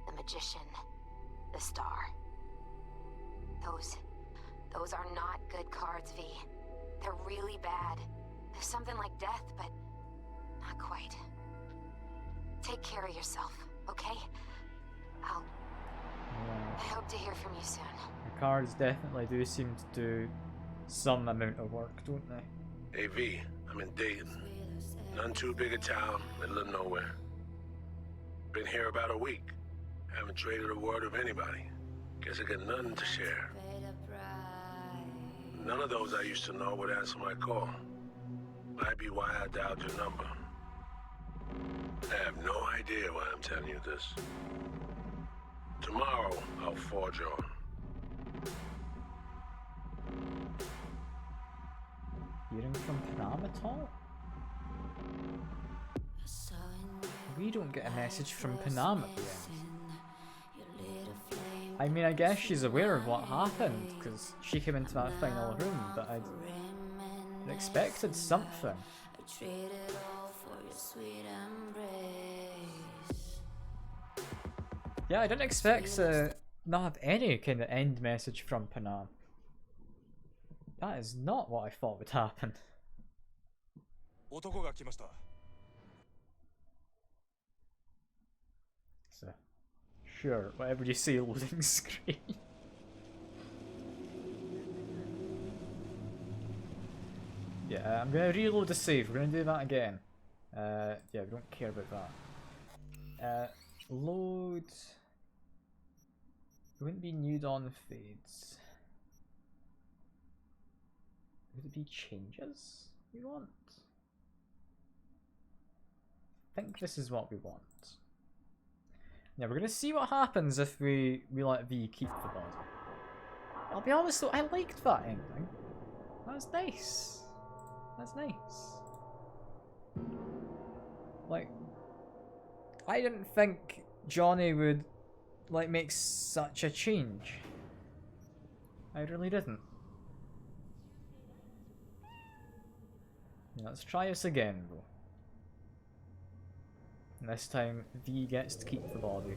the Magician, the Star. Those are not good cards, V. They're really bad. There's something like death, but not quite. Take care of yourself, okay? I hope to hear from you soon. The cards definitely do seem to do some amount of work, don't they? Hey V, I'm in Dayton. None too big a town, middle of nowhere. Been here about a week. Haven't traded a word with anybody. Guess I got nothing to share. None of those I used to know would answer my call. Might be why I dialed your number. I have no idea why I'm telling you this. Tomorrow, I'll forge on. Hearing from Panama at all? We don't get a message from Panama at the end. I mean, I guess she's aware of what happened, because she came into that final room, but I'd expected something. Yeah, I didn't expect to not have any kind of end message from Panam. That is not what I thought would happen. So, sure, whatever you say, loading screen. Yeah, I'm gonna reload the save. We're gonna do that again. Yeah, we don't care about that. Load. It wouldn't be New Dawn fades. Would it be changes we want? I think this is what we want. Now we're gonna see what happens if we let V keep the body. I'll be honest though, I liked that ending. That was nice. That's nice. Like, I didn't think Johnny would like make such a change. I really didn't. Let's try this again though. And this time V gets to keep the body.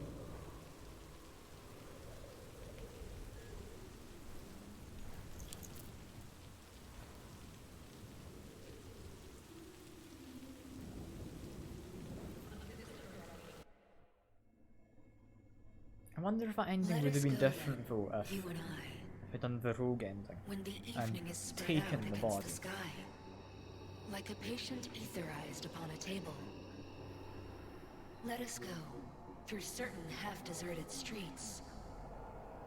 I wonder if that ending would have been different though if I'd done the rogue ending and taken the body. Like a patient etherized upon a table. Let us go through certain half-deserted streets,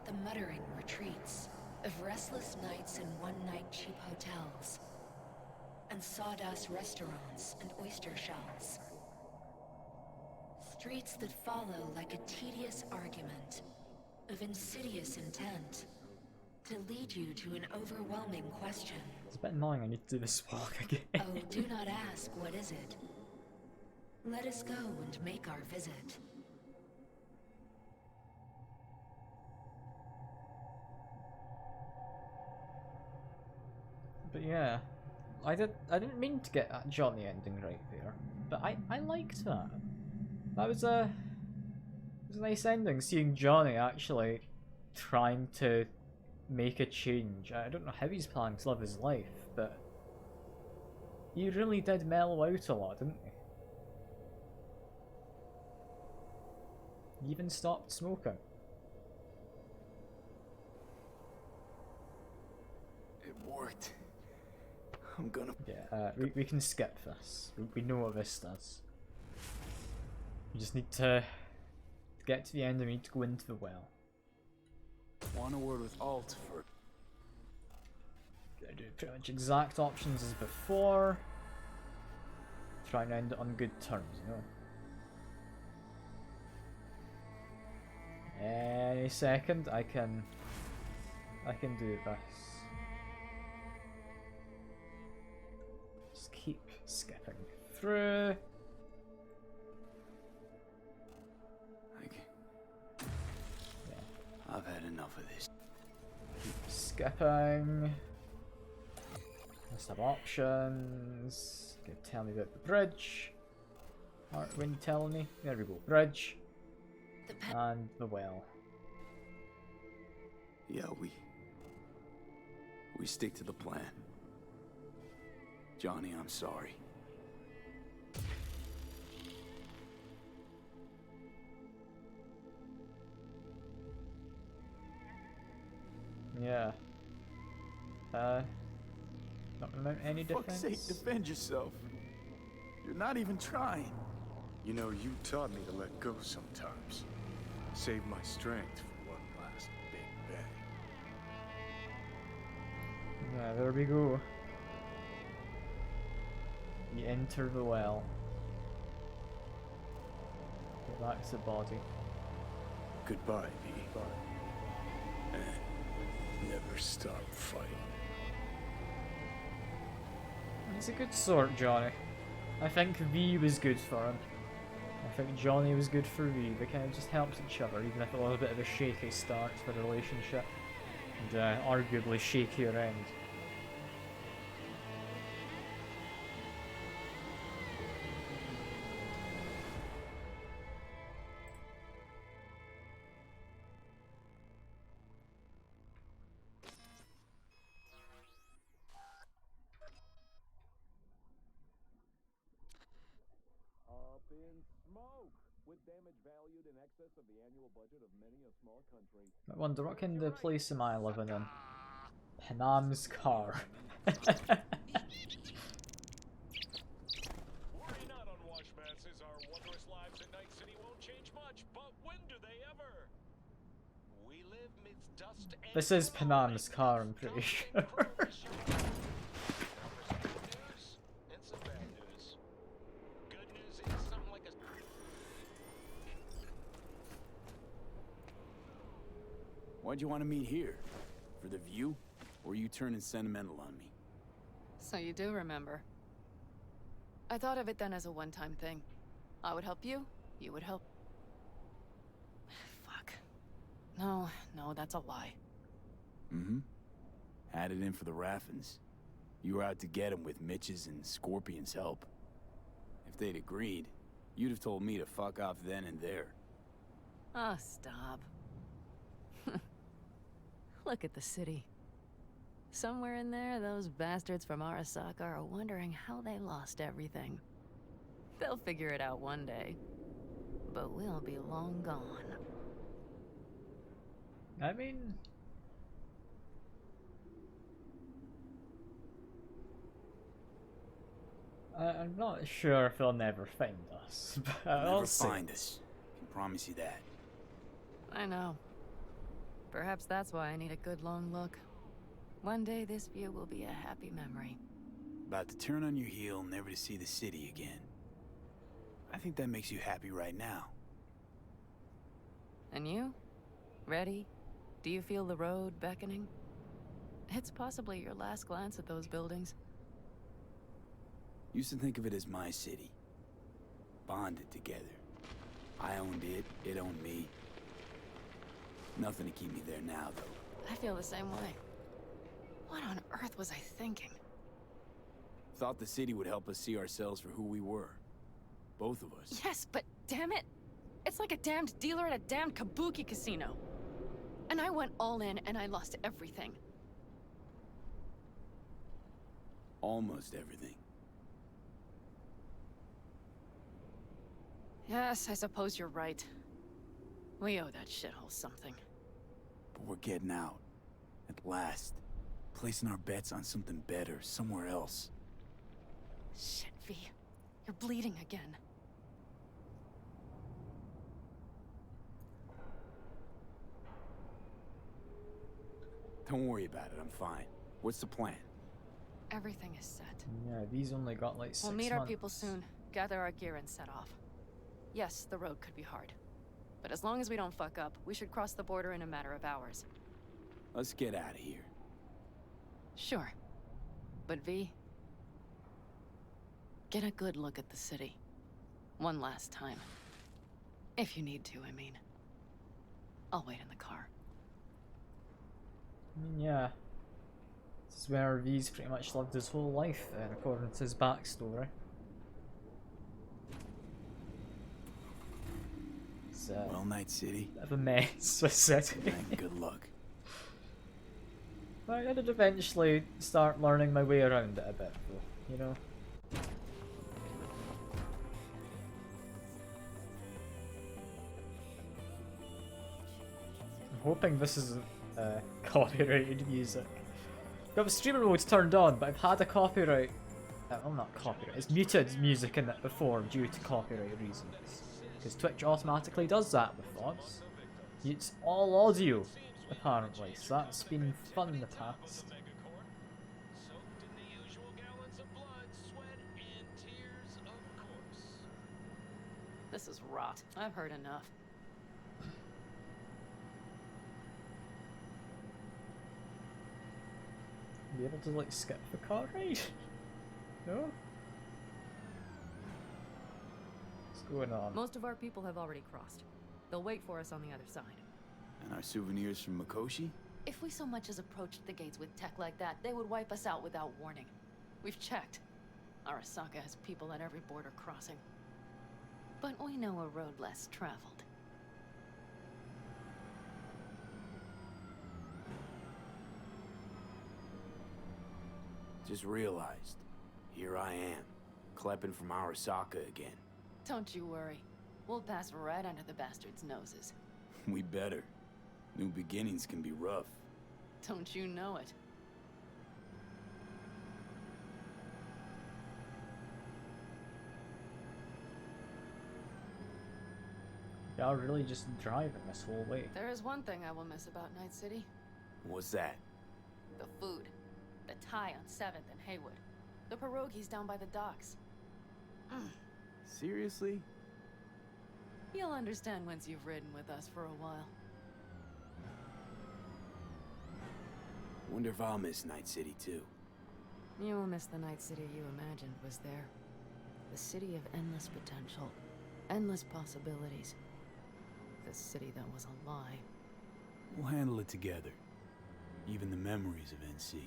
the muttering retreats of restless nights in one-night cheap hotels, and sawdust restaurants and oyster shells, streets that follow like a tedious argument of insidious intent to lead you to an overwhelming question. It's a bit annoying I need to do this walk again. Oh, do not ask, what is it? Let us go and make our visit. But yeah, I didn't mean to get that Johnny ending right there, but I liked that. That was a nice ending, seeing Johnny actually trying to make a change. I don't know how he's planning to live his life, but he really did mellow out a lot, didn't he? He even stopped smoking. It worked. I'm gonna... Yeah, we can skip this. We know what this does. We just need to get to the end and we need to go into the well. Want a word with Alt for... Gonna do pretty much exact options as before. Try and end it on good terms, you know. Any second I can do this. Just keep skipping through. I've had enough of this. Keep skipping. Let's have options. Okay, tell me about the bridge. Alright, when you telling me? There we go. Bridge. And the well. Yeah, we stick to the plan. Johnny, I'm sorry. Yeah. Not gonna mount any For fuck's defense. sake, defend yourself. You're not even trying. You know, you taught me to let go sometimes. Save my strength for one last big bang. Yeah, there we go. We enter the well. Get back to the body. Goodbye, V. And never stop fighting. He's a good sort, Johnny. I think V was good for him. I think Johnny was good for V. They kind of just helped each other, even if it was a bit of a shaky start for the relationship. And arguably shakier end. Up in smoke! With damage valued in excess of the annual budget of many a small country. I wonder what kind of place am I living in? Panam's car. Worry not, unwashed masses. Our wondrous lives in Night City won't change much, but when do they ever? We live midst dust and This is Panam's car, I'm pretty sure. and some bad news. Good news is something like a... Why'd you want to meet here? For the view? Or are you turning sentimental on me? So you do remember. I thought of it then as a one-time thing. I would help you, you would help... Fuck. No, that's a lie. Mm-hmm. Had it in for the Raffins. You were out to get him with Mitch's and Scorpion's help. If they'd agreed, you'd have told me to fuck off then and there. Ah, stop. Look at the city. Somewhere in there, those bastards from Arasaka are wondering how they lost everything. They'll figure it out one day. But we'll be long gone. I mean... I'm not sure if they'll never find us, but They'll I'll never see. find us. I can promise you that. I know. Perhaps that's why I need a good long look. One day this view will be a happy memory. About to turn on your heel, never to see the city again. I think that makes you happy right now. And you? Ready? Do you feel the road beckoning? It's possibly your last glance at those buildings. Used to think of it as my city. Bonded together. I owned it, it owned me. Nothing to keep me there now, though. I feel the same way. What on earth was I thinking? Thought the city would help us see ourselves for who we were. Both of us. Yes, but damn it! It's like a damned dealer at a damned kabuki casino. And I went all in and I lost everything. Almost everything. Yes, I suppose you're right. We owe that shithole something. But we're getting out. At last. Placing our bets on something better, somewhere else. Shit, V. You're bleeding again. Don't worry about it, I'm fine. What's the plan? Everything is set. Yeah, these only got like 6 We'll meet months. our people soon, gather our gear and set off. Yes, the road could be hard. But as long as we don't fuck up, we should cross the border in a matter of hours. Let's get out of here. Sure. But V, get a good look at the city. One last time. If you need to, I mean. I'll wait in the car. Yeah. This is where V's pretty much lived his whole life, according to his backstory. It's well, Night City. Bit of a mess, with city. And good luck. I did eventually start learning my way around it a bit, though, you know? I'm hoping this isn't copyrighted music. Got the streamer mode's turned on, but I've had a copyright... well, not copyright, it's muted music in it before due to copyright reasons. Because Twitch automatically does that with VODs. It's all audio, apparently, so that's been fun in the past. This is rot. I've heard enough. Be able to like skip the car ride? No? What's going on? Most of our people have already crossed. They'll wait for us on the other side. And our souvenirs from Mikoshi? If we so much as approached the gates with tech like that, they would wipe us out without warning. We've checked. Arasaka has people at every border crossing. But we know a road less traveled. Just realized. Here I am. Klepping from Arasaka again. Don't you worry. We'll pass right under the bastards' noses. We better. New beginnings can be rough. Don't you know it? Y'all really just driving this whole way. There is one thing I will miss about Night City. What's that? The food. The Thai on 7th and Haywood. The pierogies down by the docks. Seriously? You'll understand once you've ridden with us for a while. Wonder if I'll miss Night City too. You will miss the Night City you imagined was there. The city of endless potential. Endless possibilities. The city that was a lie. We'll handle it together. Even the memories of NC.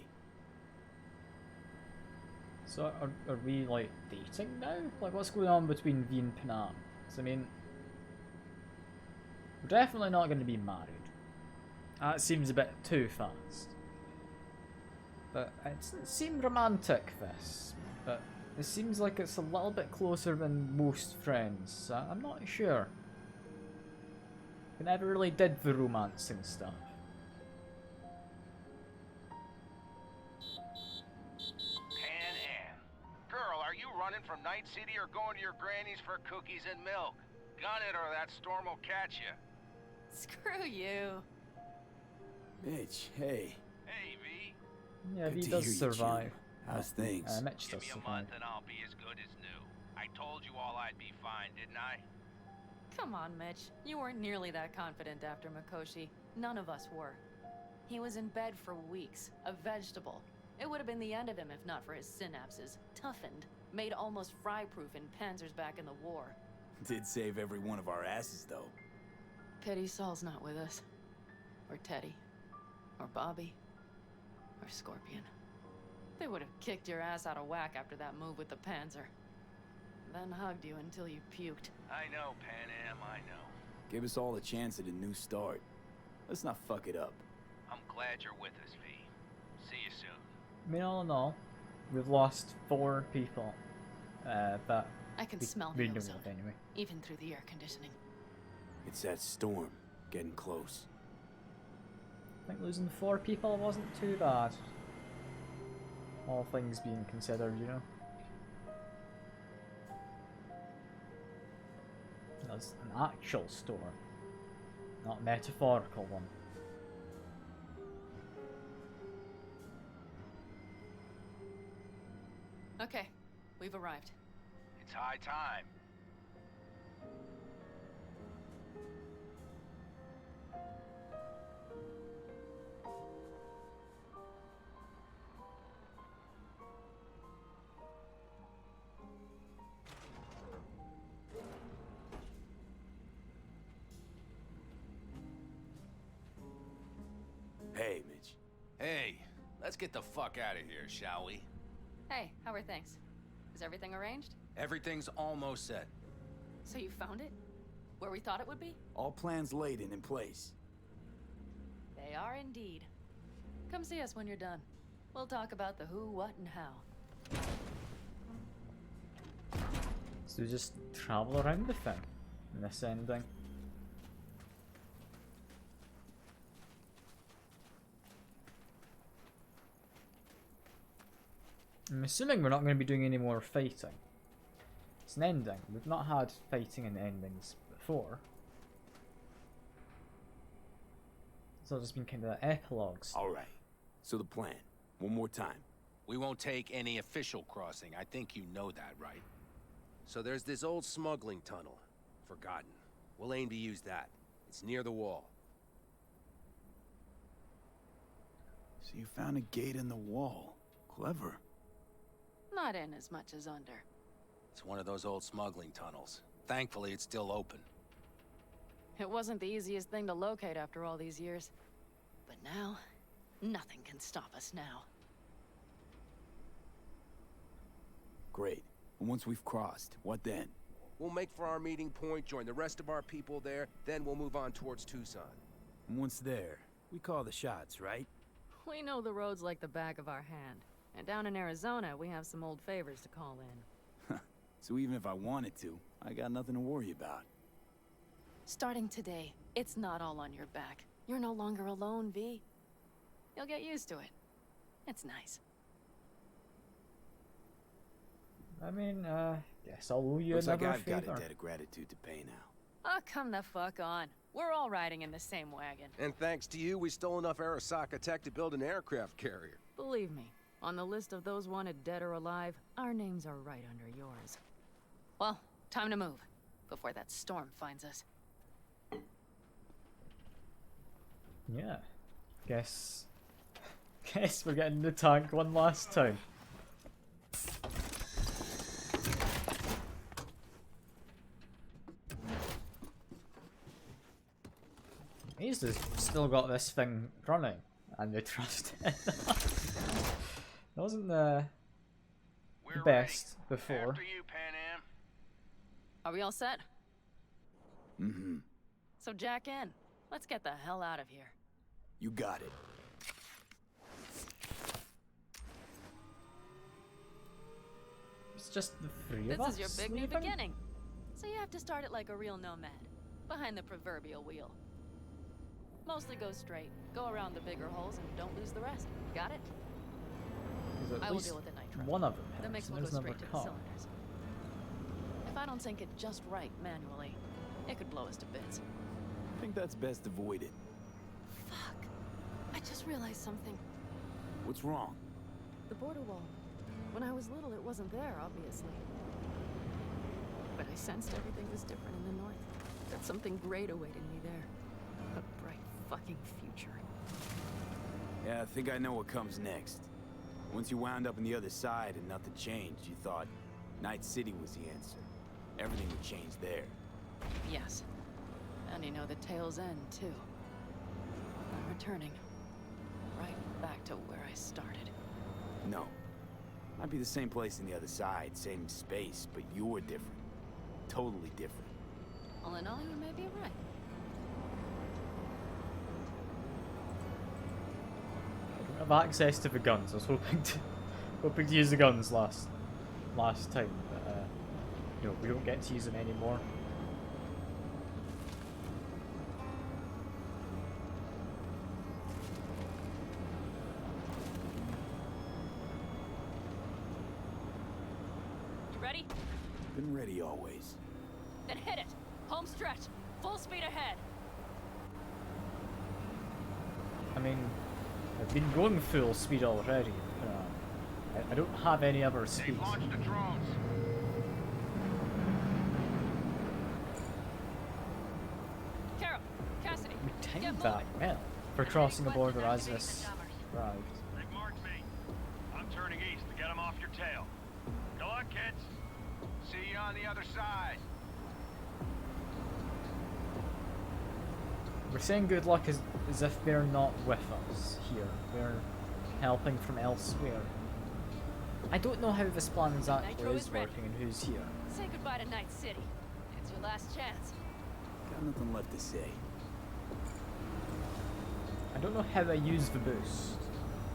So are we like dating now? Like what's going on between V and Panam? 'Cause I mean, we're definitely not going to be married. That seems a bit too fast. But it doesn't seem romantic, this. But it seems like it's a little bit closer than most friends. So I'm not sure. We never really did the romancing stuff. Pan Am. Girl, are you running from Night City or going to your granny's for cookies and milk? Gun it or that storm will catch you. Screw you. Mitch, hey. Hey, V. Yeah, Good he to does hear you, survive. Jim. How's things? Mitch Give does me a survive. month and I'll be as good as new. I told you all I'd be fine, didn't I? Come on, Mitch. You weren't nearly that confident after Mikoshi. None of us were. He was in bed for weeks, a vegetable. It would have been the end of him if not for his synapses. Toughened, made almost fry-proof in panzers back in the war. Did save every one of our asses, though. Pity Saul's not with us. Or Teddy. Or Bobby. Or Scorpion. They would have kicked your ass out of whack after that move with the Panzer. Then hugged you until you puked. I know, Pan Am, I know. Gave us all a chance at a new start. Let's not fuck it up. I'm glad you're with us, V. See you soon. I mean, all in all, we've lost 4 people. But I can smell we the know ozone, of anyway. even through the air conditioning. It's that storm getting close. I think losing 4 people wasn't too bad. All things being considered, you know. That's an actual storm, not a metaphorical one. Okay, we've arrived. It's high time. Hey, Mitch. Hey, let's get the fuck out of here, shall we? Hey, how are things? Is everything arranged? Everything's almost set. So you found it? Where we thought it would be? All plans laid and in place. They are indeed. Come see us when you're done. We'll talk about the who, what, and how. So we just travel around the thing in this ending. I'm assuming we're not going to be doing any more fighting. It's an ending. We've not had fighting in endings before. It's all just been kind of epilogues. Alright. So the plan. One more time. We won't take any official crossing. I think you know that, right? So there's this old smuggling tunnel. Forgotten. We'll aim to use that. It's near the wall. So you found a gate in the wall. Clever. Not in as much as under. It's one of those old smuggling tunnels. Thankfully, it's still open. It wasn't the easiest thing to locate after all these years. But now, nothing can stop us now. Great. And once we've crossed, what then? We'll make for our meeting point, join the rest of our people there, then we'll move on towards Tucson. And once there, we call the shots, right? We know the roads like the back of our hand. And down in Arizona, we have some old favors to call in. So even if I wanted to, I got nothing to worry about. Starting today, it's not all on your back. You're no longer alone, V. You'll get used to it. It's nice. I mean, guess I'll owe you Looks like another I've got favor. a debt of gratitude to pay now. Oh, come the fuck on. We're all riding in the same wagon. And thanks to you, we stole enough Arasaka tech to build an aircraft carrier. Believe me, on the list of those wanted dead or alive, our names are right under yours. Well, time to move, before that storm finds us. Yeah. Guess we're getting the tank one last time. He's just still got this thing running, and they trust it. It wasn't the best before. After you, Pan Am. Are we all set? Mm-hmm. So jack in. Let's get the hell out of here. You got it. It's just the 3 of This us is your big new leaving? beginning. So you have to start it like a real nomad, behind the proverbial wheel. Mostly go straight, go around the bigger holes, and don't lose the rest. Got it? 'Cause at I will least deal with the nitro. one of them The hits, mix and will go there's another straight to the car. cylinders. If I don't sync it just right manually, it could blow us to bits. I think that's best avoided. Fuck. I just realized something. What's wrong? The border wall. When I was little, it wasn't there, obviously. But I sensed everything was different in the north. That something great awaited me there. A bright fucking future. Yeah, I think I know what comes next. Once you wound up on the other side and nothing changed, you thought Night City was the answer. Everything would change there. Yes. And you know the tale's end, too. I'm returning. Right back to where I started. No. Might be the same place on the other side, same space, but you're different. Totally different. All in all, you may be right. I don't have access to the guns. I was hoping to use the guns last time, but no, we don't get to use them anymore. You ready? Been ready always. Then hit it! Home stretch! Full speed ahead! I mean, I've been going full speed already. I don't have any other speed. Launched the drones. Carol, Cassidy, We timed that well for crossing the border as this arrived. They've marked me. I'm turning east to get them off your tail. Good luck, kids. See you on the other side. We're saying good luck as if they're not with us here. They're helping from elsewhere. I don't know how this plan exactly is working and who's here. Say goodbye to Night City. It's your last chance. Got nothing left to say. I don't know how I use the boost.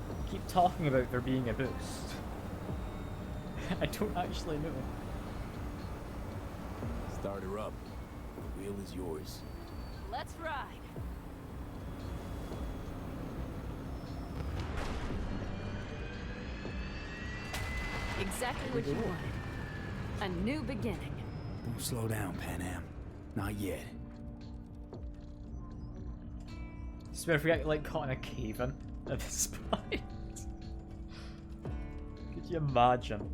I keep talking about there being a boost. I don't actually know. Start her up. The wheel is yours. Let's ride. Exactly what you wanted. A new beginning. Don't slow down, Pan Am. Not yet. Swear if we get like caught in a cave-in at this point. Could you imagine?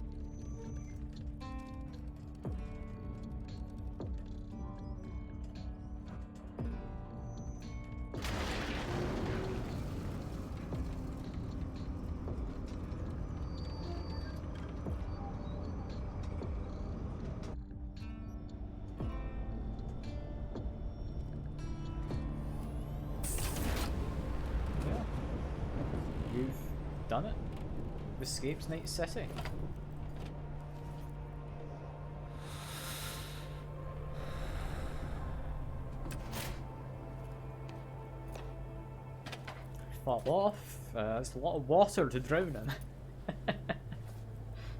Done it. Escapes Night City. Fall off. It's a lot of water to drown in.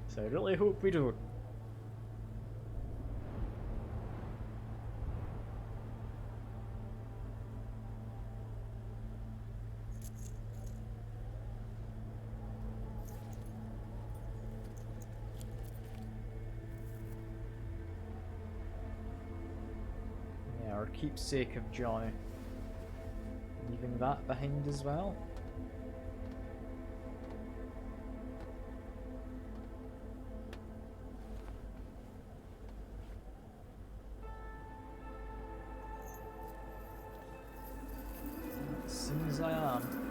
So I really hope we don't. Our keepsake of Johnny. Leaving that behind as well. As soon as I am.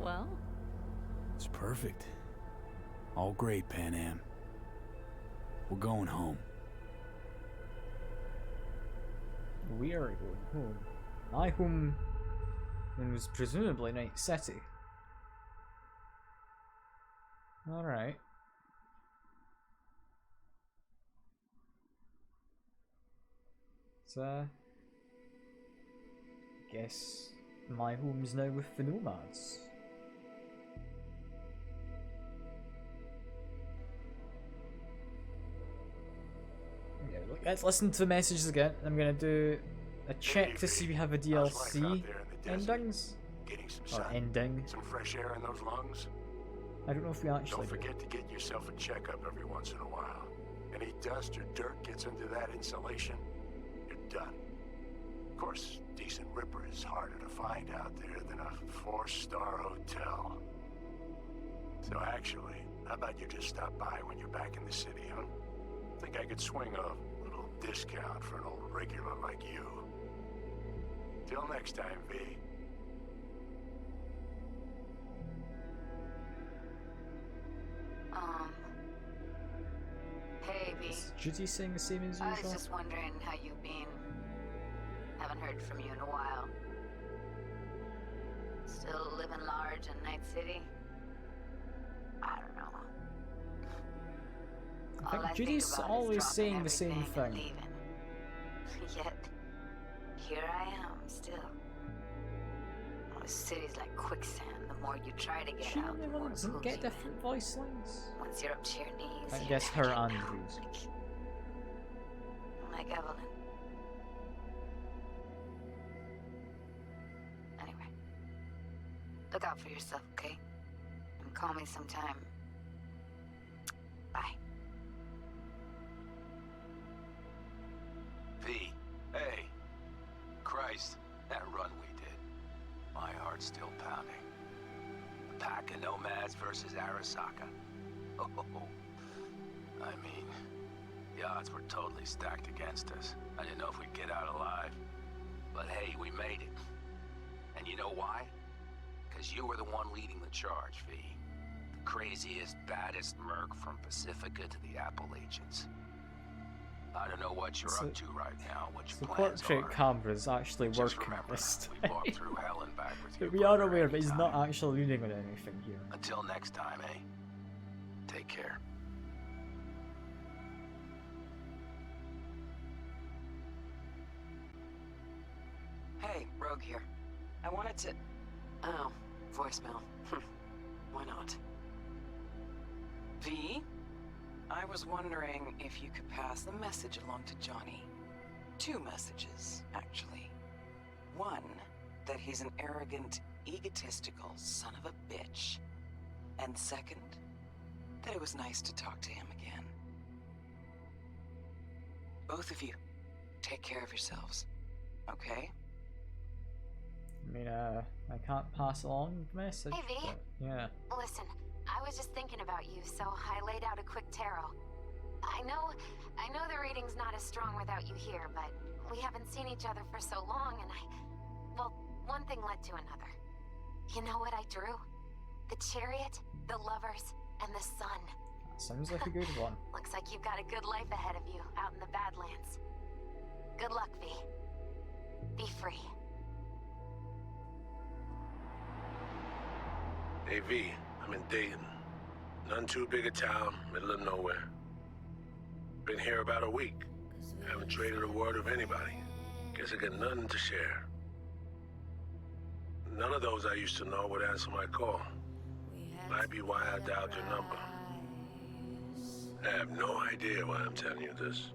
Well? It's perfect. All great, Pan Am. We're going home. We are going home. My home was presumably Night City. Alright. So, guess my home's now with the nomads. let's listen to the messages again. I'm gonna do a check to see if we have a DLC endings. Or ending. Some fresh air in those lungs. I don't know if we actually Don't forget to get yourself a checkup every once in a while. Any dust or dirt gets into that insulation, you're done. Of course, decent ripper is harder to find out there than a 4-star hotel. So actually, how about you just stop by when you're back in the city, huh? Think I could swing a little discount for an old regular like you. Till next time, V. Hey, V. Is Judy saying the same as I usual? was just wondering how you've been. Haven't heard from you in a while. Still living large in Night City? I don't know. I think Judy's always saying the same thing. Yet, here I am still. Oh, the city's like quicksand. The more you try to get She out, the more it doesn't pulls get you different voice lines. in. Once you're up to your knees, I you guess never her get and out. Drew's. Like Evelyn. Anyway, look out for yourself, okay? And call me sometime. Bye. V, hey. Christ, that run we did. My heart's still pounding. A pack of nomads versus Arasaka. Oh, I mean, the odds were totally stacked against us. I didn't know if we'd get out alive. But hey, we made it. And you know why? Because you were the one leading the charge, V. The craziest, baddest merc from Pacifica to the Appalachians. I don't know what you're up to right now, what your The plans portrait are. camera is actually Just working remember, this we time. walked through hell and back with you. We are aware, but he's not actually leaning on anything here. Until next time, eh? Take care. Hey, Rogue here. I wanted to... Oh, voicemail. Why not? V? I was wondering if you could pass the message along to Johnny. 2 messages, actually. One, that he's an arrogant, egotistical son of a bitch. And second, that it was nice to talk to him again. Both of you, take care of yourselves, okay? I mean, I can't pass along the message. Hey, V. But yeah. Listen, I was just thinking about you, so I laid out a quick tarot. I know the reading's not as strong without you here, but we haven't seen each other for so long, and well, one thing led to another. You know what I drew? The chariot, the lovers, and the sun. Sounds like a good one. Looks like you've got a good life ahead of you out in the Badlands. Good luck, V. Be free. Hey, V, I'm in Dayton. None too big a town, middle of nowhere. Been here about a week. Haven't traded a word with anybody. Guess I got nothing to share. None of those I used to know would answer my call. Might be why I dialed your number. I have no idea why I'm telling you this.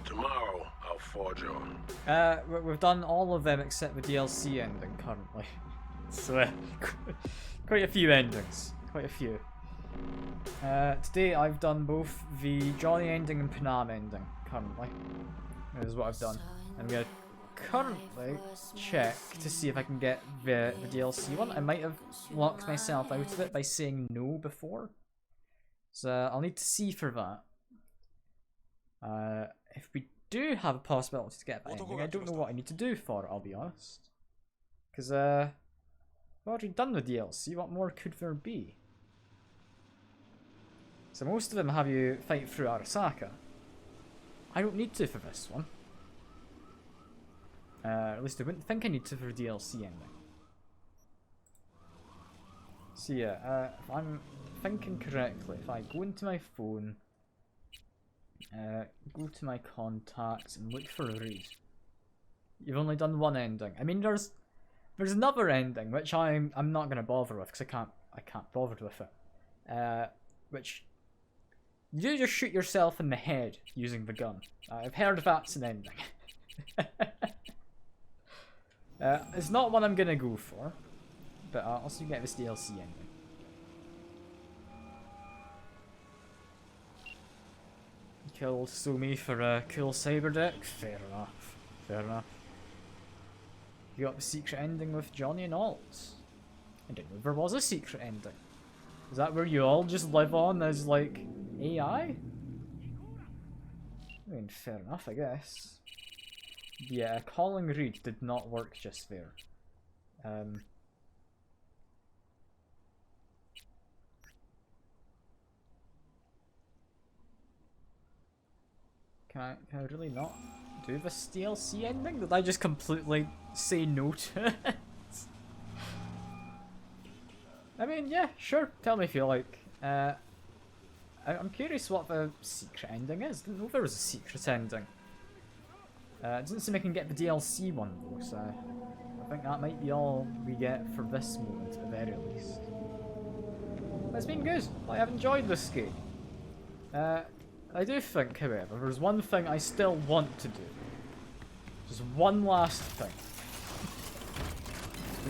Tomorrow, I'll forge on. We've done all of them except the DLC ending currently. So, quite a few endings. Quite a few. Today I've done both the Johnny ending and Panam ending, currently. That is what I've done. I'm gonna currently check to see if I can get the DLC one. I might have locked myself out of it by saying no before. So I'll need to see for that. If we do have a possibility to get that ending, I don't know what I need to do for it, I'll be honest. Because, I've already done the DLC, what more could there be? So most of them have you fight through Arasaka. I don't need to for this one. At least I wouldn't think I need to for DLC ending. So yeah, if I'm thinking correctly, if I go into my phone, go to my contacts and look for a read. You've only done one ending. I mean, there's another ending which I'm not gonna bother with because I can't bother with it. Which You just shoot yourself in the head using the gun. I've heard that's an ending. It's not one I'm gonna go for, but I'll also get this DLC ending. Killed Sumi for a cool cyber deck? Fair enough. Fair enough. You got the secret ending with Johnny and Alt. I didn't know there was a secret ending. Is that where you all just live on as, like, AI? I mean, fair enough, I guess. Yeah, calling Reed did not work just there. Can I really not do this DLC ending? Did I just completely say no to it? I mean, yeah, sure. Tell me if you like. I'm curious what the secret ending is. Didn't know there was a secret ending. It doesn't seem I can get the DLC one though, so I think that might be all we get for this moment at the very least. But it's been good. I have enjoyed this game. I do think, however, there's one thing I still want to do. Just one last thing.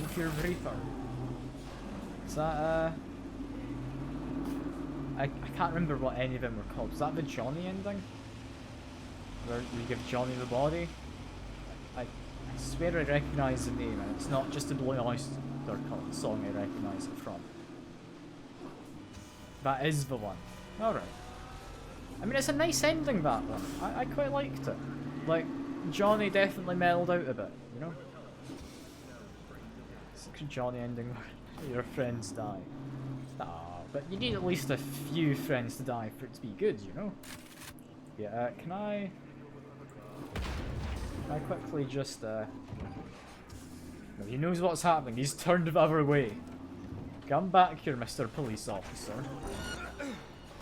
Nuclear Reaper. Is that, I can't remember what any of them were called. Was that the Johnny ending? Where we give Johnny the body? I swear I recognise the name, and it's not just a Blue Oyster Cult song I recognise it from. That is the one. Alright. I mean, it's a nice ending, that one. I quite liked it. Like, Johnny definitely mellowed out a bit, you know? It's like a Johnny ending where your friends die. But you need at least a few friends to die for it to be good, you know? Yeah, can I quickly just, he knows what's happening, he's turned the other way. Come back here, Mr. Police Officer.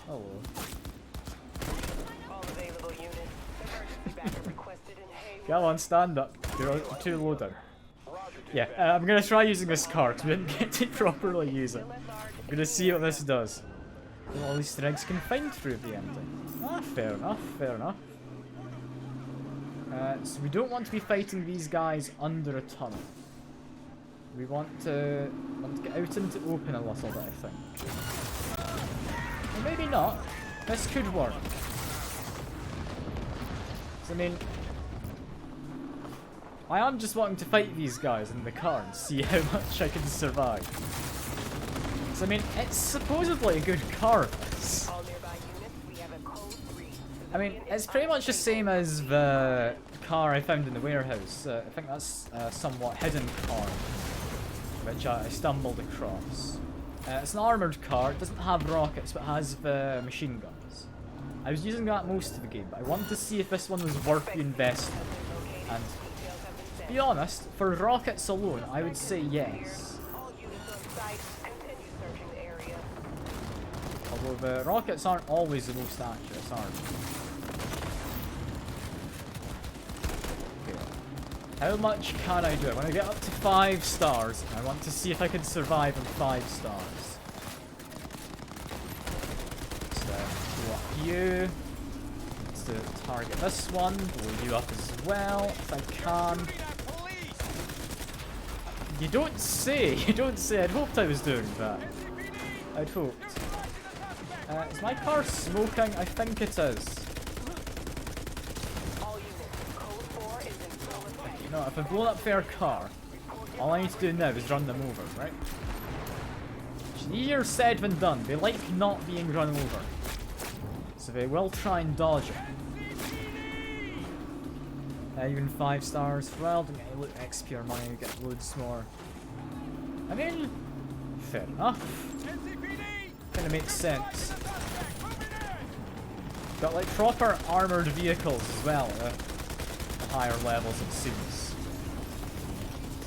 Hello. Come on, stand up. You're too low down. Yeah, I'm gonna try using this car because we didn't get to properly use it. I'm gonna see what this does. What all these eggs can find through the ending. Ah, fair enough, fair enough. So we don't want to be fighting these guys under a tunnel. We want to get out into open a little bit, I think. Or maybe not. This could work. So, I mean, I am just wanting to fight these guys in the car and see how much I can survive. So, I mean, it's supposedly a good car, this. I mean, it's pretty much the same as the car I found in the warehouse. I think that's a somewhat hidden car, which I stumbled across. It's an armoured car, it doesn't have rockets, but has the machine guns. I was using that most of the game, but I wanted to see if this one was worth the investment. And to be honest, for rockets alone, I would say yes. Although the rockets aren't always the most accurate, are they? Okay. How much can I do? I want to get up to 5 stars. I want to see if I can survive on 5 stars. So, blow up you. Let's target this one. Blow you up as well, if I can. You don't say! You don't say! I'd hoped I was doing that. I'd hoped. Is my car smoking? I think it is. You know, if I've blown up their car, all I need to do now is run them over, right? It's easier said than done. They like not being run over. So they will try and dodge it. Even 5 stars. Well, don't get any loot XP or money, get loads more. I mean, fair enough. Kinda makes sense. Got like proper armoured vehicles as well at the higher levels it seems.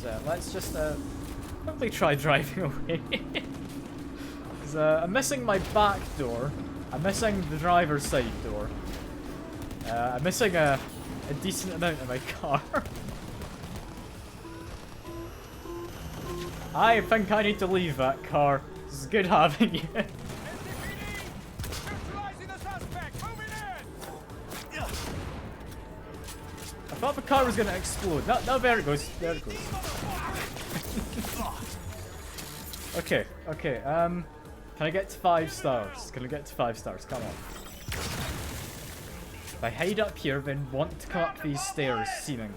So let's just quickly try driving away. Because I'm missing my back door. I'm missing the driver's side door. I'm missing a decent amount of my car. I think I need to leave that car. It's good having you. thought the car was gonna explode. No, there it goes. There it goes. Okay, okay, can I get to 5 stars? Can I get to 5 stars? Come on. If I hide up here, then want to come up these stairs, seemingly.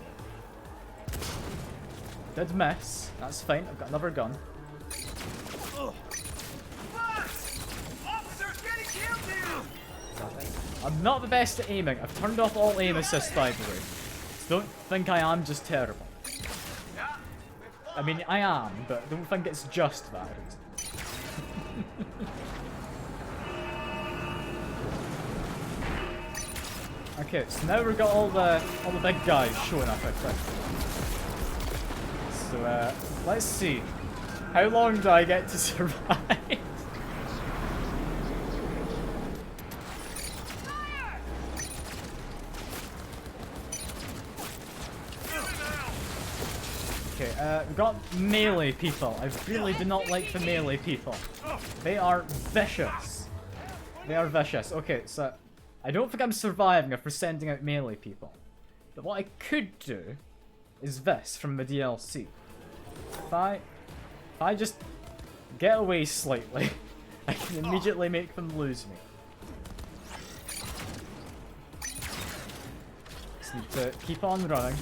Did miss. That's fine, I've got another gun. I'm not the best at aiming. I've turned off all aim assist, by the way. So don't think I am just terrible. I mean, I am, but don't think it's just that reason. Okay, so now we've got all the big guys showing up, I think. So let's see. How long do I get to survive? Okay, we've got melee people. I really do not like the melee people. They are vicious. They are vicious. Okay, so I don't think I'm surviving if we're sending out melee people. But what I could do is this from the DLC. If I just get away slightly, I can immediately make them lose me. Just need to keep on running.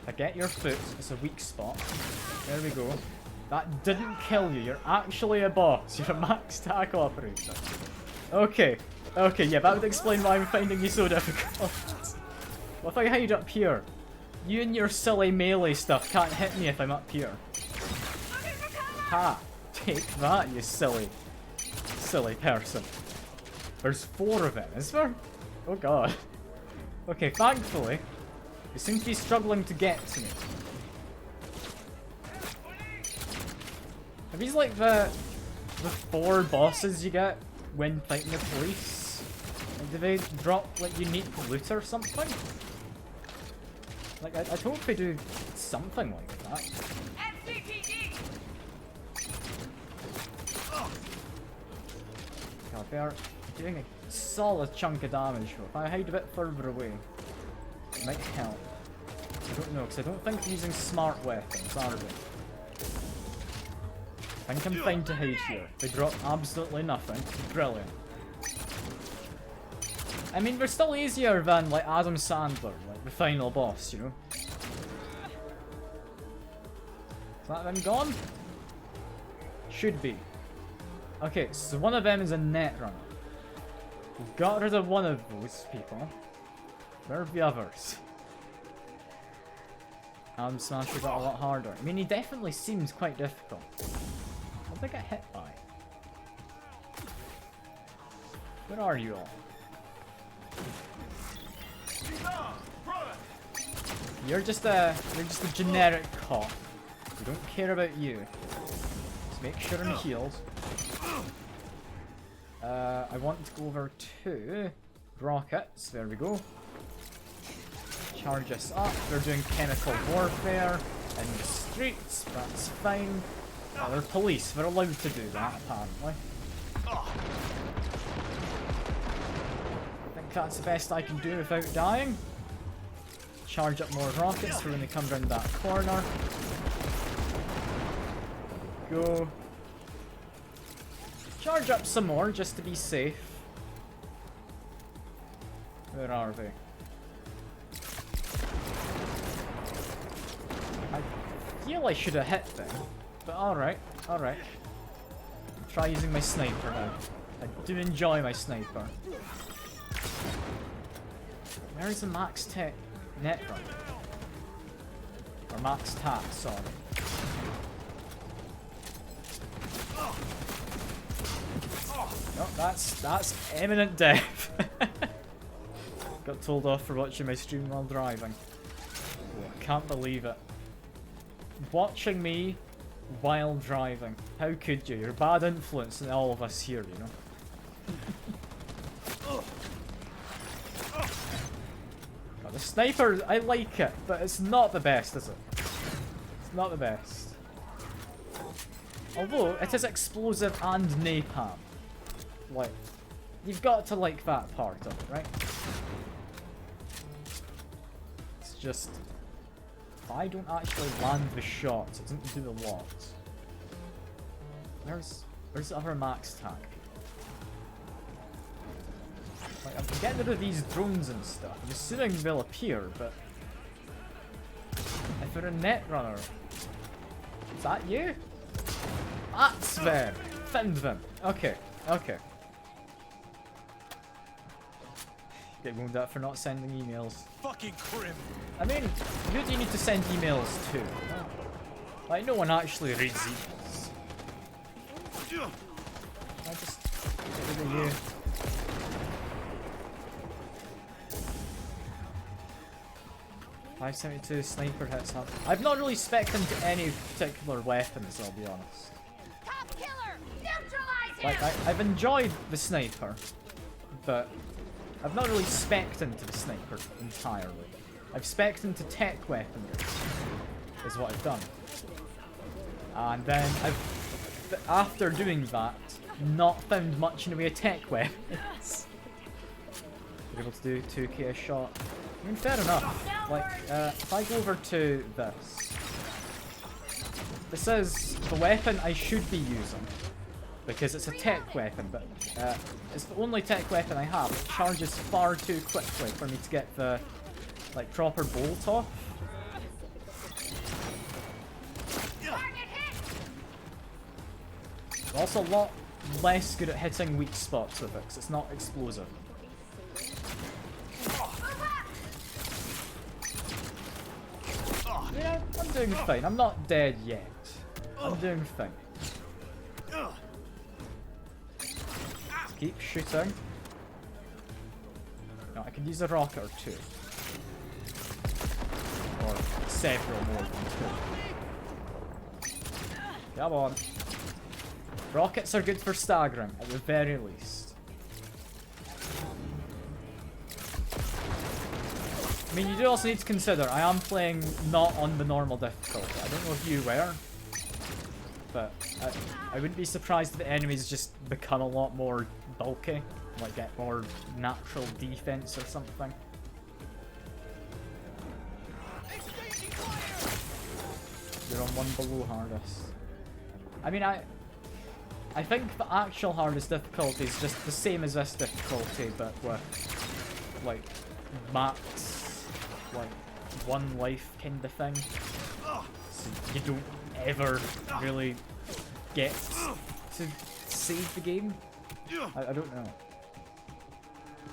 I get your foot, it's a weak spot. There we go. That didn't kill you, you're actually a boss. You're a max tack operator. Okay, okay, yeah, that would explain why I'm finding you so difficult. What if I hide up here? You and your silly melee stuff can't hit me if I'm up here. Ha! Take that, you silly person. There's 4 of them, is there? Oh god. Okay, thankfully, they seem to be struggling to get to me. Are these like the 4 bosses you get when fighting the police? Like, do they drop like unique loot or something? Like, I'd hope they do something like that. God, they're doing a solid chunk of damage. If I hide a bit further away, it might help. I don't know, because I don't think they're using smart weapons, are they? I think I'm fine to hide here. They drop absolutely nothing. Brilliant. I mean, they're still easier than, like, Adam Sandler, like, the final boss, you know? Is that them gone? Should be. Okay, so one of them is a net runner. We got rid of one of those people. Where are the others? Adam Smasher got a lot harder. I mean, he definitely seems quite difficult. What did I get hit by? Where are you all? You're just a generic cop. We don't care about you. Just make sure I'm healed. I want to go over to rockets. There we go. Charge us up. They're doing chemical warfare in the streets. That's fine. They're police. They're allowed to do that, apparently. I think that's the best I can do without dying. Charge up more rockets for when they come round that corner. Go. Charge up some more just to be safe. Where are they? I feel I should have hit them, but alright, alright. Try using my sniper now. I do enjoy my sniper. Where's the max tech net run? Or max tack, sorry. No, that's imminent death. Got told off for watching my stream while driving. Oh, I can't believe it. Watching me while driving. How could you? You're a bad influence on all of us here, you know. God, the sniper, I like it, but it's not the best, is it? It's not the best. Although, it is explosive and napalm. Like, you've got to like that part of it, right? just... If I don't actually land the shots, it doesn't do a lot. Where's the other max tack? Like, I'm getting rid of these drones and stuff. I'm assuming they'll appear, but... If they're a Netrunner... Is that you? That's them! Found them! Okay, okay. Get moaned at for not sending emails. Fucking crim! I mean, who do you need to send emails to? Like, no one actually reads emails. I just... Get rid of you. .572 sniper hits up. I've not really spec'd into any particular weapons, I'll be honest. Top killer! Neutralize him! Like, I've enjoyed the sniper, but I've not really spec'd into the sniper entirely. I've spec'd into tech weapons, is what I've done. And then I've, after doing that, not found much in the way of tech weapons. Be able to do 2k a shot. I mean, fair enough. Like, if I go over to this, this is the weapon I should be using, because it's a tech weapon, but it's the only tech weapon I have. It charges far too quickly for me to get the, like, proper bolt off. It's also a lot less good at hitting weak spots with it, because it's not explosive. Yeah, I'm doing fine. I'm not dead yet. I'm doing fine. Let's keep shooting. No, I can use a rocket or two. Or several more than two. Come on. Rockets are good for staggering, at the very least. I mean, you do also need to consider, I am playing not on the normal difficulty. I don't know if you were, but I wouldn't be surprised if the enemies just become a lot more bulky, like get more natural defense or something. You're on one below hardest. I mean, I think the actual hardest difficulty is just the same as this difficulty, but with, like, max, like, one life kind of thing. So you don't ever really get to save the game. I don't know.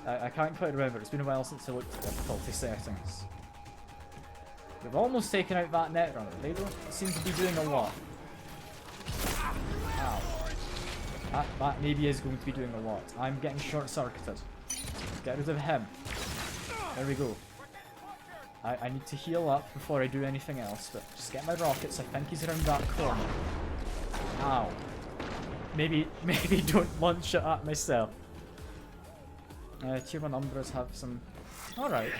I can't quite remember. It's been a while since I looked at difficulty settings. We've almost taken out that Netrunner. They don't seem to be doing a lot. Ow. That maybe is going to be doing a lot. I'm getting short-circuited. Get rid of him. There we go. I need to heal up before I do anything else, but just get my rockets. I think he's around that corner. Ow. Maybe don't launch it at myself. Tier 1 Umbras have some... Alright.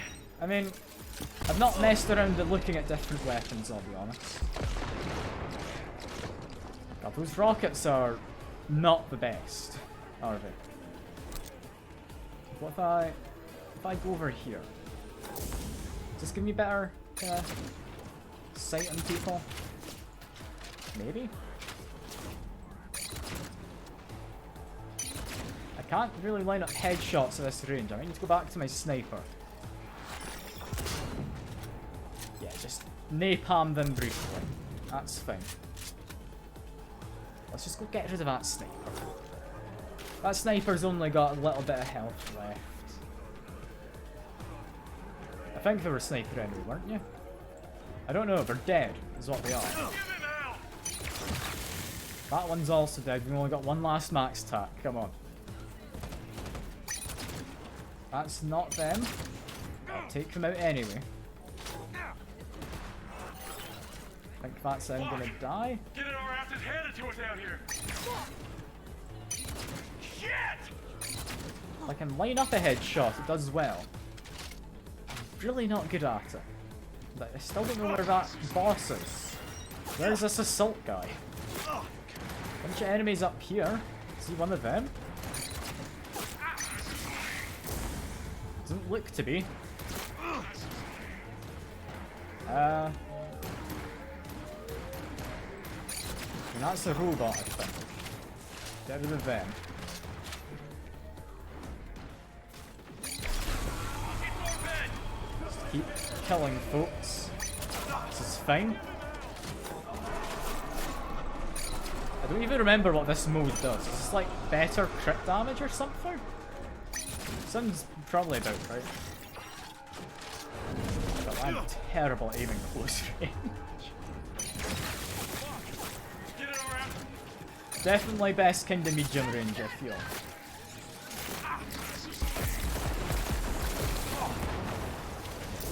I mean, I've not messed around at looking at different weapons, I'll be honest. God, those rockets are not the best, are they? What if I go over here? Does this give me better sight on people? Maybe? I can't really line up headshots at this range. I might need to go back to my sniper. Yeah, just napalm them briefly. That's fine. Let's just go get rid of that sniper. That sniper's only got a little bit of health left. I think they were a sniper enemy, weren't you? I don't know, they're dead, is what they are. That one's also dead. We've only got one last max tack. Come on. That's not them. I'll take them out anyway. I think that's them gonna die. Get our asses handed to us out here. Shit! If I can line up a headshot, it does well. I'm really not good at it. But I still don't know where that boss is. Where's this assault guy? Bunch of enemies up here. Is he one of them? Doesn't look to be. And that's a robot, I think. Get rid of them. Just keep killing folks. This is fine. I don't even remember what this mode does. Is this like better crit damage or something? Sounds probably about right. But I'm terrible at aiming close range. Definitely best kind of medium range, I feel.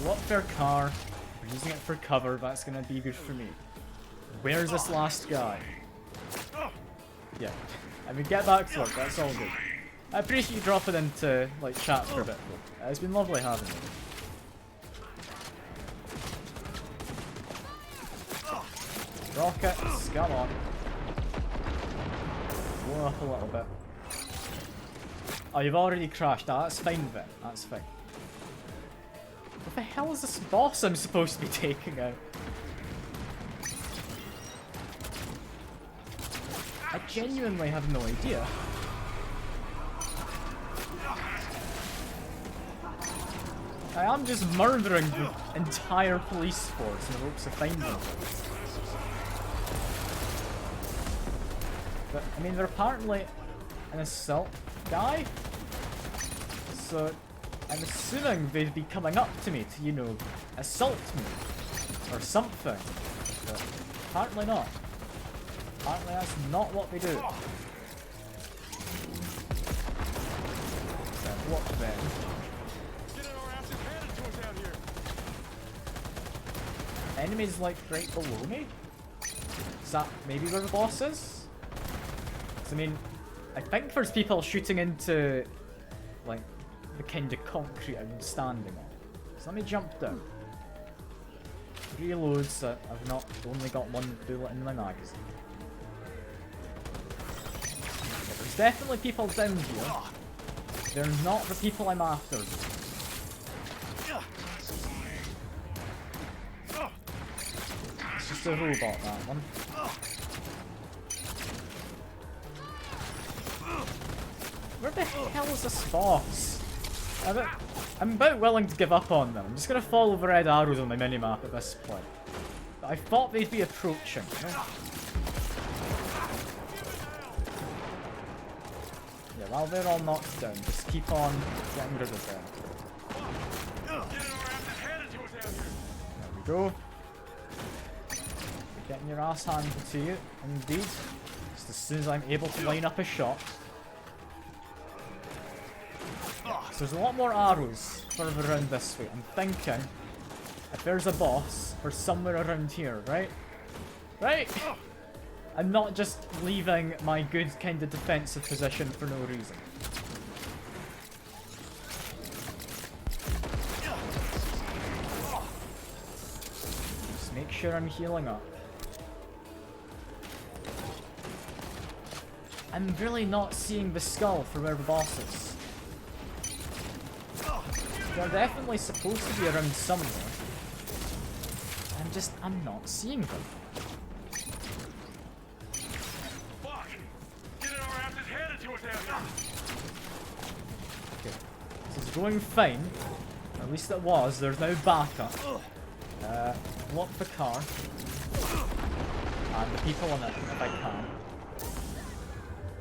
Blow up their car. We're using it for cover, that's gonna be good for me. Where's this last guy? Yeah. I mean, get back to work, that's all good. I appreciate you dropping into, like, chat for a bit, though. It's been lovely having you. Rockets, come on. Blow up a little bit. Oh, you've already crashed. Ah, that's fine then. That's fine. What the hell is this boss I'm supposed to be taking out? I genuinely have no idea. I am just murdering the entire police force in hopes of finding them. But, I mean, they're apparently an assault guy, so I'm assuming they'd be coming up to me to, you know, assault me or something, but apparently not. Apparently that's not what they do. So, what then? Enemies like right below me? Is that maybe where the boss is? I mean, I think there's people shooting into, like, the kind of concrete I'm standing on. So let me jump down. Reload so I've not only got one bullet in my magazine. But there's definitely people down here. They're not the people I'm after. It's just a robot, that one. Where the hell is this boss? I'm about willing to give up on them. I'm just gonna follow the red arrows on my minimap at this point. But I thought they'd be approaching. You know? Yeah, while they're all knocked down, just keep on getting rid of them. There we go. You're getting your ass handed to you, indeed. Just as soon as I'm able to line up a shot. So there's a lot more arrows further around this way. I'm thinking, if there's a boss, we're somewhere around here, right? Right? I'm not just leaving my good kind of defensive position for no reason. Just make sure I'm healing up. I'm really not seeing the skull for where the boss is. They're definitely supposed to be around somewhere. I'm not seeing them. Okay. This is going fine. At least it was. There's now backup. Block the car. And the people in it, if I can.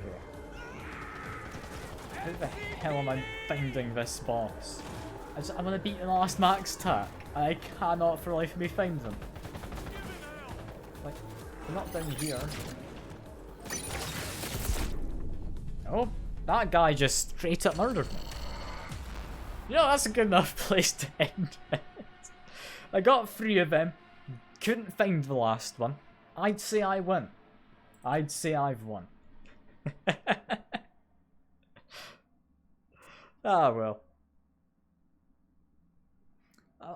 Okay. How the hell am I finding this boss? I want to beat the last max tack. I cannot for life of me find them. Like, they're not down here. Oh, that guy just straight up murdered me. You know, that's a good enough place to end it. I got 3 of them. Couldn't find the last one. I'd say I win. I'd say I've won. Ah, well.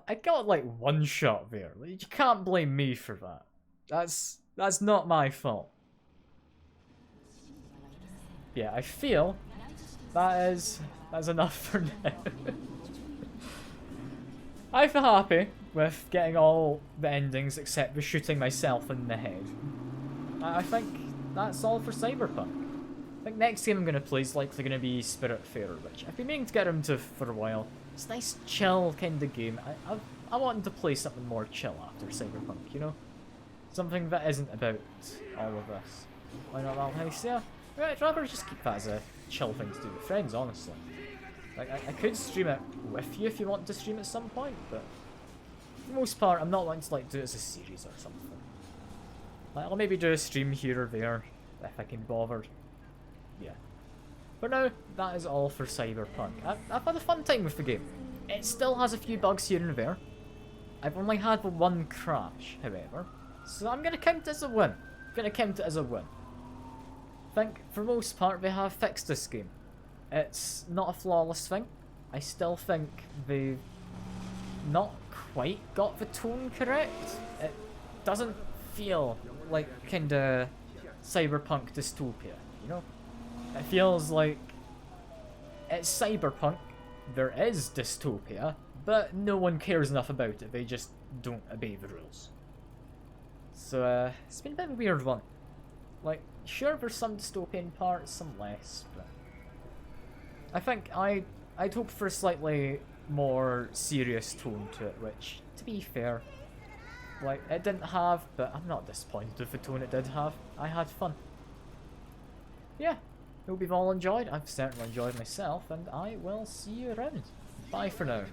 I got like 1 shot there. You can't blame me for that. That's not my fault. Yeah, I feel that's enough for now. I feel happy with getting all the endings except for shooting myself in the head. I think that's all for Cyberpunk. I think next game I'm going to play is likely going to be Spiritfarer, which I've been meaning to get into for a while. It's a nice, chill kind of game. I want to play something more chill after Cyberpunk, you know? Something that isn't about all of this. Why not that house? Yeah, I'd rather just keep that as a chill thing to do with friends, honestly. Like, I could stream it with you if you want to stream at some point, but for the most part, I'm not wanting to like do it as a series or something. Like, I'll maybe do a stream here or there if I can be bothered. Yeah. For now, that is all for Cyberpunk. I've had a fun time with the game. It still has a few bugs here and there. I've only had one crash, however, so I'm gonna count it as a win. I think for most part they have fixed this game. It's not a flawless thing. I still think they've not quite got the tone correct. It doesn't feel like kinda cyberpunk dystopia, you know? It feels like it's cyberpunk, there is dystopia, but no one cares enough about it, they just don't obey the rules. So, it's been a bit of a weird one. Like, sure there's some dystopian parts, some less, but I think I'd hope for a slightly more serious tone to it, which, to be fair, like, it didn't have, but I'm not disappointed with the tone it did have. I had fun. Yeah, hope you've all enjoyed. I've certainly enjoyed myself, and I will see you around. Bye for now.